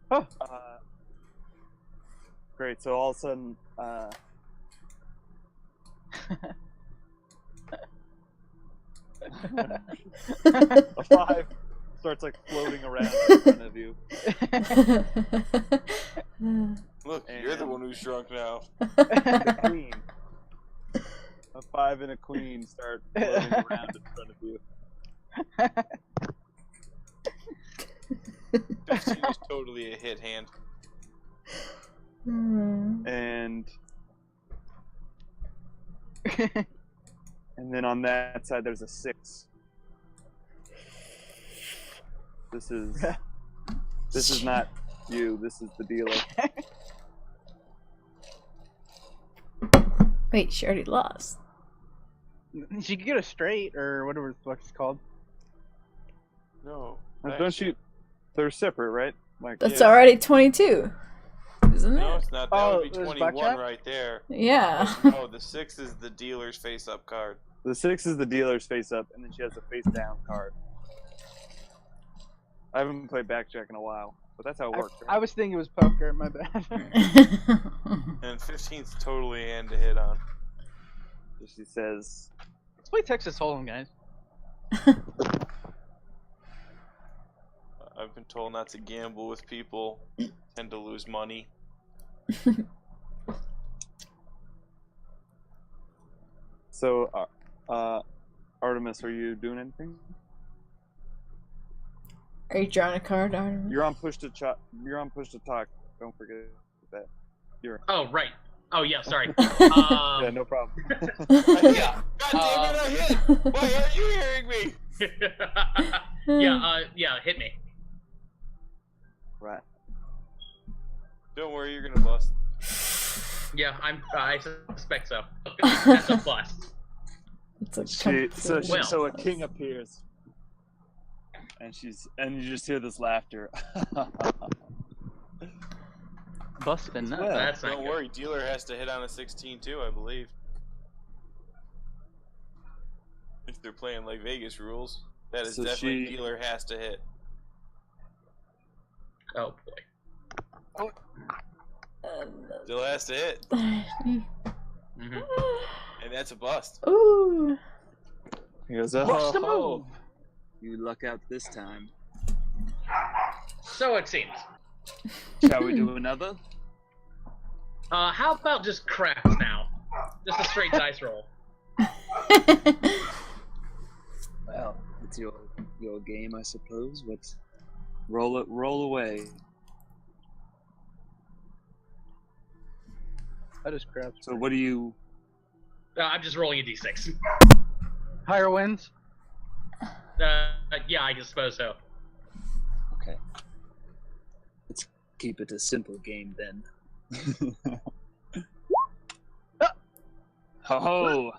Oh! Great, so all of a sudden, a 5 starts floating around in front of you. Look, you're the one who's drunk now. The queen. A 5 and a queen start floating around in front of you. 15 is totally a hit hand. And then on that side there's a 6. This is not you, this is the dealer. Wait, she already lost. She could get a straight or whatever the fuck it's called. No. Don't you? They're separate, right? That's already 22, isn't it? No, it's not. That would be there's 21 blackjack? right there. Yeah. No, the 6 is the dealer's face-up card. The 6 is the dealer's face up, and then she has a face down card. I haven't played Backjack in a while, but that's how it works. I was thinking it was poker, my bad. And 15's totally hand to hit on. So she says, let's play Texas Hold'em, guys. I've been told not to gamble with people. Tend to lose money. So, Artemis, are you doing anything? Are you drawing a card, Artemis? You're on push to talk. Don't forget that. Oh, right. Oh, yeah, sorry. Yeah, no problem. Yeah. God damn it, I hit! Why aren't you hearing me? Yeah, hit me. Right. Don't worry, you're gonna bust. Yeah, I suspect so. That's a bust. So a king appears, and you just hear this laughter. Bustin' nuts. Well, That's not Don't good. worry, dealer has to hit on a 16 too, I believe. If they're playing like Vegas rules, that is So definitely dealer has to hit. Oh, boy. Still has to hit, Mm-hmm. and that's a bust. Ooh. He goes, What's the move? You luck out this time. So it seems. Shall we do another? How about just craps now? Just a straight dice roll. Well, it's your game, I suppose. But roll away. I just crap. So what do you? I'm just rolling a d6. Higher wins? Yeah, I suppose so. Okay. Let's keep it a simple game then. Oh.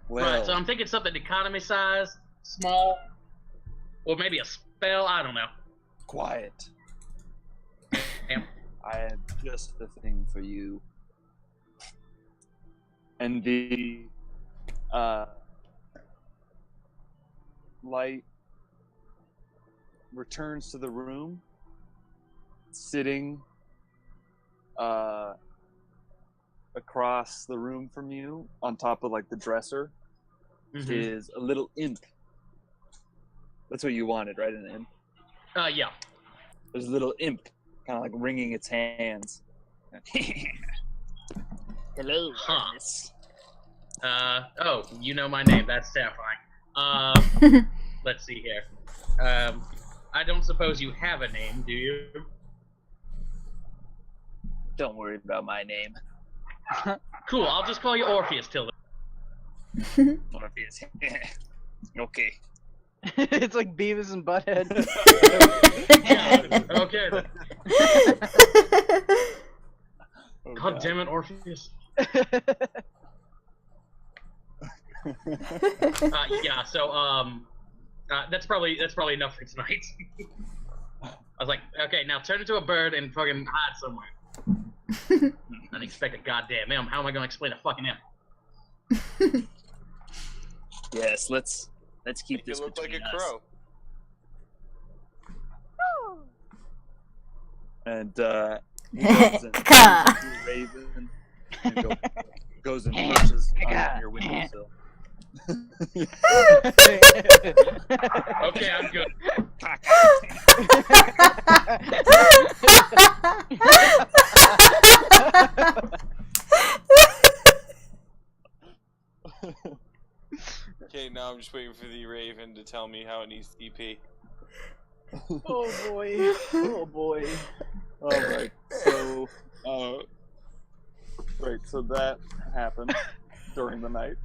Well. Right, so I'm thinking something economy size, small, or maybe a spell, I don't know. Quiet. Damn. I have just the thing for you. And the light returns to the room, sitting across the room from you, on top of like the dresser, is a little imp. That's what you wanted, right? An imp. Yeah. There's a little imp, kind of like wringing its hands. Hello, Artemis. Oh, you know my name. That's terrifying. Let's see here. I don't suppose you have a name, do you? Don't worry about my name. Cool, I'll just call you Orpheus till then. Orpheus. Okay. It's like Beavis and Butthead. Yeah, okay then. Oh, God damn it, Orpheus. Yeah, so that's probably enough for tonight. I was like, okay, now turn into a bird and fucking hide somewhere. I didn't expect a goddamn imp. How am I gonna explain a fucking imp? Yes, let's keep Make this it look like between a us. crow. And he goes and turns into a raven and goes and pushes on your windowsill. Okay, I'm good. Okay, now I'm just waiting for the Raven to tell me how it needs TP. Oh boy. Oh boy. Alright, so so that happened during the night.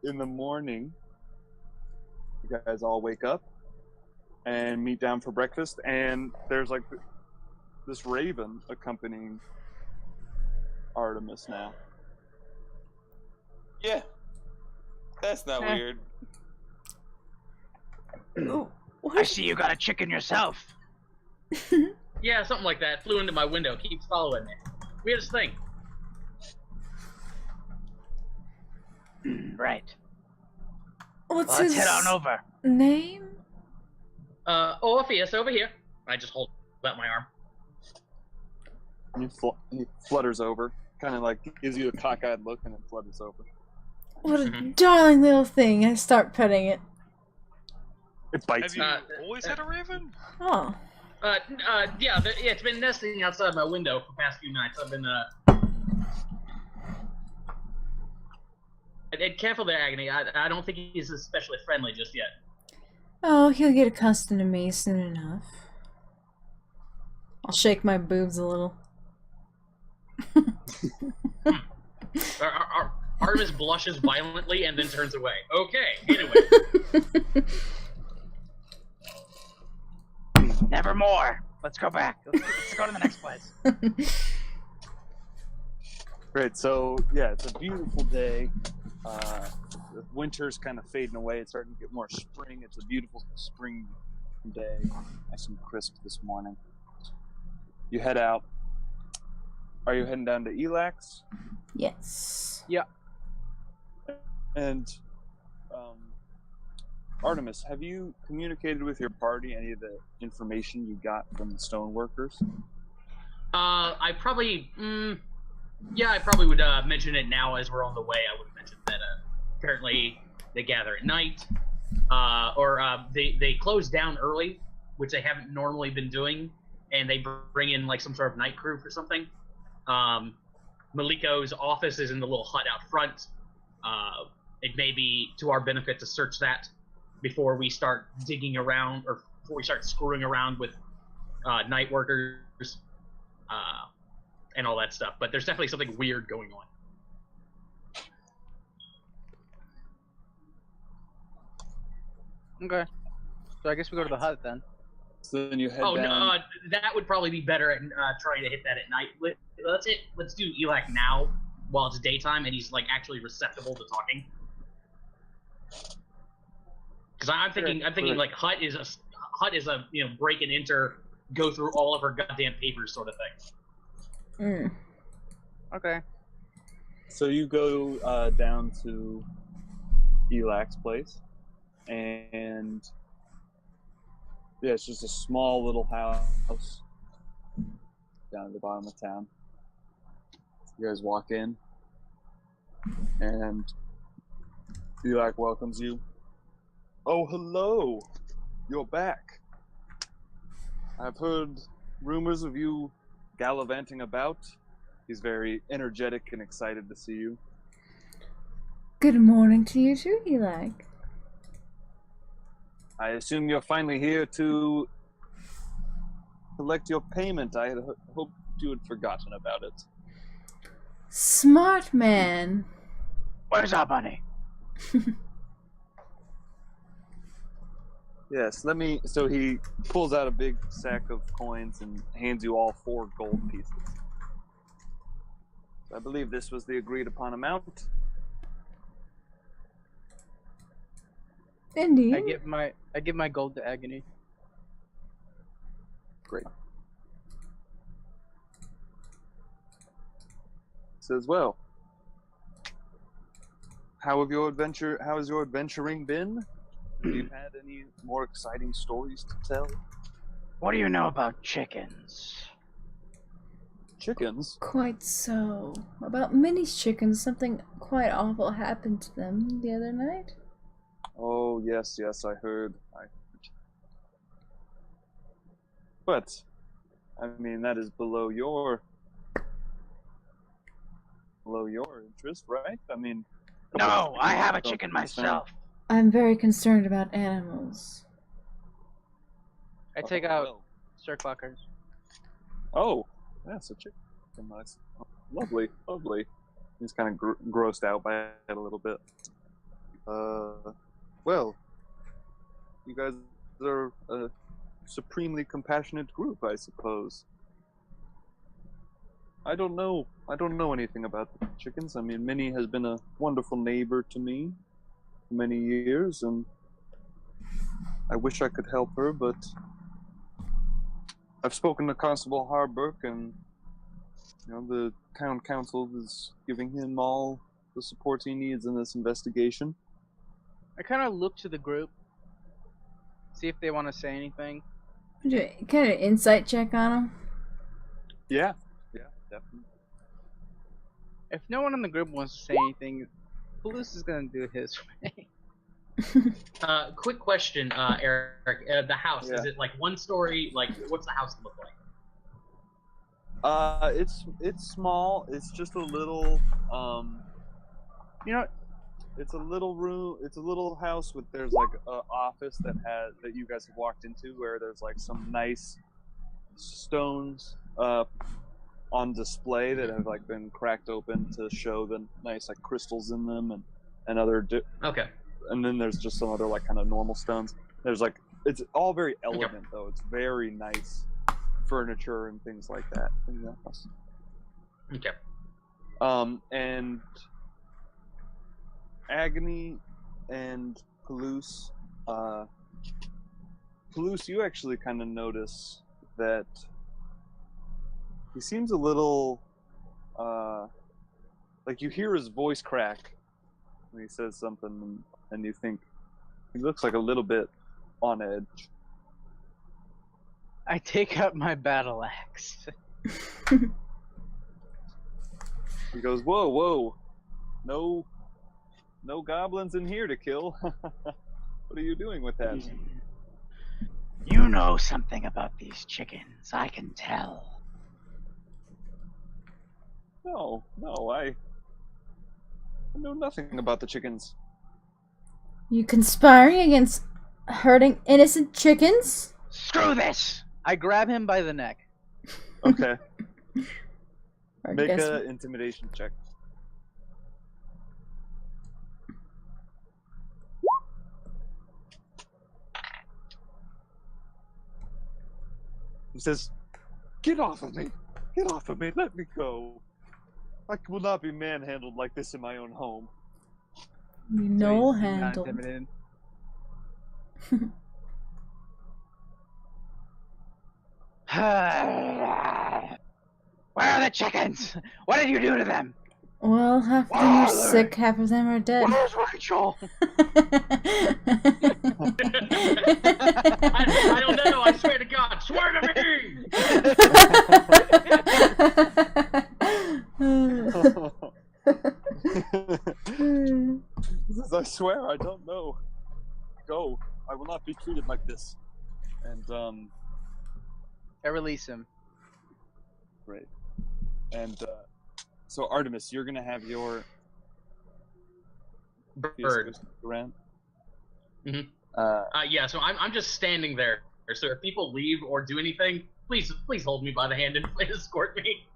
In the morning, you guys all wake up and meet down for breakfast, and there's like this raven accompanying Artemis now. Yeah. That's not weird. I see you got a chicken yourself. Yeah, something like that. Flew into my window. Keeps following me. Weirdest thing. Right. What's Let's his head on over. name? Orpheus, over here. I just hold out my arm. He flutters over, kind of like gives you a cockeyed look, and then flutters over. What a darling little thing. I start petting it. It bites Have you always had a raven? Oh. Yeah, it's been nesting outside my window for the past few nights. I've been, and careful there, Agony. I don't think he's especially friendly just yet. Oh, he'll get accustomed to me soon enough. I'll shake my boobs a little. Artemis blushes violently and then turns away. Okay, anyway. Nevermore. Let's go back. Let's go to the next place. Great, so yeah, it's a beautiful day. The winter's kind of fading away. It's starting to get more spring. It's a beautiful spring day. Nice and crisp this morning. You head out. Are you heading down to Elax? Yes. Yeah. And Artemis, have you communicated with your party any of the information you got from the stoneworkers? I probably would mention it now as we're on the way. I would mention that apparently they gather at night, or they close down early, which they haven't normally been doing, and they bring in like some sort of night crew or something. Maliko's office is in the little hut out front. It may be to our benefit to search that before we start digging around, or before we start screwing around with night workers and all that stuff. But there's definitely something weird going on. Okay. So I guess we go to the hut then. So then you head down. No, that would probably be better at trying to hit that at night. Let's do Elac now while it's daytime and he's like actually receptible to talking. Because I'm thinking like hut is a break and enter, go through all of her goddamn papers sort of thing. Okay. So you go down to Elac's place, and yeah, it's just a small little house down at the bottom of town. You guys walk in, and Elac welcomes you. Oh, hello! You're back. I've heard rumors of you gallivanting about. He's very energetic and excited to see you. Good morning to you too, Elac. I assume you're finally here to collect your payment. I had hoped you had forgotten about it. Smart man. Where's our money? Yes, so he pulls out a big sack of coins and hands you all 4 gold pieces. I believe this was the agreed upon amount. Indeed. I give my gold to Agony. Great. Says, well, how has your adventuring been? Have you had any more exciting stories to tell? What do you know about chickens? Chickens? Quite so. About Minnie's chickens, something quite awful happened to them the other night. Oh, yes, I heard. But, I mean, that is below your interest, right? I mean... No, I have a chicken myself. I'm very concerned about animals. I take out Sturkbuckers. Oh, that's a chicken. Nice. Lovely. He's kind of grossed out by it a little bit. Well, you guys are a supremely compassionate group, I suppose. I don't know anything about the chickens. I mean, Minnie has been a wonderful neighbor to me for many years, and I wish I could help her, but I've spoken to Constable Harburg, and the town council is giving him all the support he needs in this investigation. I kind of look to the group, see if they want to say anything. Kind of insight check on him. Yeah, definitely. If no one in the group wants to say anything, Palouse is gonna do it his way. Quick question, Eric. The house, Yeah. is it like one story? Like, what's the house look like? It's small. It's just a little, You know, it's a little room. It's a little house with there's like an office that you guys have walked into where there's like some nice stones on display that have like been cracked open to show the nice like crystals in them and other. Okay. And then there's just some other like kind of normal stones. There's like it's all very elegant though. It's very nice furniture and things like that in the house. Okay. And Agony and Palouse, you actually kind of notice that he seems a little, like you hear his voice crack when he says something, and you think he looks like a little bit on edge. I take out my battle axe. He goes, "Whoa, no goblins in here to kill. What are you doing with that?" You know something about these chickens, I can tell. No, I know nothing about the chickens. You conspiring against hurting innocent chickens? Screw this! I grab him by the neck. Okay. Or Make guess- an intimidation check. He says, "Get off of me! Get off of me! Let me go! I will not be manhandled like this in my own home." No He's not handle. intimidated. Where are the chickens? What did you do to them? Well, half of them are sick, half of them are dead. Where's Rachel? I don't know. I swear to God. Swear to me. He says, "I swear I don't know. Go. I will not be treated like this." And I release him. Great. And so Artemis, you're gonna have your Bird. around. Mhm. Yeah. So I'm just standing there. So if people leave or do anything, please hold me by the hand and escort me.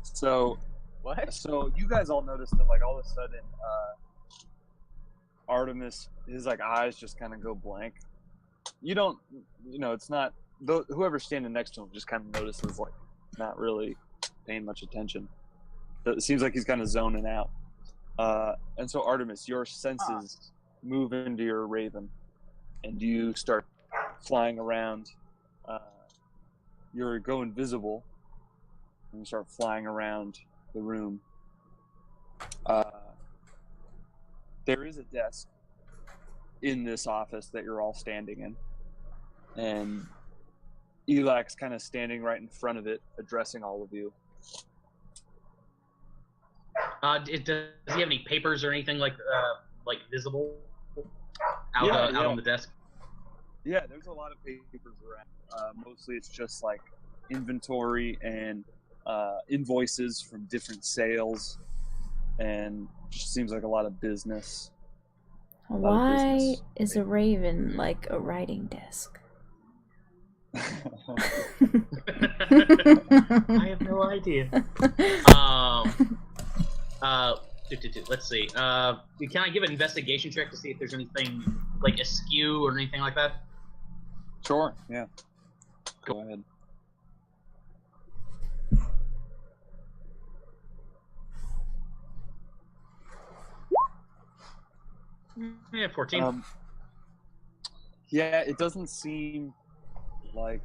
So What? So you guys all noticed that, like, all of a sudden, Artemis, his like eyes just kind of go blank. You don't, it's not. Whoever's standing next to him just kind of notices, like, not really paying much attention. It seems like he's kind of zoning out. And so Artemis, your senses move into your raven, and you start flying around. You go invisible, and you start flying around the room. There is a desk in this office that you're all standing in, and Elak's kind of standing right in front of it, addressing all of you. Does he have any papers or anything like visible out on the desk? Yeah, there's a lot of papers around. Mostly it's just like inventory and invoices from different sales, and just seems like a lot of business. Why is a raven like a writing desk? I have no idea. Let's see. Can I give an investigation check to see if there's anything like askew or anything like that? Sure. Yeah. Go ahead. Yeah, 14. Yeah, it doesn't seem like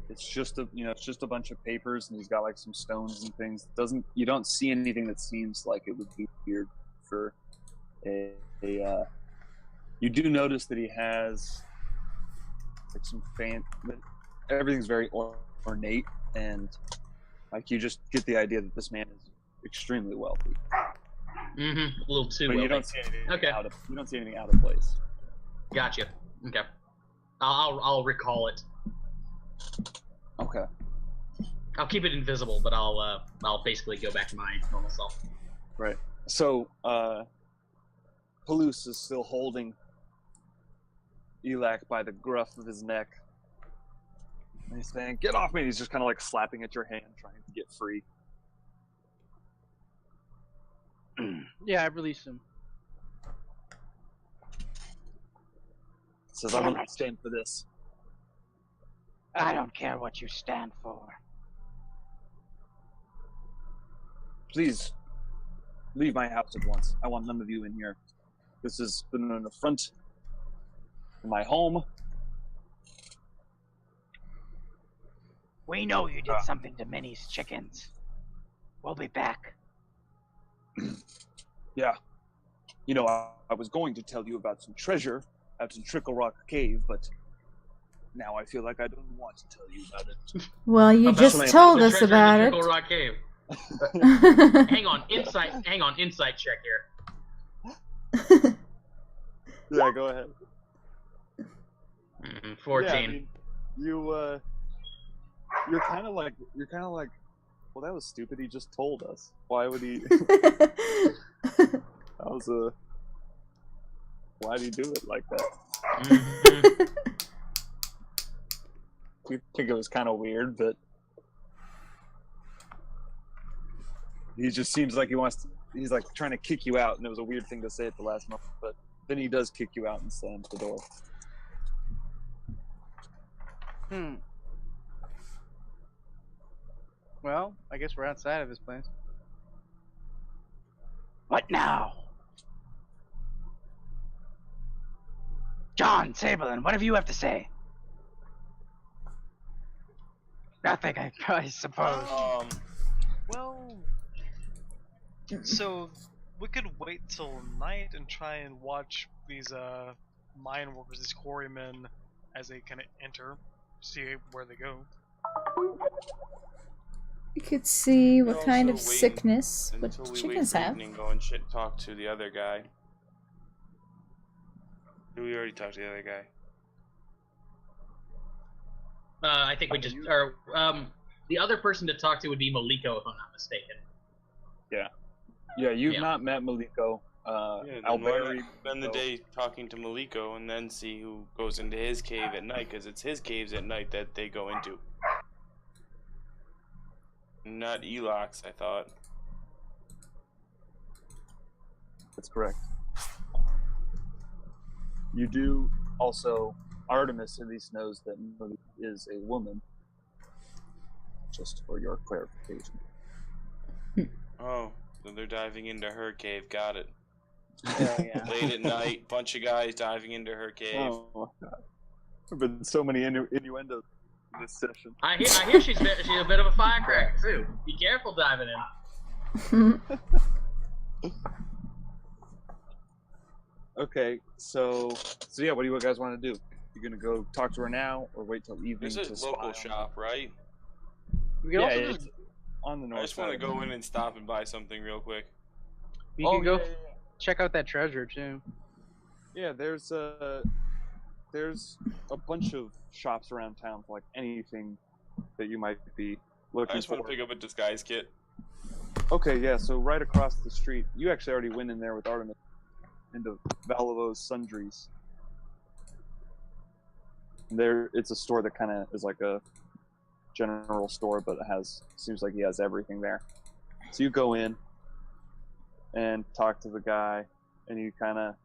it's just a bunch of papers, and he's got like some stones and things. You don't see anything that seems like it would be weird for a you do notice that he has like some everything's very ornate, and like you just get the idea that this man is extremely wealthy. Mm-hmm. A little too but wealthy. You don't see anything okay. You don't see anything out of place. Gotcha. Okay. I'll recall it. Okay. I'll keep it invisible, but I'll basically go back to my normal self. Right. So Palouse is still holding Elak by the gruff of his neck. And he's saying, "Get off me!" And he's just kind of like slapping at your hand, trying to get free. Yeah, I release him. Says, "I will not stand for this." I don't care what you stand for. Please, leave my house at once. I want none of you in here. This has been an affront to my home. We know you did something to Minnie's chickens. We'll be back. Yeah. You know, I was going to tell you about some treasure out in Trickle Rock Cave, but now I feel like I don't want to tell you about it. Well, you just told us about it. Trickle Rock Cave. Hang on, insight check here. Yeah, go ahead. 14. Yeah, I mean, you're kind of like, well, that was stupid. He just told us. Why would he? Why'd he do it like that? Mm-hmm. We think it was kind of weird, but he just seems like he's like trying to kick you out, and it was a weird thing to say at the last moment, but then he does kick you out and slams the door. Well, I guess we're outside of this place. What now? John, Sabelin, what do you have to say? Nothing, I suppose. Well, so we could wait till night and try and watch these mine workers, these quarrymen, as they kind of enter, see where they go. You could see what kind of sickness what chickens have. And go and talk to the other guy. We already talked to the other guy. I think we just, or the other person to talk to would be Maliko, if I'm not mistaken. Yeah, you've not met Maliko. Alberi, spend the day talking to Maliko and then see who goes into his cave at night, because it's his caves at night that they go into. Not Elak's, I thought. That's correct. You do also, Artemis at least knows that Malika is a woman, just for your clarification. Oh, so they're diving into her cave, got it. Yeah. Late at night, bunch of guys diving into her cave. Oh, God. There have been so many innuendos in this session. I hear she's a bit of a firecracker, too. Be careful diving in. Okay, so yeah, what do you guys want to do? You gonna go talk to her now, or wait till evening There's to a local shop, right? We could also just on the north. I just want to go in and stop and buy something real quick. We could go check out that treasure too. Yeah, there's a bunch of shops around town for like anything that you might be looking for. I just want to pick up a disguise kit. Okay, yeah, so right across the street, you actually already went in there with Artemis into Valavo's Sundries. It's a store that kind of is like a general store, but seems like he has everything there. So you go in and talk to the guy, and you kind of,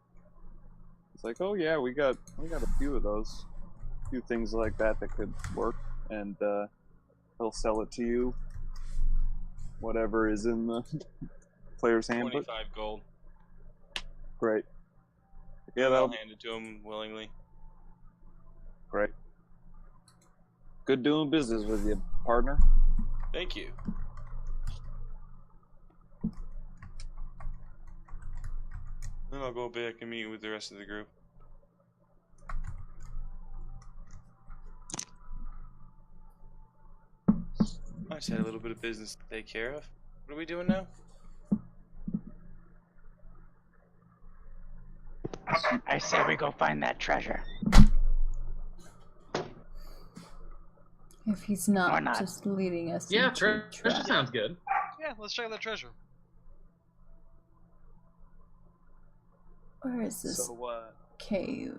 it's like, oh yeah, we got a few of those, a few things like that could work, and he'll sell it to you, whatever is in the player's handbook. 25 gold. Great. Yeah, I'll hand it to him willingly. Great. good doing business with you, partner. Thank you. Then I'll go back and meet with the rest of the group. I just had a little bit of business to take care of. What are we doing now? I say we go find that treasure. If he's not, Or not. just leading us Yeah, into treasure trap. sounds good. Yeah, let's check out that treasure. Where is this So, cave?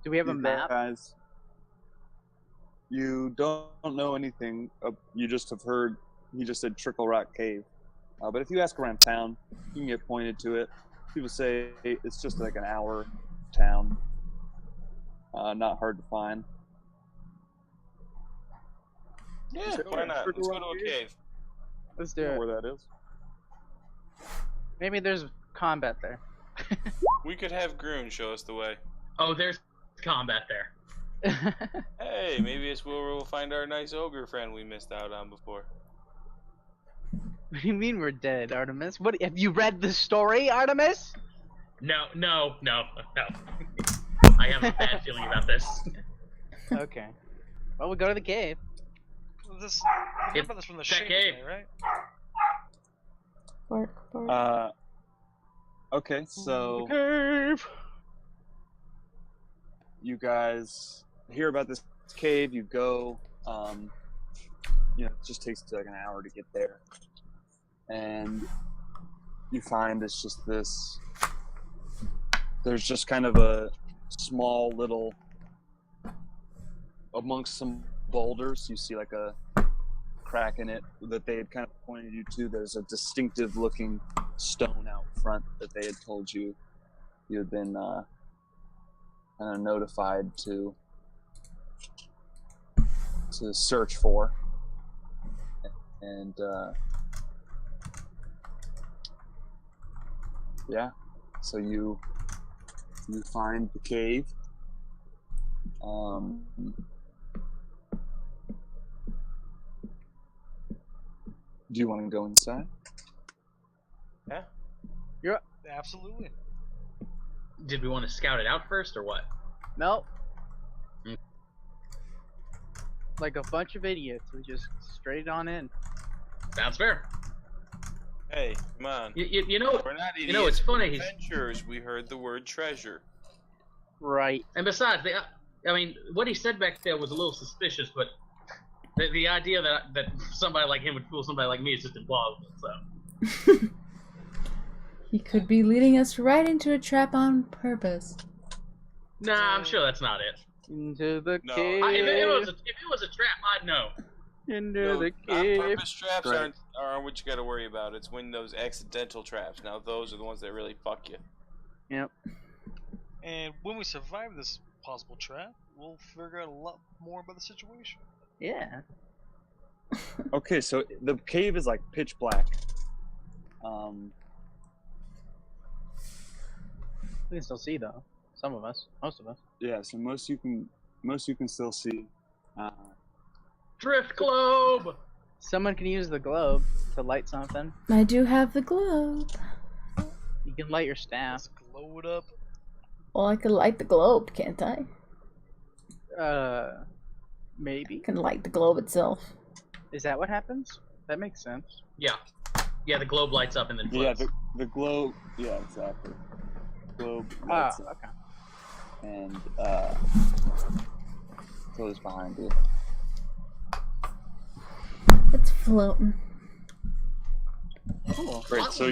Do we have a you map? guys, you don't know anything. You just have heard. He just said Trickle Rock Cave. But if you ask around town, you can get pointed to it. People say it's just like an hour town. Not hard to find. Yeah, why not? Let's go to a cave. Let's do You know it. where that is? Maybe there's combat there. We could have Groon show us the way. Oh, there's combat there. Hey, maybe it's where we'll find our nice ogre friend we missed out on before. What do you mean we're dead, Artemis? What have you read the story, Artemis? No. I have a bad feeling about this. Okay. Well, we'll go to the cave. This, I remember this from the that shape, cave. right? Bark. Okay, so Cave. you guys hear about this cave. You go. It just takes like an hour to get there, and you find it's just this. There's just kind of a small little amongst some boulders. You see like a crack in it that they had kind of pointed you to. There's a distinctive looking stone out front that they had told you had been kind of notified to search for. And yeah, so you find the cave. Do you want to go inside? Yeah. Absolutely. Did we want to scout it out first, or what? Nope. Mm. Like a bunch of idiots, we just straight on in. Sounds fair. Hey, come on. You know, We're not idiots. you know, it's funny. We're adventurers. We heard the word treasure. Right. And besides, I mean, what he said back there was a little suspicious, but the idea that somebody like him would fool somebody like me is just implausible. So He could be leading us right into a trap on purpose. nah, I'm sure that's not it. Into the No. cave. If it was a trap, I'd know. Into the cave. On-purpose traps Right. aren't what you got to worry about. It's when those accidental traps. Now those are the ones that really fuck you. Yep. And when we survive this possible trap, we'll figure out a lot more about the situation. Yeah. Okay, so the cave is like pitch black. We can still see though. Some of us. Most of us. Yeah, so most you can still see. Drift globe. Someone can use the globe to light something. I do have the globe. You can light your staff. Let's glow it up. Well, I could light the globe, can't I? Maybe. I can light the globe itself. Is that what happens? That makes sense. Yeah, the globe lights up and then Yeah, floats. the globe. Yeah, exactly. Globe Ah, lights up okay. and goes behind you. It's floating. Cool. Great. So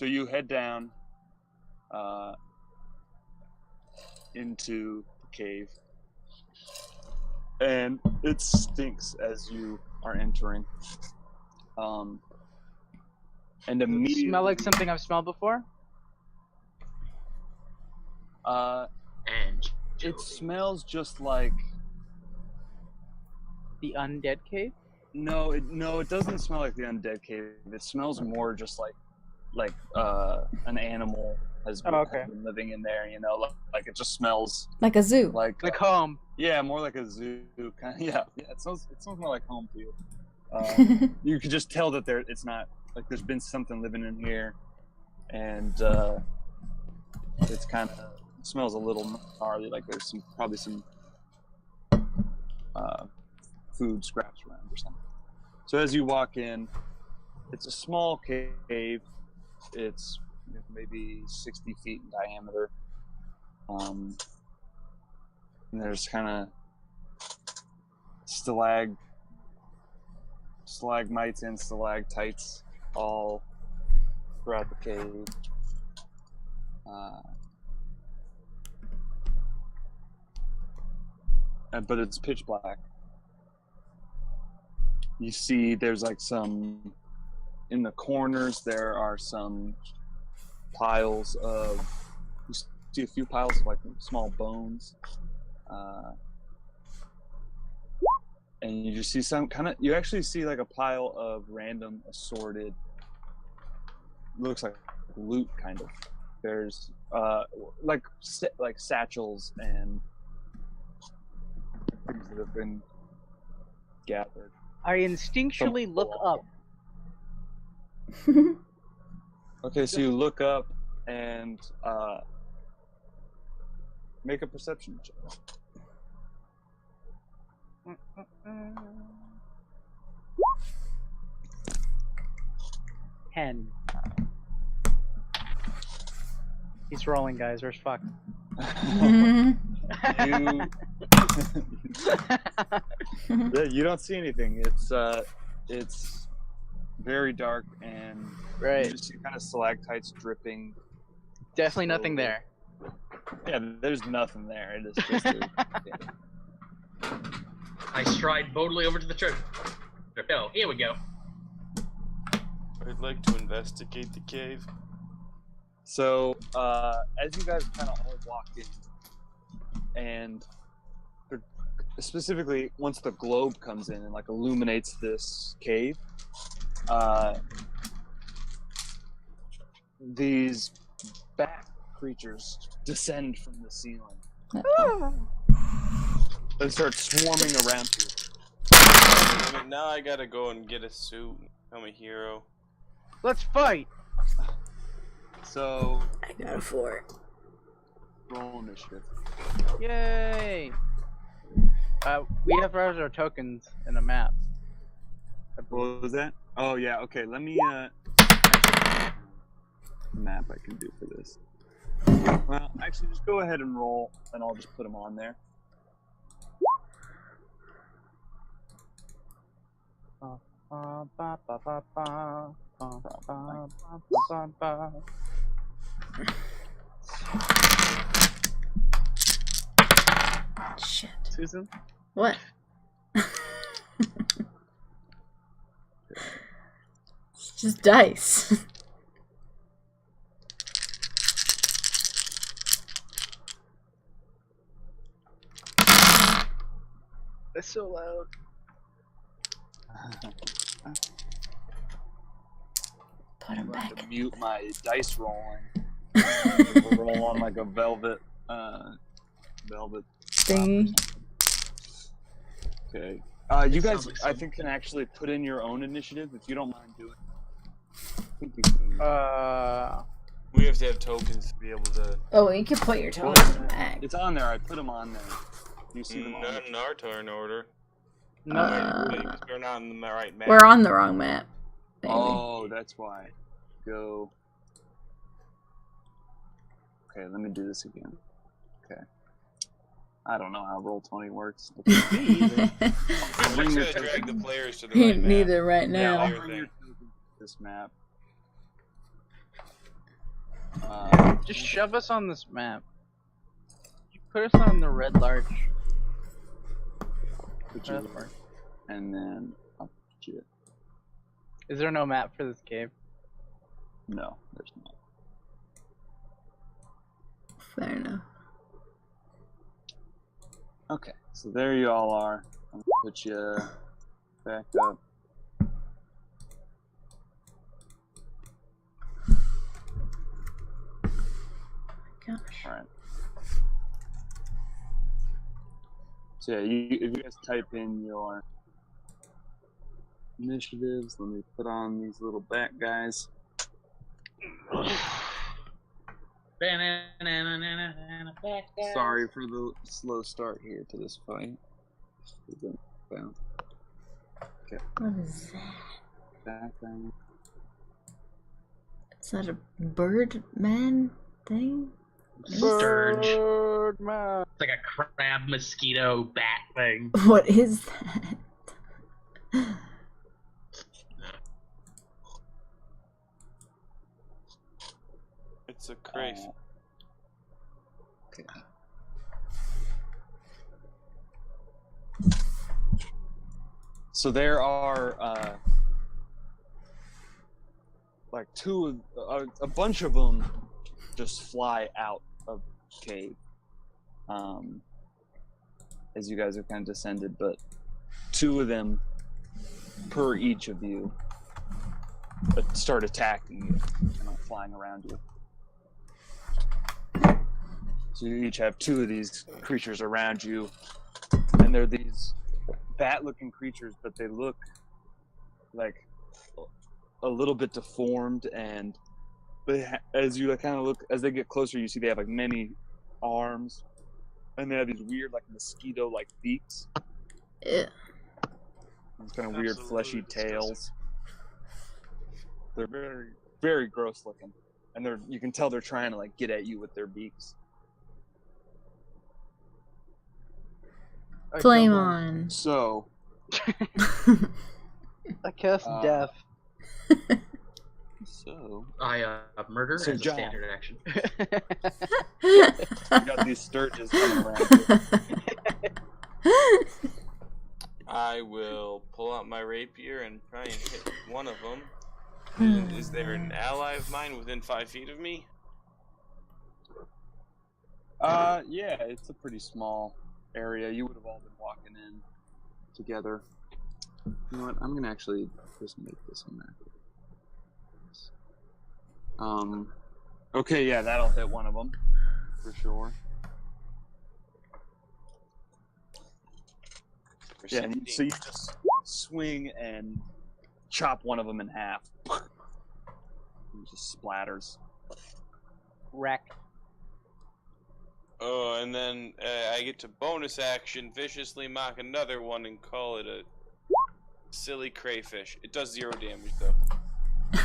you head down into the cave, and it stinks as you are entering. And Does it immediately smell like something I've smelled before? And it smells just like The undead cave? no, it doesn't smell like the undead cave. It smells more just like like an animal has been, has been living in there. You know, like it just smells like a zoo. Like home. Yeah, more like a zoo. Kind of, yeah. It smells more like home to you. You could just tell that it's not like there's been something living in here, and it's kind of smells a little gnarly. Like there's probably some food scraps around or something. So as you walk in, it's a small cave. It's maybe 60 feet in diameter. And there's kind of stalagmites and stalactites all throughout the cave. But it's pitch black. You see there's like some, in the corners there are some piles of, you see a few piles of like small bones. And you just see some kind of, you actually see like a pile of random assorted, looks like loot kind of. There's like satchels and things that have been gathered. I instinctually look up. Okay, so you look up and make a perception check. 10. He's rolling, guys. We're fucked. You don't see anything. It's very dark and you just see kind of stalactites dripping. Definitely nothing there. Yeah, there's nothing there. It is just I stride boldly over to the treasure. Oh, here we go. I'd like to investigate the cave. So, as you guys kind of all walk in, and specifically once the globe comes in and like illuminates this cave, these bat creatures descend from the ceiling. They start swarming around you. I mean, now I gotta go and get a suit. I'm a hero. Let's fight! So... I got a 4. Roll initiative. Yay! We have our tokens in a map. What was that? Oh yeah, okay, let me, map I can do for this. Well, actually, just go ahead and roll, and I'll just put them on there. Shit. Susan? What? It's just dice. That's so loud. Put him back. To mute my dice rolling. Roll on like a velvet thingy. Okay. You guys, I think, can actually put in your own initiative if you don't mind doing it. I think you can. We have to have tokens to be able to. Oh, you can put your tokens back. It's on there. I put them on there. You see them Not in our turn order. No. We're not on the right map. We're on the wrong map. Maybe. Oh, that's why. Go. Okay, let me do this again. Okay. I don't know how Roll20 works. I'm just gonna drag the players to the right map. Neither right now. I'll bring your tokens to this map. Just shove us on this map. You put us on the red large. And then I'll put you. Is there no map for this cave? No, there's not. Fair enough. Okay, so there you all are. I'm gonna put you back up. gosh. All right. So yeah, if you guys type in your initiatives, let me put on these little bat guys. Sorry for the slow start here to this fight. Okay. What is that? Bat thing. Is that a Birdman thing? Sturge. Birdman. It's like a crab mosquito bat thing. What is that? It's a crayfish. Okay. So there are like a bunch of them just fly out of the cave as you guys have kind of descended, but 2 of them per each of you start attacking you, flying around you. So you each have 2 of these creatures around you, and they're these bat-looking creatures, but they look like a little bit deformed, and as you kind of look, as they get closer, you see they have like many arms, and they have these weird like mosquito-like beaks. Yeah. These kind of weird fleshy tails. They're very, very gross looking, and you can tell they're trying to like get at you with their beaks. Flame on. So, I cast death. So I murder So as a John. standard action. you got these sturges coming around you. I will pull out my rapier and try and hit one of them. Is there an ally of mine within 5 feet of me? Yeah, it's a pretty small area. You would have all been walking in together. You know what? I'm gonna actually just make this a map. Okay, yeah, that'll hit one of them for sure. Yeah, and so you just swing and chop one of them in half. It just splatters. Wreck. Oh, and then I get to bonus action, viciously mock another one and call it a silly crayfish. It does 0 damage though.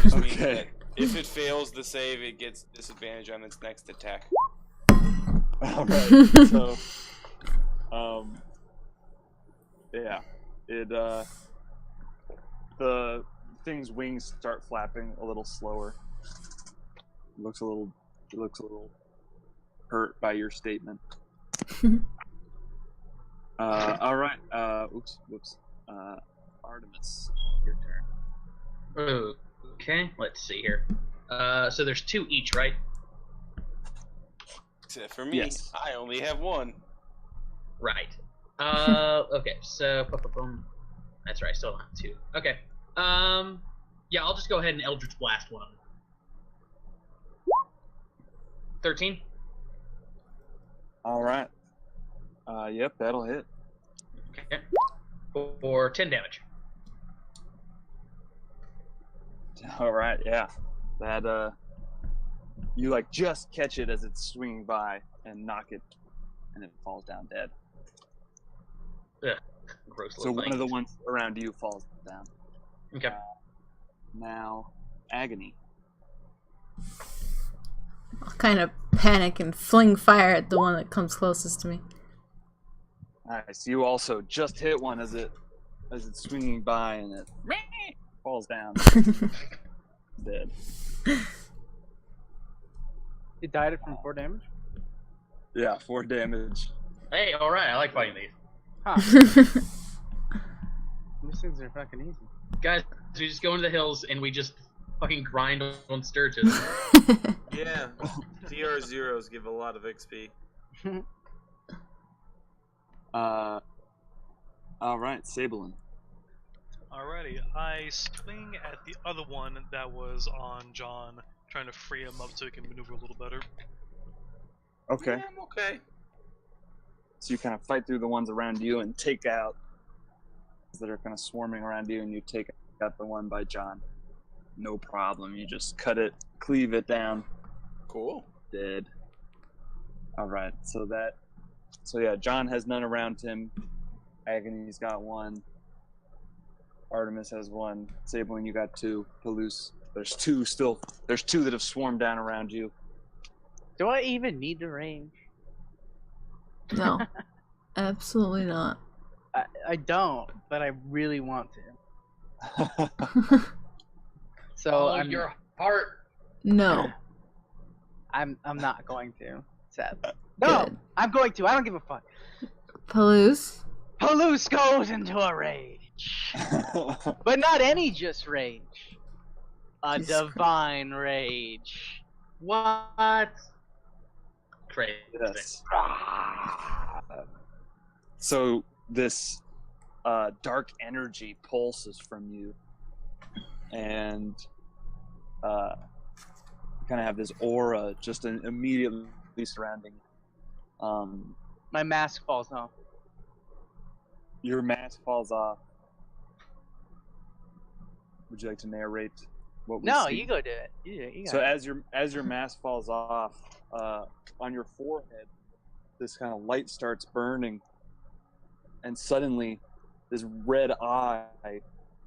Just means that if it fails the save, it gets disadvantage on its next attack. Alright, so yeah. The thing's wings start flapping a little slower. It looks a little hurt by your statement. Alright, whoops. Artemis, your turn. Okay, let's see here. So there's 2 each, right? Except for me, Yes. I only have 1. Right. Okay, so that's right, I still have 2. Okay. Yeah, I'll just go ahead and Eldritch Blast one of them. 13. Alright. Yep, that'll hit. Okay. For 10 damage. Alright, yeah. That, you like just catch it as it's swinging by and knock it, and it falls down dead. Ugh, gross So little one thing. of the ones around you falls down. Okay. Now, Agony. I'll kind of panic and fling fire at the one that comes closest to me. Nice. You also just hit one as it's swinging by and it falls down. Dead. It died from 4 damage? Yeah, 4 damage. Hey, alright, I like fighting these. Huh. These things are fucking easy. Guys, we just go into the hills and we just fucking grind on sturges. Yeah, DR zeros give a lot of XP. Alright, Sabelin. Alrighty, I swing at the other one that was on John, trying to free him up so he can maneuver a little better. Okay. Yeah, I'm okay. So you kind of fight through the ones around you and take out that are kind of swarming around you, and you take out the one by John. No problem. You just cut it, cleave it down. Cool. Dead. All right. So yeah, John has none around him. Agony's got one. Artemis has one. Sabling, you got two. Palouse, there's two still. There's two that have swarmed down around you. Do I even need the range? No. Absolutely not. I don't, but I really want to. So Follow I'm your heart. No. I'm not going to. Seth. No, Good. I'm going to. I don't give a fuck. Palouse? Palouse goes into a rage, but not any just rage. A Jesus divine rage. What? Crazy. Yes. So this dark energy pulses from you, and you kind of have this aura just immediately surrounding you. My mask falls off. Your mask falls off. Would you like to narrate what we No, see? you go do it. You do it. You got So it. as your mask falls off, on your forehead, this kind of light starts burning, and suddenly, this red eye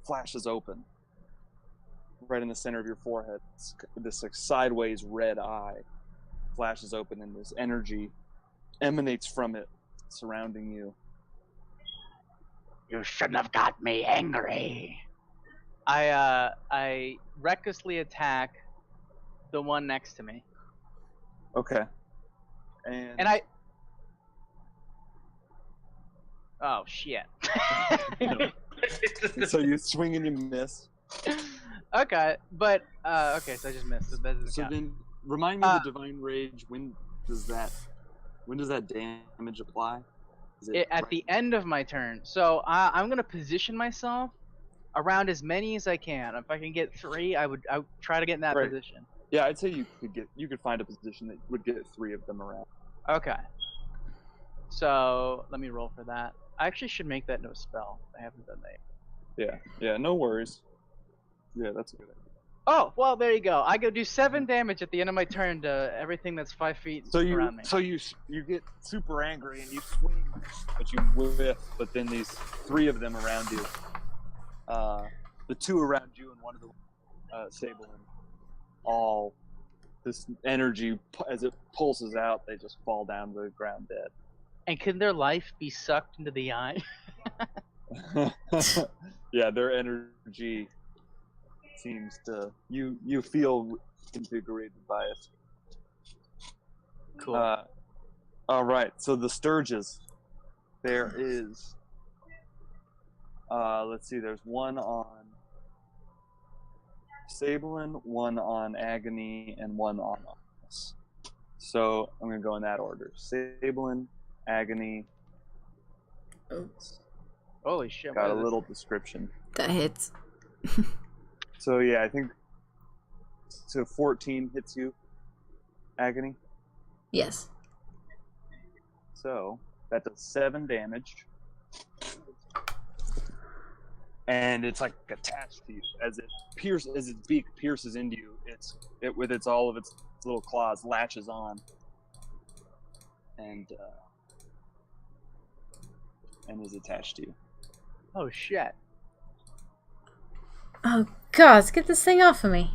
flashes open, right in the center of your forehead. This like sideways red eye flashes open, and this energy emanates from it, surrounding you. You shouldn't have got me angry. I recklessly attack the one next to me. Okay. And I. Oh shit. So you swing and you miss. Okay, but okay, so I just missed. So that doesn't So count. then, remind me the divine rage. When does that damage apply? Is it At the end of my turn. So I'm gonna position myself around as many as I can. If I can get 3, I would try to get in that Right. position. Yeah, I'd say you could find a position that would get 3 of them around. Okay. So let me roll for that. I actually should make that no spell. I haven't done that. Yeah, no worries. Yeah, that's a good idea. Oh, well, there you go. I go do 7 damage at the end of my turn to everything that's 5 feet around me. So you get super angry and you swing, but you whiff. But then these 3 of them around you, the 2 around you and one of the Sable, all this energy as it pulses out, they just fall down to the ground dead. And can their life be sucked into the eye? Yeah, their energy seems to you feel invigorated by it. Cool. All right, so the Sturges. There is. Let's see. There's one on Sablin, one on Agony, and one on us. So I'm gonna go in that order: Sablin, Agony. Oops. Holy shit. Got a what is little description. That hits. So yeah, I think. So 14 hits you, Agony. Yes. So that does 7 damage, and it's like attached to you as its beak pierces into you. It with all of its little claws latches on, and is attached to you. Oh shit. Oh, God, get this thing off of me.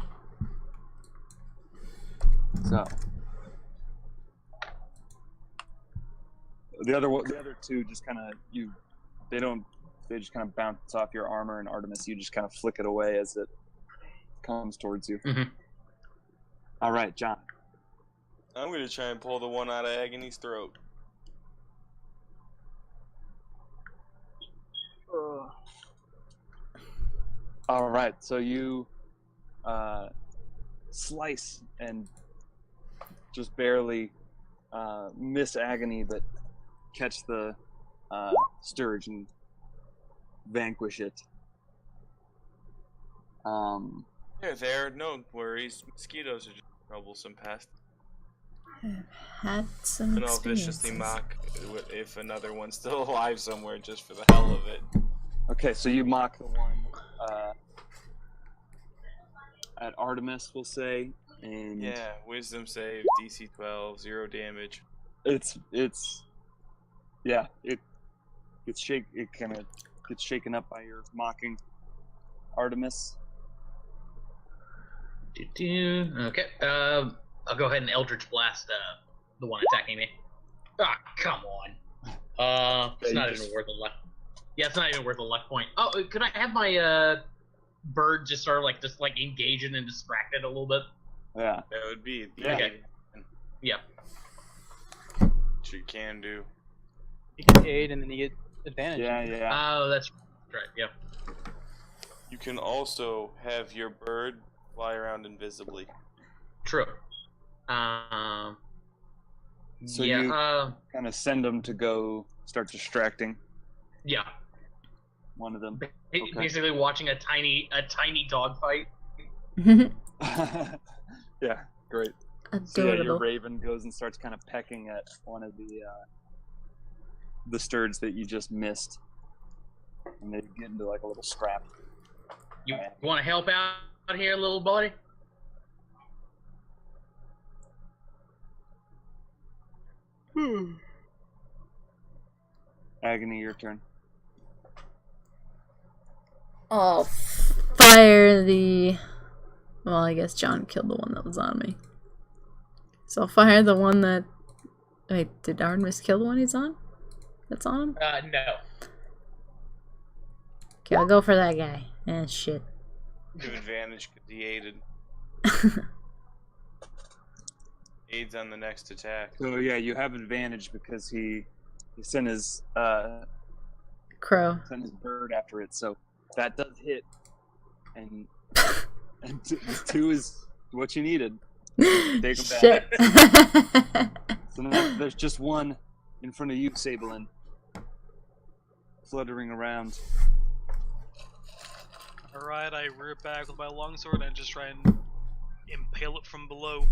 So the other 2 just kind of they just kind of bounce off your armor, and Artemis, you just kind of flick it away as it comes towards you. Mm-hmm. All right, John. I'm gonna try and pull the one out of Agony's throat. All right, so you slice and just barely miss Agony, but catch the Sturge and vanquish it. There, no worries. Mosquitoes are just troublesome pest. Had some And I'll viciously experiences. mock if another one's still alive somewhere just for the hell of it. Okay, so you mock the one at Artemis, we'll say, and Yeah, wisdom save, DC 12, 0 damage. it kind of gets shaken up by your mocking Artemis. Okay. I'll go ahead and Eldritch Blast the one attacking me. Ah, come on. It's not even worth a luck. Yeah, it's not even worth a luck point. Oh, could I have my bird just sort of like engaging and distracted a little bit? Yeah. That would be the Okay. Yeah. which you can do. You can aid and then you get advantage. Yeah. Oh, that's right. Yeah. You can also have your bird fly around invisibly. True. So yeah. you kind of send them to go start distracting Yeah. one of them. Basically, watching a tiny dog fight. Yeah, great. Adorable. So yeah, your raven goes and starts kind of pecking at one of the sturds that you just missed, and they get into like a little scrap. You want to help out here, little buddy? Agony, your turn. I'll fire the... Well, I guess John killed the one that was on me. So I'll fire the one that... Wait, did Artemis kill the one he's on? That's on him? No. Okay, I'll go for that guy. Shit. You have advantage because he aided. Aids on the next attack. So yeah, you have advantage because he sent his Crow. sent his bird after it. So that does hit, and two is what you needed. Take him Shit. So now there's just one in front of you, Sabelin, fluttering around. Alright, I rear back with my longsword and just try and impale it from below.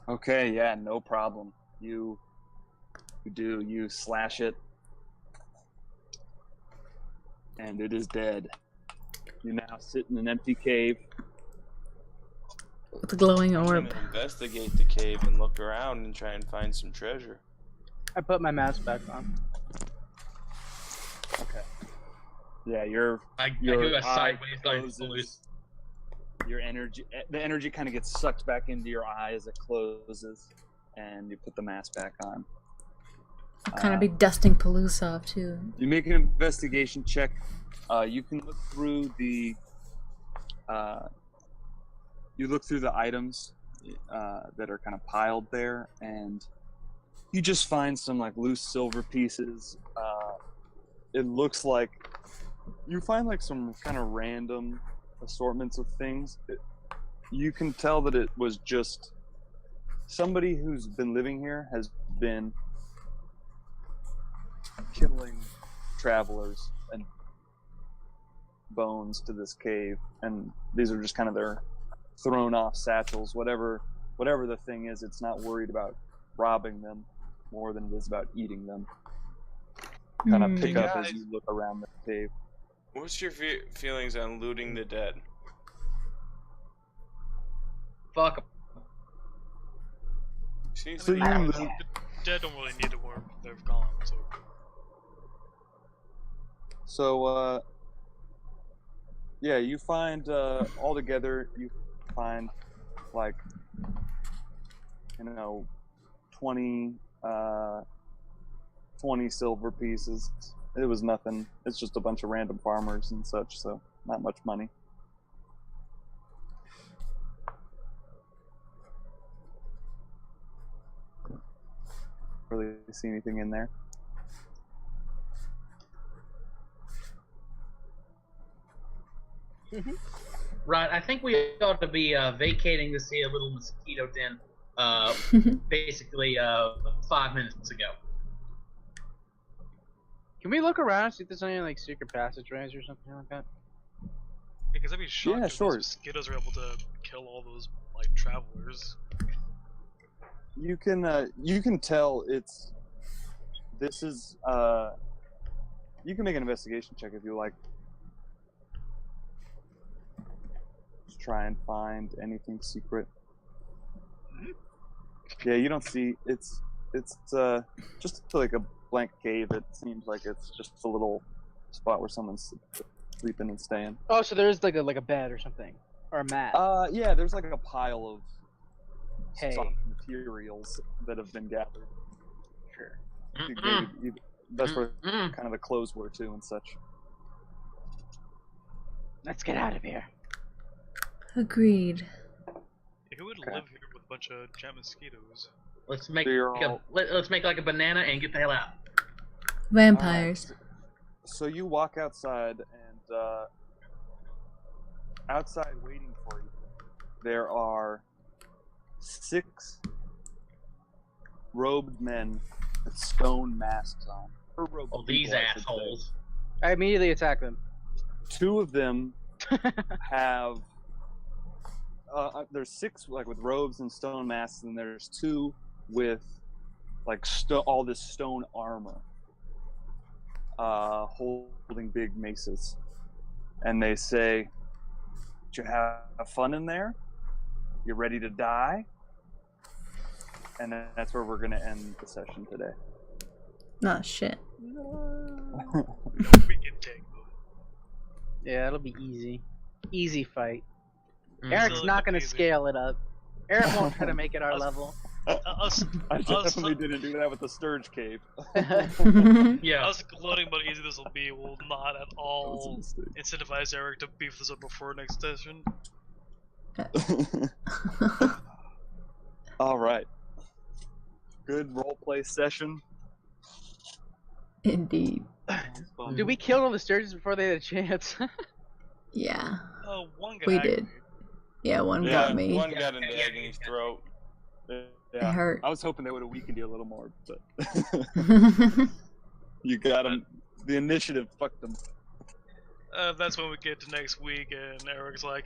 Okay, yeah, no problem. You slash it, and it is dead. You now sit in an empty cave. With the glowing I'm orb. gonna investigate the cave and look around and try and find some treasure. I put my mask back on. Okay. Yeah, your I do a eye sideways closes. salute. The energy kind of gets sucked back into your eye as it closes, and you put the mask back on. I'll kind of be dusting Palooza off too. You make an investigation check. You can look through the items that are kind of piled there, and you just find some like loose silver pieces. It looks like you find like some kind of random assortments of things. You can tell that it was just somebody who's been living here has been killing travelers and bones to this cave, and these are just kind of their thrown off satchels. Whatever the thing is, it's not worried about robbing them more than it is about eating them. Kind of pick up as you look around the cave. What's your feelings on looting the dead? Fuck 'em. Seems So to be you The dead don't really need to work, they've gone, so... So, yeah, you find, all together, you find, like, 20 silver pieces. It was nothing. It's just a bunch of random farmers and such, so not much money. Really see anything in there? Right, I think we ought to be vacating this here little mosquito den basically 5 minutes ago. Can we look around and see if there's any like secret passageways or something like that? Because I'd be shocked Yeah, if sure. those mosquitoes are able to kill all those like travelers. You can tell it's. This is You can make an investigation check if you like. Just try and find anything secret. Yeah, you don't see. It's just like a blank cave. It seems like it's just a little spot where someone's sleeping and staying. Oh, so there's like a bed or something, or a mat. Yeah, there's like a pile of Hay. soft materials that have been gathered. Sure. That's where kind of the clothes were too and such. Let's get out of here. Agreed. Who would live here with a bunch of giant mosquitoes? Let's make all... let's make like a banana and get the hell out. Vampires. So you walk outside, and outside waiting for you, there are 6 robed men with stone masks on. Oh, these assholes! I immediately attack them. 2 of them have. There's 6 like with robes and stone masks, and there's 2 with like all this stone armor, holding big maces, and they say, "Did you have fun in there? You ready to die?" And that's where we're gonna end the session today. Oh shit. We can take them. Yeah, it'll be easy. Easy fight. Mm. Eric's not gonna Easy. scale it up. Eric won't try to make it our level. I definitely didn't do that with the Sturge Cave. Yeah. Us gloating about how easy this will be will not at all incentivize Eric to beef this up before next session. All right. Good roleplay session. Indeed. Did we kill all the sturgeons before they had a chance? Yeah. One got We aggravated. did. Yeah, one got me. One got in the agony's throat. It Yeah. hurt. I was hoping they would have weakened you a little more, but you got them. The initiative fucked them. That's when we get to next week, and Eric's like,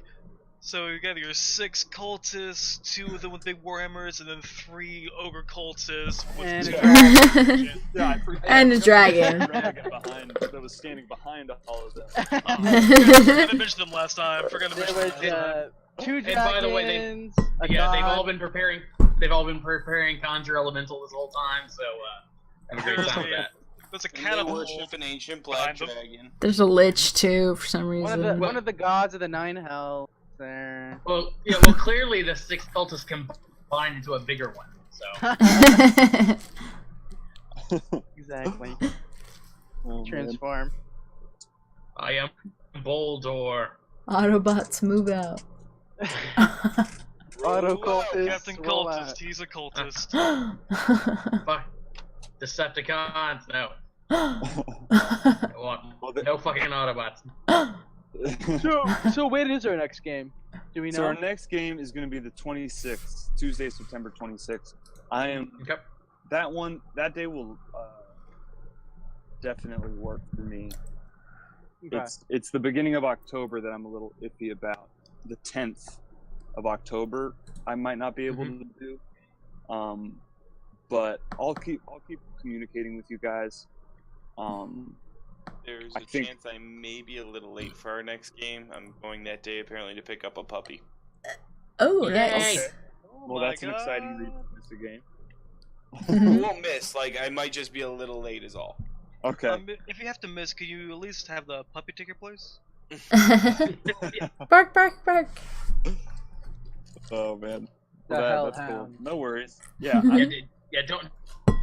so you got your 6 cultists, 2 of them with big warhammers, and then 3 ogre cultists with And a dragon. Yeah, I forgot. And a dragon. That was standing behind all of them. I mentioned them last time. Forgot to There mention was them last time. 2 dragons. And by the way, a Yeah, they've god. all been preparing. They've all been preparing conjure elemental this whole time. So have a great time with that. There's a They catapult. worship an ancient black behind them. dragon. There's a lich too for some reason. One of the gods of the 9 hells there. Well, yeah. Well, clearly the 6 cultists combined into a bigger one. So Exactly. Oh, man. Transform. I am Boldor. Autobots move out. Auto Roll cultist. Captain roll Cultist, out. he's a cultist. Fuck. Decepticons. No. No fucking Autobots. So when is our next game? Do we know? So our next game is going to be the 26th, Tuesday, September 26th. I am. Okay. That day will definitely work for me. Okay. It's the beginning of October that I'm a little iffy about. The 10th of October, I might not be able to do. But I'll keep communicating with you guys. There's I a think- chance I may be a little late for our next game. I'm going that day apparently to pick up a puppy. Oh, Yay. nice. Oh Well, my that's an exciting God. reason to miss a game. I won't miss. Like I might just be a little late, is all. Okay. If you have to miss, could you at least have the puppy take your place? Bark, bark, bark. Oh man. The That's cool. hellhound. No worries. Yeah. Yeah,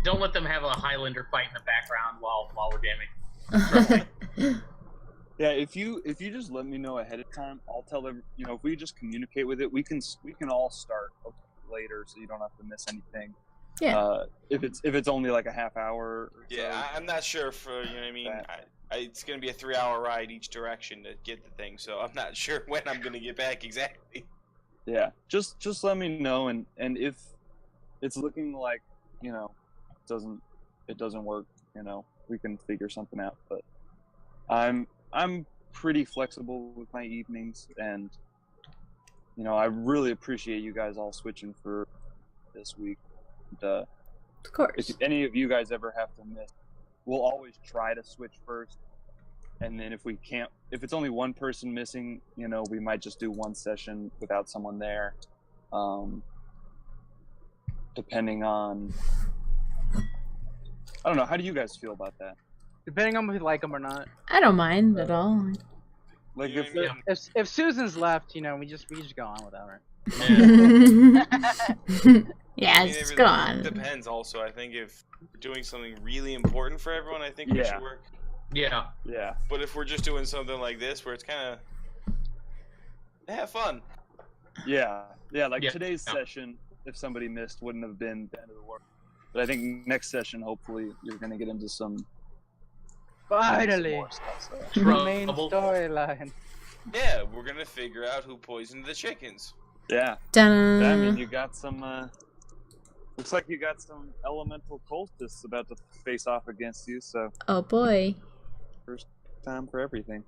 don't let them have a Highlander fight in the background while we're gaming. Yeah, if you just let me know ahead of time, I'll tell them. You know, if we just communicate with it, we can all start later, so you don't have to miss anything. Yeah. If it's only like a half hour. Or Yeah, I'm not sure for you know what I mean. It's gonna be a 3-hour ride each direction to get the thing, so I'm not sure when I'm gonna get back exactly. Yeah. Just let me know, and if it's looking like it doesn't work, we can figure something out. But I'm pretty flexible with my evenings, and I really appreciate you guys all switching for this week. And, of course. if any of you guys ever have to miss, we'll always try to switch first, and then if we can't, if it's only one person missing, we might just do one session without someone there, depending on. I don't know. How do you guys feel about that? Depending on if we like them or not. I don't mind at all. Like if Susan's left, we just go on without her. Yeah, it's gone. It depends. Also, I think if we're doing something really important for everyone, I think we should work. Yeah. Yeah. But if we're just doing something like this, where it's kind of have fun. Yeah. Like today's session, if somebody missed, wouldn't have been the end of the world. But I think next session, hopefully, you're gonna get into some. Finally, the main storyline. Yeah, we're gonna figure out who poisoned the chickens. Yeah. Dun. I mean, you got some. Looks like you got some elemental cultists about to face off against you. So. Oh boy. First time for everything.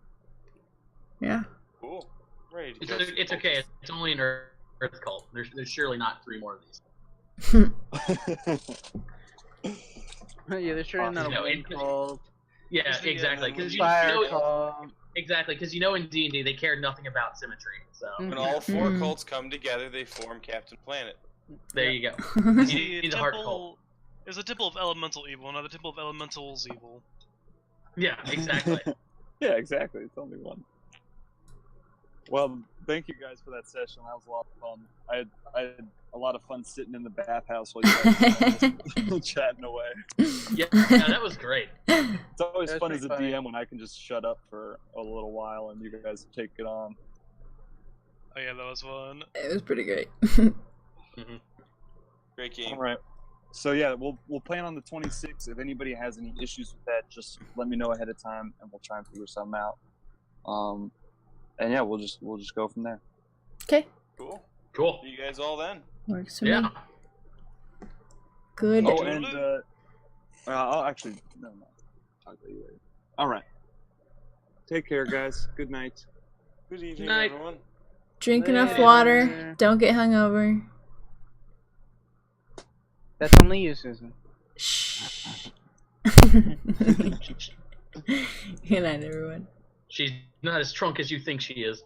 Yeah. Cool. Right. It's okay. It's only an earth cult. There's surely not 3 more of these. Yeah, there's surely not a wind cult. Yeah, exactly. Because exactly, because in D&D they care nothing about symmetry. So when all 4 cults come together, they form Captain Planet. There you go. You need a heart cult. There's a temple of elemental evil, not a temple of elementals evil. Yeah, exactly. Yeah, exactly. It's only one. Well, thank you guys for that session. That was a lot of fun. I had a lot of fun sitting in the bathhouse while you guys were chatting away. Yeah, that was great. It's always fun as a DM when I can just shut up for a little while and you guys take it on. Oh yeah, that was fun. It was pretty great. Great game. All right. So yeah, we'll plan on the 26th. If anybody has any issues with that, just let me know ahead of time, and we'll try and figure something out. And yeah, we'll just go from there. Okay. Cool. See you guys all then. Works for me. Good. Oh, and I'll actually no. Talk to you later. All right. Take care, guys. Good night. Good evening, night. everyone. Drink enough water. Don't get hungover. That's only you, Susan. Shh. Good night, everyone. She's not as drunk as you think she is.